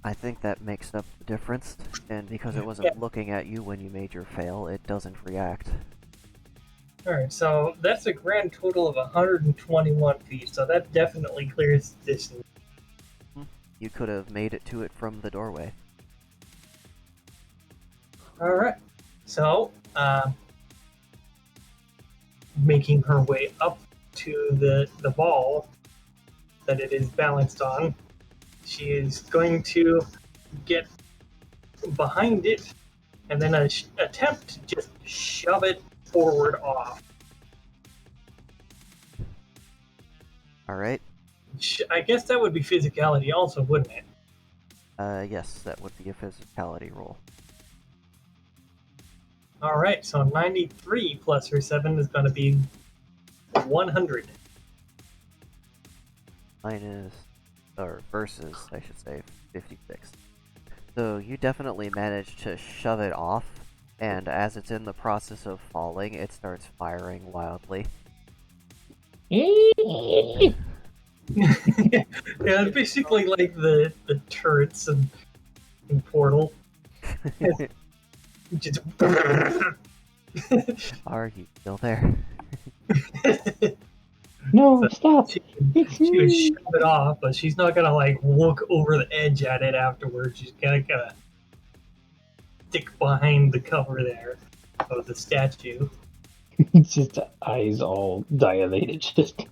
I think that makes up the difference, and because it wasn't looking at you when you made your fail, it doesn't react. Alright, so that's a grand total of 121 feet, so that definitely clears the distance. You could have made it to it from the doorway. Alright, so, making her way up to the ball that it is balanced on, she is going to get behind it and then attempt to just shove it forward off. Alright. I guess that would be physicality also, wouldn't it? Yes, that would be a physicality roll. Alright, so 93 plus her 7 is going to be 100. Minus, or versus, I should say, 56. So you definitely managed to shove it off, and as it's in the process of falling, it starts firing wildly. Yeah, it's basically like the turrets in Portal. Just Are you still there? No, So stop! she It's would me! shove it off, but she's not gonna like look over the edge at it afterwards. She's gonna kind of stick behind the cover there of the statue. It's just eyes all dilated, just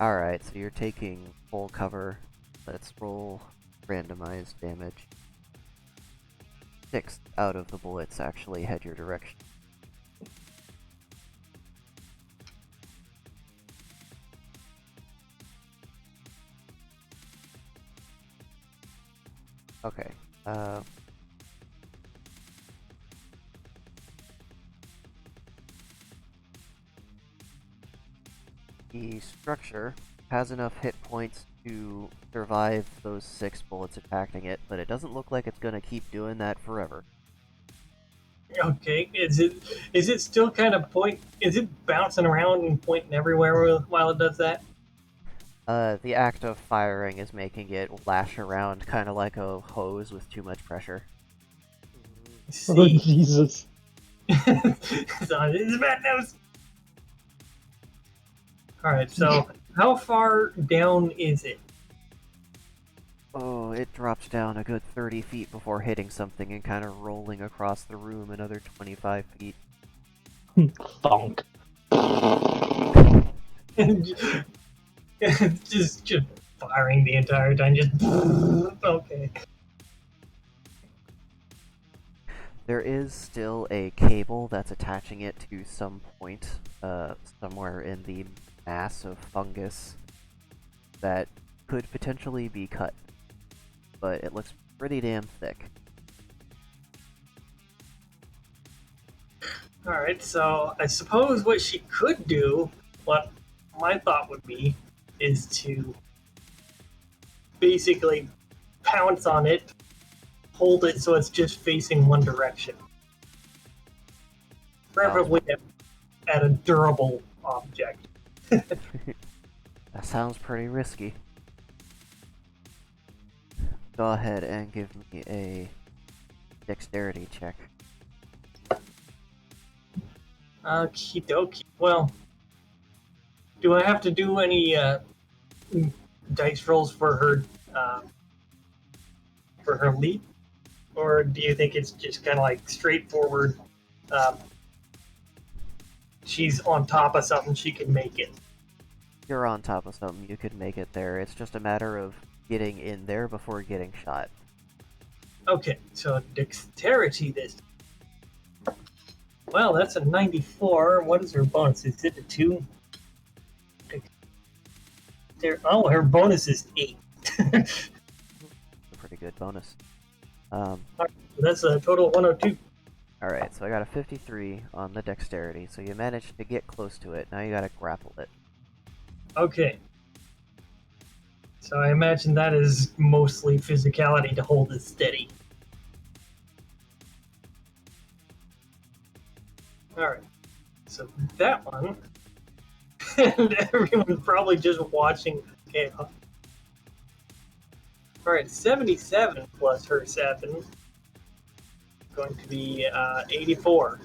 Alright, so you're taking full cover. Let's roll randomized damage. 6 out of the bullets actually head your direction. Okay, the structure has enough hit points to survive those 6 bullets attacking it, but it doesn't look like it's gonna keep doing that forever. Okay, is it still kind of Is it bouncing around and pointing everywhere while it does that? The act of firing is making it lash around kind of like a hose with too much pressure. Oh See, Jesus. it's on his bad nose. All right, so how far down is it? Oh, it drops down a good 30 feet before hitting something and kind of rolling across the room another 25 feet. Thunk. just firing the entire time. Just okay. There is still a cable that's attaching it to some point, somewhere in the mass of fungus that could potentially be cut, but it looks pretty damn thick. All right, so I suppose what she could do, what my thought would be, is to basically pounce on it, hold it so it's just facing one direction. Preferably at a durable object. That sounds pretty risky. Go ahead and give me a dexterity check. Okie dokie. Well, do I have to do any dice rolls for her leap, or do you think it's just kind of like straightforward? Um, she's on top of something, she can make it. You're on top of something, you could make it there. It's just a matter of getting in there before getting shot. Okay, so dexterity this. Well, that's a 94. What is her bonus? Is it a 2? Oh, her bonus is 8. A pretty good bonus. That's a total of 102. Alright, so I got a 53 on the dexterity, so you managed to get close to it. Now you gotta grapple it. Okay. So I imagine that is mostly physicality to hold it steady. Alright. So that one. And everyone's probably just watching chaos. Alright, 77 plus her 7 is going to be 84.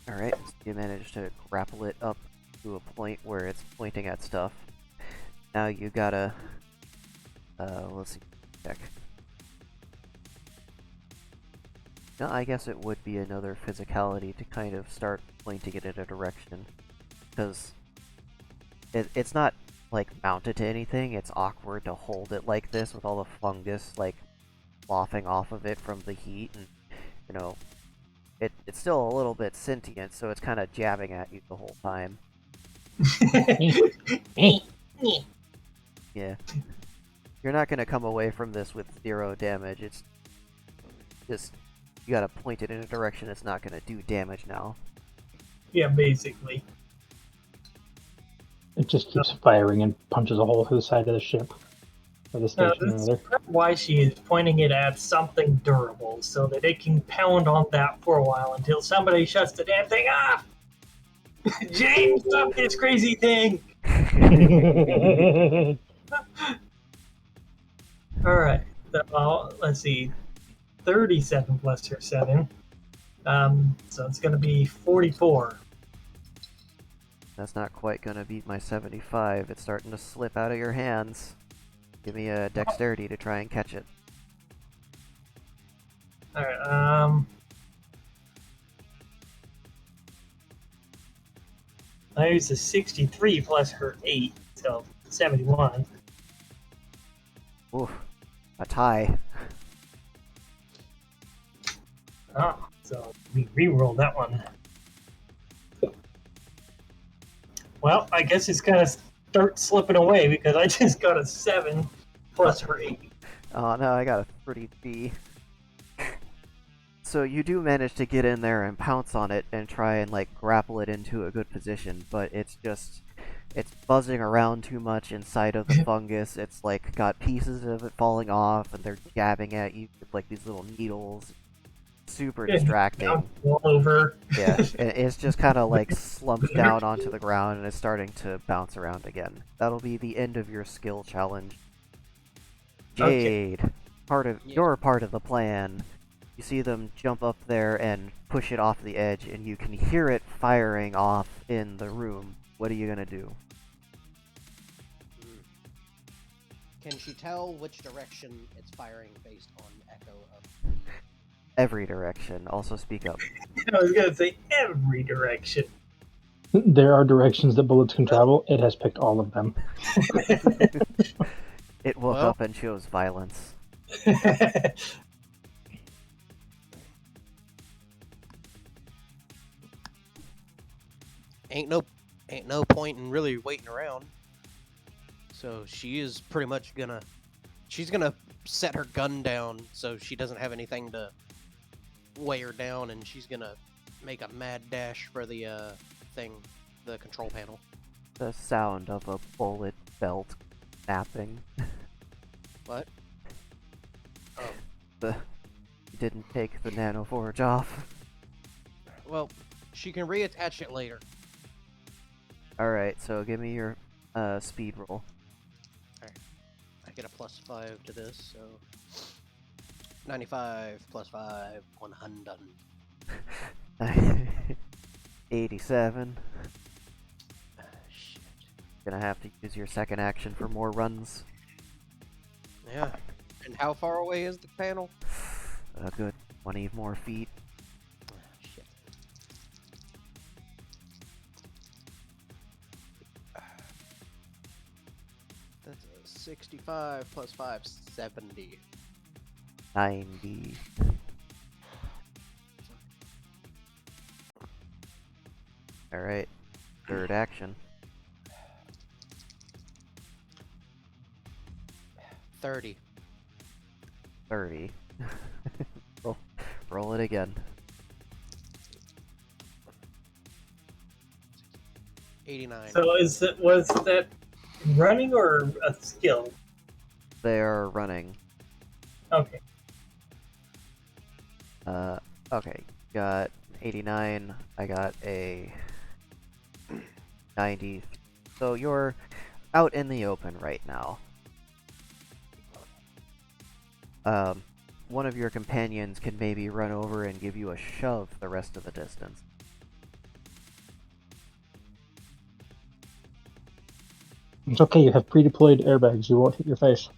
Alright, so you managed to grapple it up to a point where it's pointing at stuff. Now you gotta... let's see. Check. No, I guess it would be another physicality to kind of start pointing it in a direction. Because it's not, like, mounted to anything. It's awkward to hold it like this with all the fungus, like, sloughing off of it from the heat. And, you know, it's still a little bit sentient, so it's kind of jabbing at you the whole time. Yeah. You're not gonna come away from this with 0 damage. It's just... You gotta point it in a direction it's not gonna do damage now. Yeah, basically. It just keeps firing and punches a hole through the side of the ship. Or the station, That's rather. why she is pointing it at something durable, so that it can pound on that for a while until somebody shuts the damn thing off! James, stop this crazy thing! Alright, so, let's see. 37 plus her 7. So it's gonna be 44. That's not quite gonna beat my 75. It's starting to slip out of your hands. Give me a dexterity to try and catch it. Alright, I used a 63 plus her 8, so 71. Oof. A tie. Ah, so we re-rolled that one. Well, I guess it's gonna start slipping away because I just got a 7 plus her 8. Oh no, I got a 33. So you do manage to get in there and pounce on it and try and like grapple it into a good position, but it's buzzing around too much inside of the fungus. It's like got pieces of it falling off and they're jabbing at you with like these little needles. Super distracting. All over. Yeah, it's just kind of like slumped down onto the ground and it's starting to bounce around again. That'll be the end of your skill challenge. Jade, you're part of the plan. You see them jump up there and push it off the edge, and you can hear it firing off in the room. What are you gonna do? Can she tell which direction it's firing based on echo of? Every direction. Also speak up. I was gonna say every direction. There are directions that bullets can travel. It has picked all of them. It woke up and chose violence. Ain't no point in really waiting around. So she is pretty much she's gonna set her gun down so she doesn't have anything to weigh her down, and she's gonna make a mad dash for the the control panel. The sound of a bullet belt snapping. What? Oh. You didn't take the nanoforge off. Well, she can reattach it later. Alright, so give me your speed roll. Alright. I get a +5 to this, so 95 +5, 100. 87. Shit. Gonna have to use your second action for more runs. Yeah. And how far away is the panel? A good 20 more feet. Shit. That's a 65 plus 5, 70. 90. Alright. Third action. 30. 30. Roll it again. 89. So was that running or a skill? They are running. Okay. Okay. Got 89. I got a 90. So you're out in the open right now. One of your companions can maybe run over and give you a shove the rest of the distance. It's okay, you have pre-deployed airbags. You won't hit your face.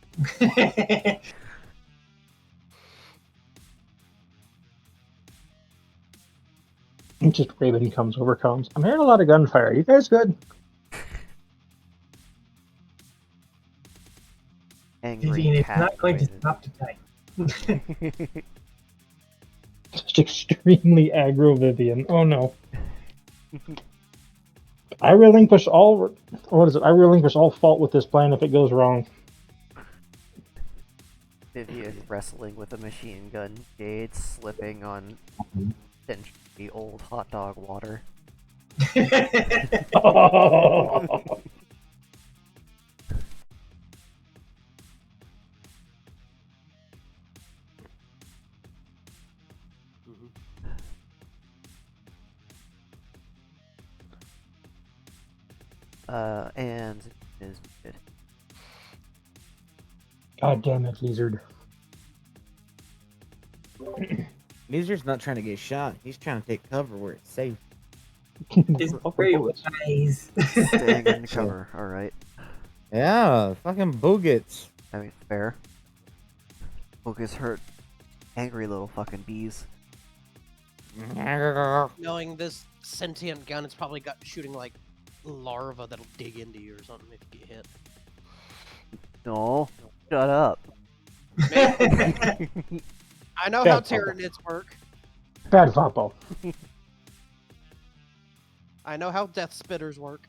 Just Raven comes over, comes. I'm hearing a lot of gunfire. You guys good? Angry Vivian is cat not going to noises. stop tonight. Just extremely aggro Vivian. Oh no. I relinquish all. What is it? I relinquish all fault with this plan if it goes wrong. Vivian wrestling with a machine gun. Jade slipping on potentially old hot dog water. Mhm. And is good. God damn it, Lizard. Lizard's not trying to get shot. He's trying to take cover where it's safe. It's Fucking very bullets. wise. Staying in cover, alright. Yeah, fucking boogits. I mean, fair. Focus hurt. Angry little fucking bees. Knowing this sentient gun, it's probably got shooting like larva that'll dig into you or something if you get hit. No, shut up. I know how Bad papa. Tyranids work. Bad Vapo. I know how Death Spitters work.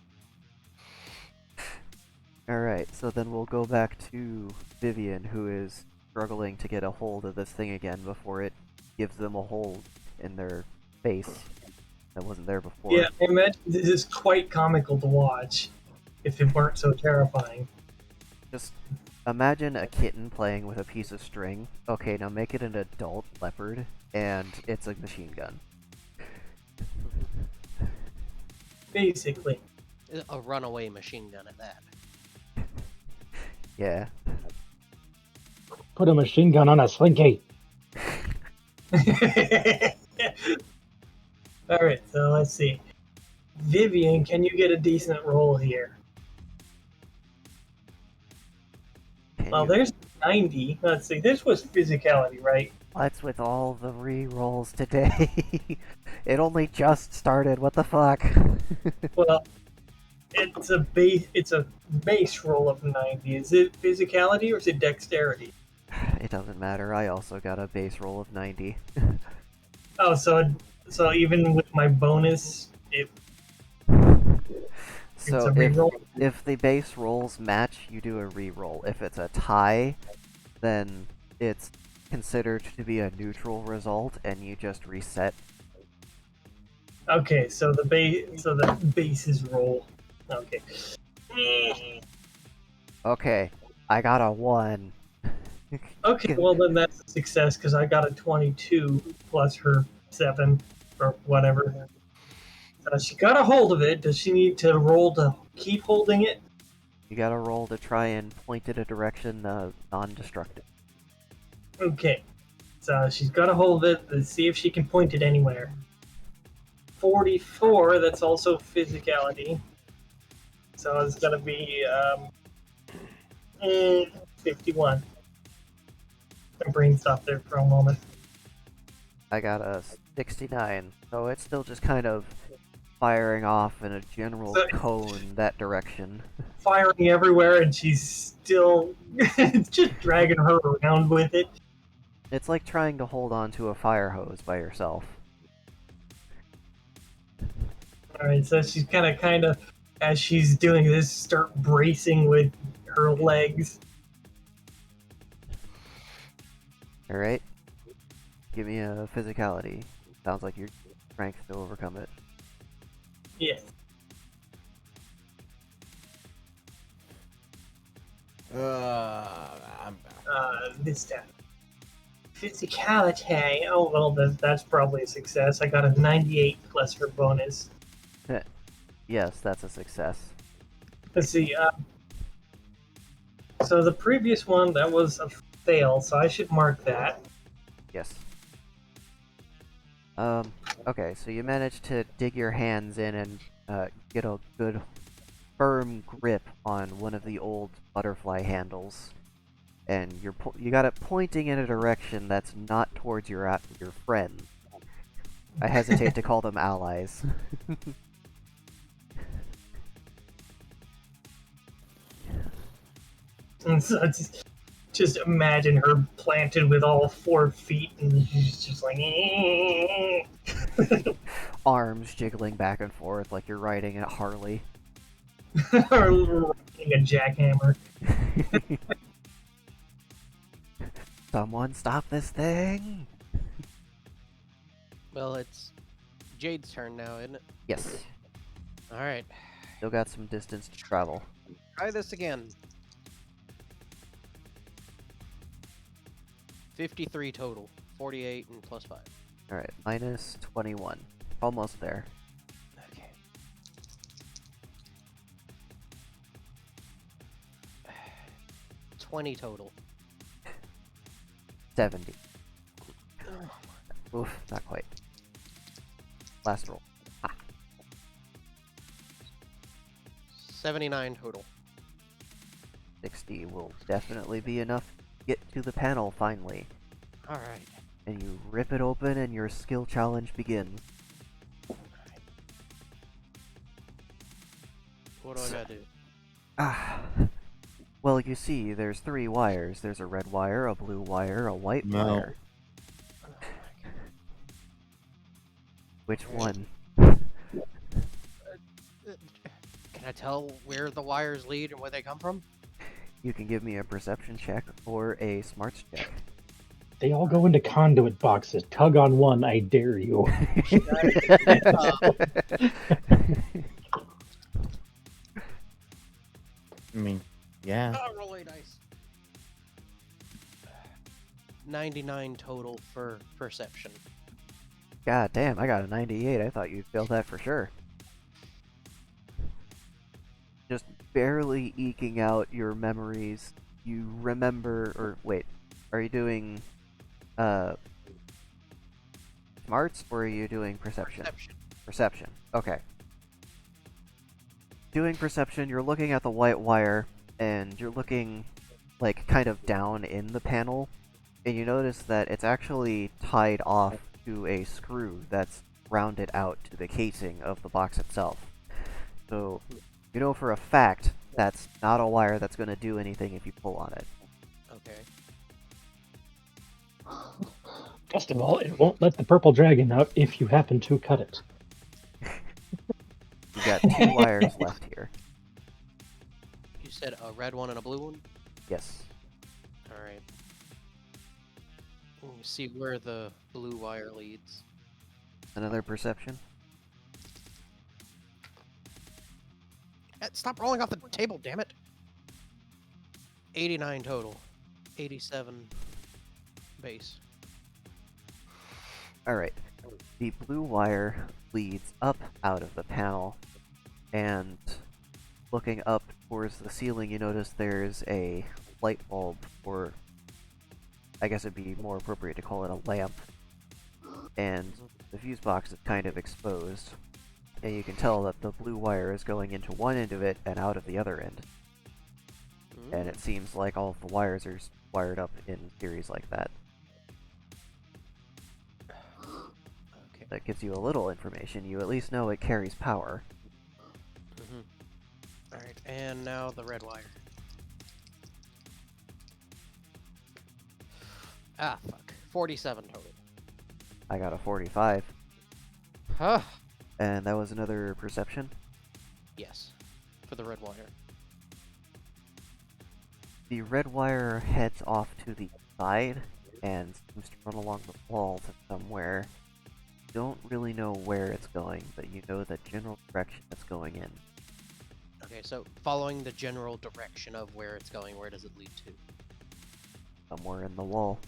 Alright, so then we'll go back to Vivian, who is struggling to get a hold of this thing again before it gives them a hold in their face that wasn't there before. Yeah, I imagine this is quite comical to watch if it weren't so terrifying. Just imagine a kitten playing with a piece of string. Okay, now make it an adult leopard, and it's a machine gun. Basically. A runaway machine gun at that. Yeah. Put a machine gun on a slinky. Alright, so let's see. Vivian, can you get a decent roll here? Can Well, you- there's 90. Let's see, this was physicality, right? What's with all the re-rolls today? It only just started, what the fuck? Well, it's a base roll of 90. Is it physicality or is it dexterity? It doesn't matter, I also got a base roll of 90. Oh, so even with my bonus, it's So a if, reroll? if the base rolls match, you do a re-roll. If it's a tie, then it's considered to be a neutral result, and you just reset. Okay, so the base is roll. Okay. Okay, I got a 1. Okay, well then that's a success because I got a 22 plus her 7 or whatever. She got a hold of it. Does she need to roll to keep holding it? You gotta roll to try and point it a direction non-destructive. Okay. So she's got a hold of it. Let's see if she can point it anywhere. 44. That's also physicality. So it's gonna be 51. My brain stopped there for a moment. I got a 69, so it's still just kind of firing off in a general So- cone that direction. Firing everywhere, and she's still just dragging her around with it. It's like trying to hold on to a fire hose by yourself. All right, so she's kind of, as she's doing this, start bracing with her legs. Alright? Give me a physicality. Sounds like your strength to overcome it. Yes. I'm This time. Physicality. Oh, well, that's probably a success. I got a 98 plus her bonus. Yes, that's a success. Let's see. So the previous one, that was a fail, so I should mark that. Yes. Okay, so you managed to dig your hands in and get a good firm grip on one of the old butterfly handles. And you got it pointing in a direction that's not towards your friends. I hesitate to call them allies. And so just imagine her planted with all 4 feet, and she's just like, Arms jiggling back and forth like you're riding a Harley. or riding a jackhammer. Someone stop this thing! Well, it's Jade's turn now, isn't it? Yes, All right. still got some distance to travel. Try this again. 53 total. 48 and plus 5. Alright, minus 21. Almost there. Okay. $20 total. 70. Oof, not quite. Last roll. 79 total. 60 will definitely be enough to get to the panel finally. Alright. And you rip it open and your skill challenge begins. What do I gotta do? Ah. Well, you see, there's 3 wires. There's a red wire, a blue wire, a white wire. Which one? Can I tell where the wires lead and where they come from? You can give me a perception check or a smarts check. They all go into conduit boxes. Tug on one, I dare you. I mean, yeah. Roll a dice. 99 total for perception. God damn, I got a 98. I thought you'd fail that for sure. Just barely eking out your memories. You remember, or wait, are you doing smarts or are you doing perception? Perception. Okay. Doing perception, you're looking at the white wire and you're looking like kind of down in the panel, and you notice that it's actually tied off to a screw that's rounded out to the casing of the box itself. So you know for a fact that's not a wire that's going to do anything if you pull on it. Okay. Best of all, it won't let the purple dragon out if you happen to cut it. You got 2 wires left here. You said a red one and a blue one? Yes. Alright. See where the blue wire leads. Another perception. Stop rolling off the table, damn it! 89 total. 87 base. Alright. The blue wire leads up out of the panel, and looking up towards the ceiling, you notice there's a light bulb, or I guess it'd be more appropriate to call it a lamp. And the fuse box is kind of exposed, and you can tell that the blue wire is going into one end of it and out of the other end. And it seems like all of the wires are wired up in series like that. Okay. That gives you a little information. You at least know it carries power. Alright, and now the red wire. Ah, fuck. 47 total. I got a 45. Huh. And that was another perception. Yes. For the red wire. The red wire heads off to the side and seems to run along the wall to somewhere. You don't really know where it's going, but you know the general direction it's going in. Okay, so following the general direction of where it's going, where does it lead to? Somewhere in the wall.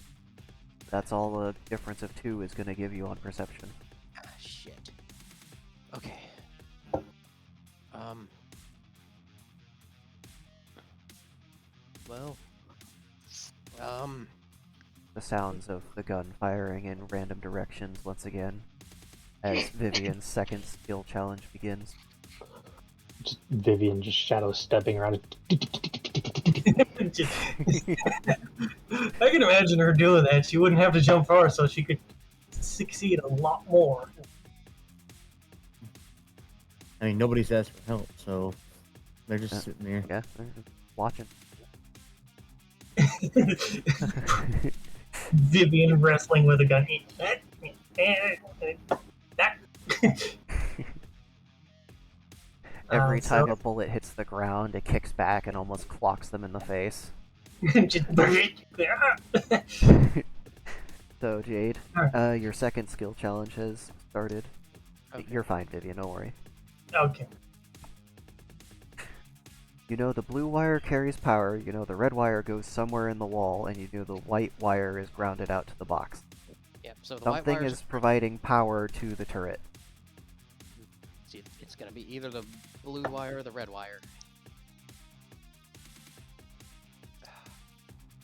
That's all the difference of 2 is going to give you on perception. Ah, shit. Okay. Well. The sounds of the gun firing in random directions once again, as Vivian's second skill challenge begins. Just Vivian just shadow stepping around. I can imagine her doing that. She wouldn't have to jump far, so she could succeed a lot more. I mean, nobody's asked for help, so they're just sitting there. Yeah, they're just watching. Vivian wrestling with a gun. Every time a bullet hits the ground, it kicks back and almost clocks them in the face. So, Jade, your second skill challenge has started. Okay. You're fine, Vivian, don't worry. Okay. You know the blue wire carries power, you know the red wire goes somewhere in the wall, and you know the white wire is grounded out to the box. Yep, so the white Something wire is providing power to the turret. See, it's gonna be either the blue wire or the red wire.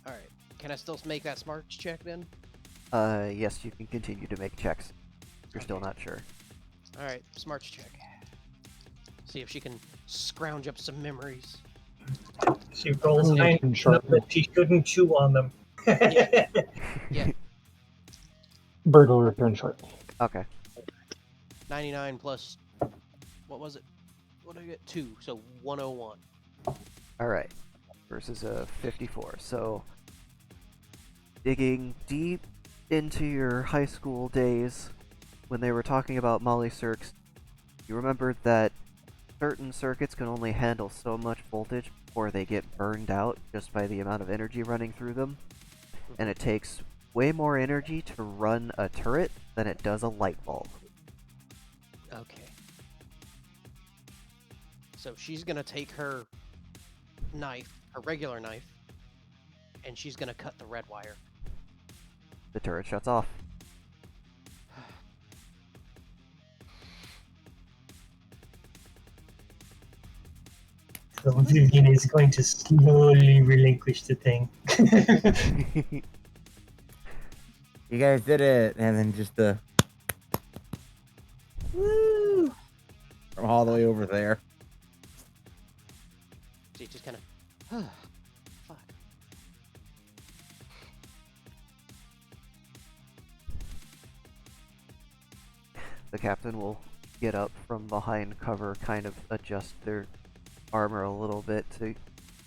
Alright. Can I still make that smarts check then? Yes, you can continue to make checks. You're still Okay. not sure. Alright, smarts check. See if she can scrounge up some memories. She rolls Ooh, high sure. enough that she shouldn't chew on them. Yeah. Yeah. Bird will return shortly. Okay. 99 plus... What was it? What did I get? 2, so 101. Alright. Versus a 54. So, digging deep into your high school days, when they were talking about Molly circs, you remembered that certain circuits can only handle so much voltage before they get burned out just by the amount of energy running through them. And it takes way more energy to run a turret than it does a light bulb. Okay. So she's gonna take her knife, her regular knife, and she's gonna cut the red wire. The turret shuts off. So Vivian is going to slowly relinquish the thing. You guys did it, and then just the woo from all the way over there. She just kind of, fuck. The captain will get up from behind cover, kind of adjust their armor a little bit to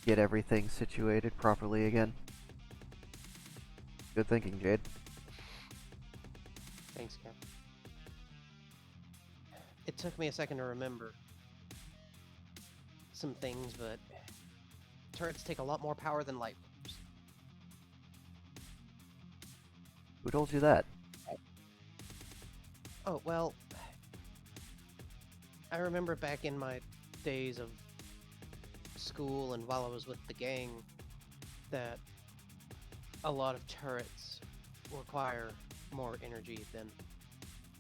get everything situated properly again. Good thinking, Jade. Thanks, Cap. It took me a second to remember some things, but turrets take a lot more power than light bulbs. Who told you that? Oh, well, I remember back in my days of school and while I was with the gang that a lot of turrets require more energy than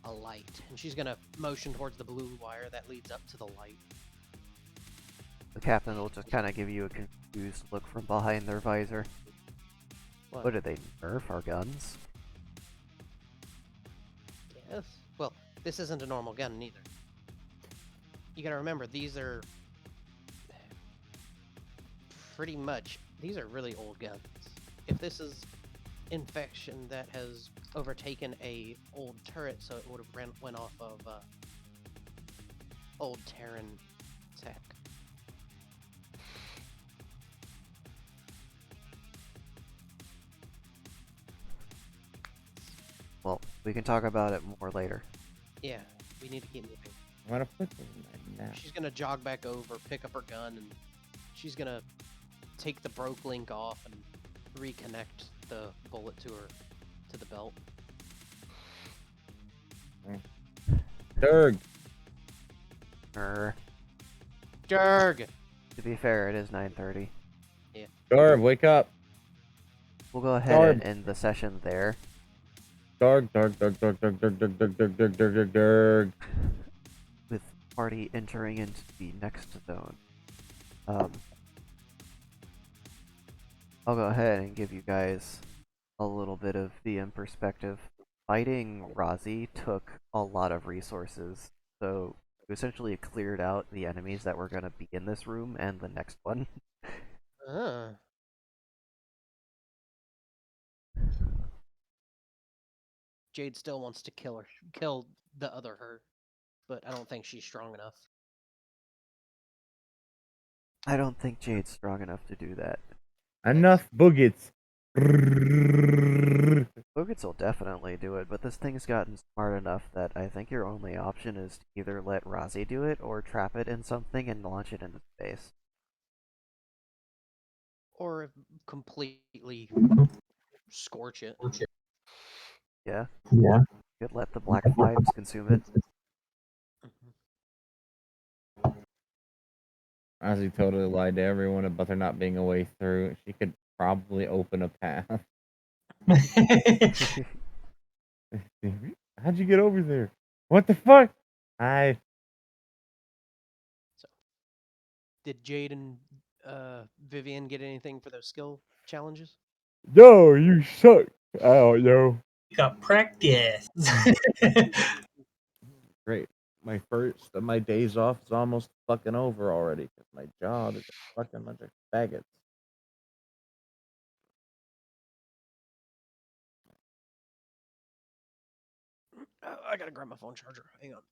a light. And she's gonna motion towards the blue wire that leads up to the light. The captain will just kind of give you a confused look from behind their visor. What did they nerf our guns? Yes. Well, This isn't a normal gun neither. You gotta remember, these are pretty much, these are really old guns. If this is infection that has overtaken a old turret, so it would have went off of old Terran tech. Well, we can talk about it more later. Yeah, we need to keep moving. I'm gonna put this in there now. She's gonna jog back over, pick up her gun, and she's gonna take the broke link off and reconnect the bullet to the belt. Durg! Durg! To be fair, it is 9:30. Durg, wake up! We'll go ahead Darb. and end the session there. Durg, Durg, Durg, Durg, Durg, Durg, Durg, Durg, Durg, Durg, Durg, Durg, Durg. With party entering into the next zone. I'll go ahead and give you guys a little bit of VM perspective. Fighting Razi took a lot of resources, so we essentially cleared out the enemies that were going to be in this room and the next one. Jade still wants to kill the other her, but I don't think she's strong enough. I don't think Jade's strong enough to do that. Enough boogits! Bogats will definitely do it, but this thing's gotten smart enough that I think your only option is to either let Razi do it or trap it in something and launch it into space. Or completely scorch it. Yeah? Yeah. You could let the black flames consume it. Ozzy totally lied to everyone about there not being a way through. She could probably open a path. How'd you get over there? What the fuck? So, did Jade and Vivian get anything for those skill challenges? No, you suck. I don't know. You got practice. Great. My first of my days off is almost fucking over already because my job is a fucking bunch of faggots. I gotta grab my phone charger. Hang on.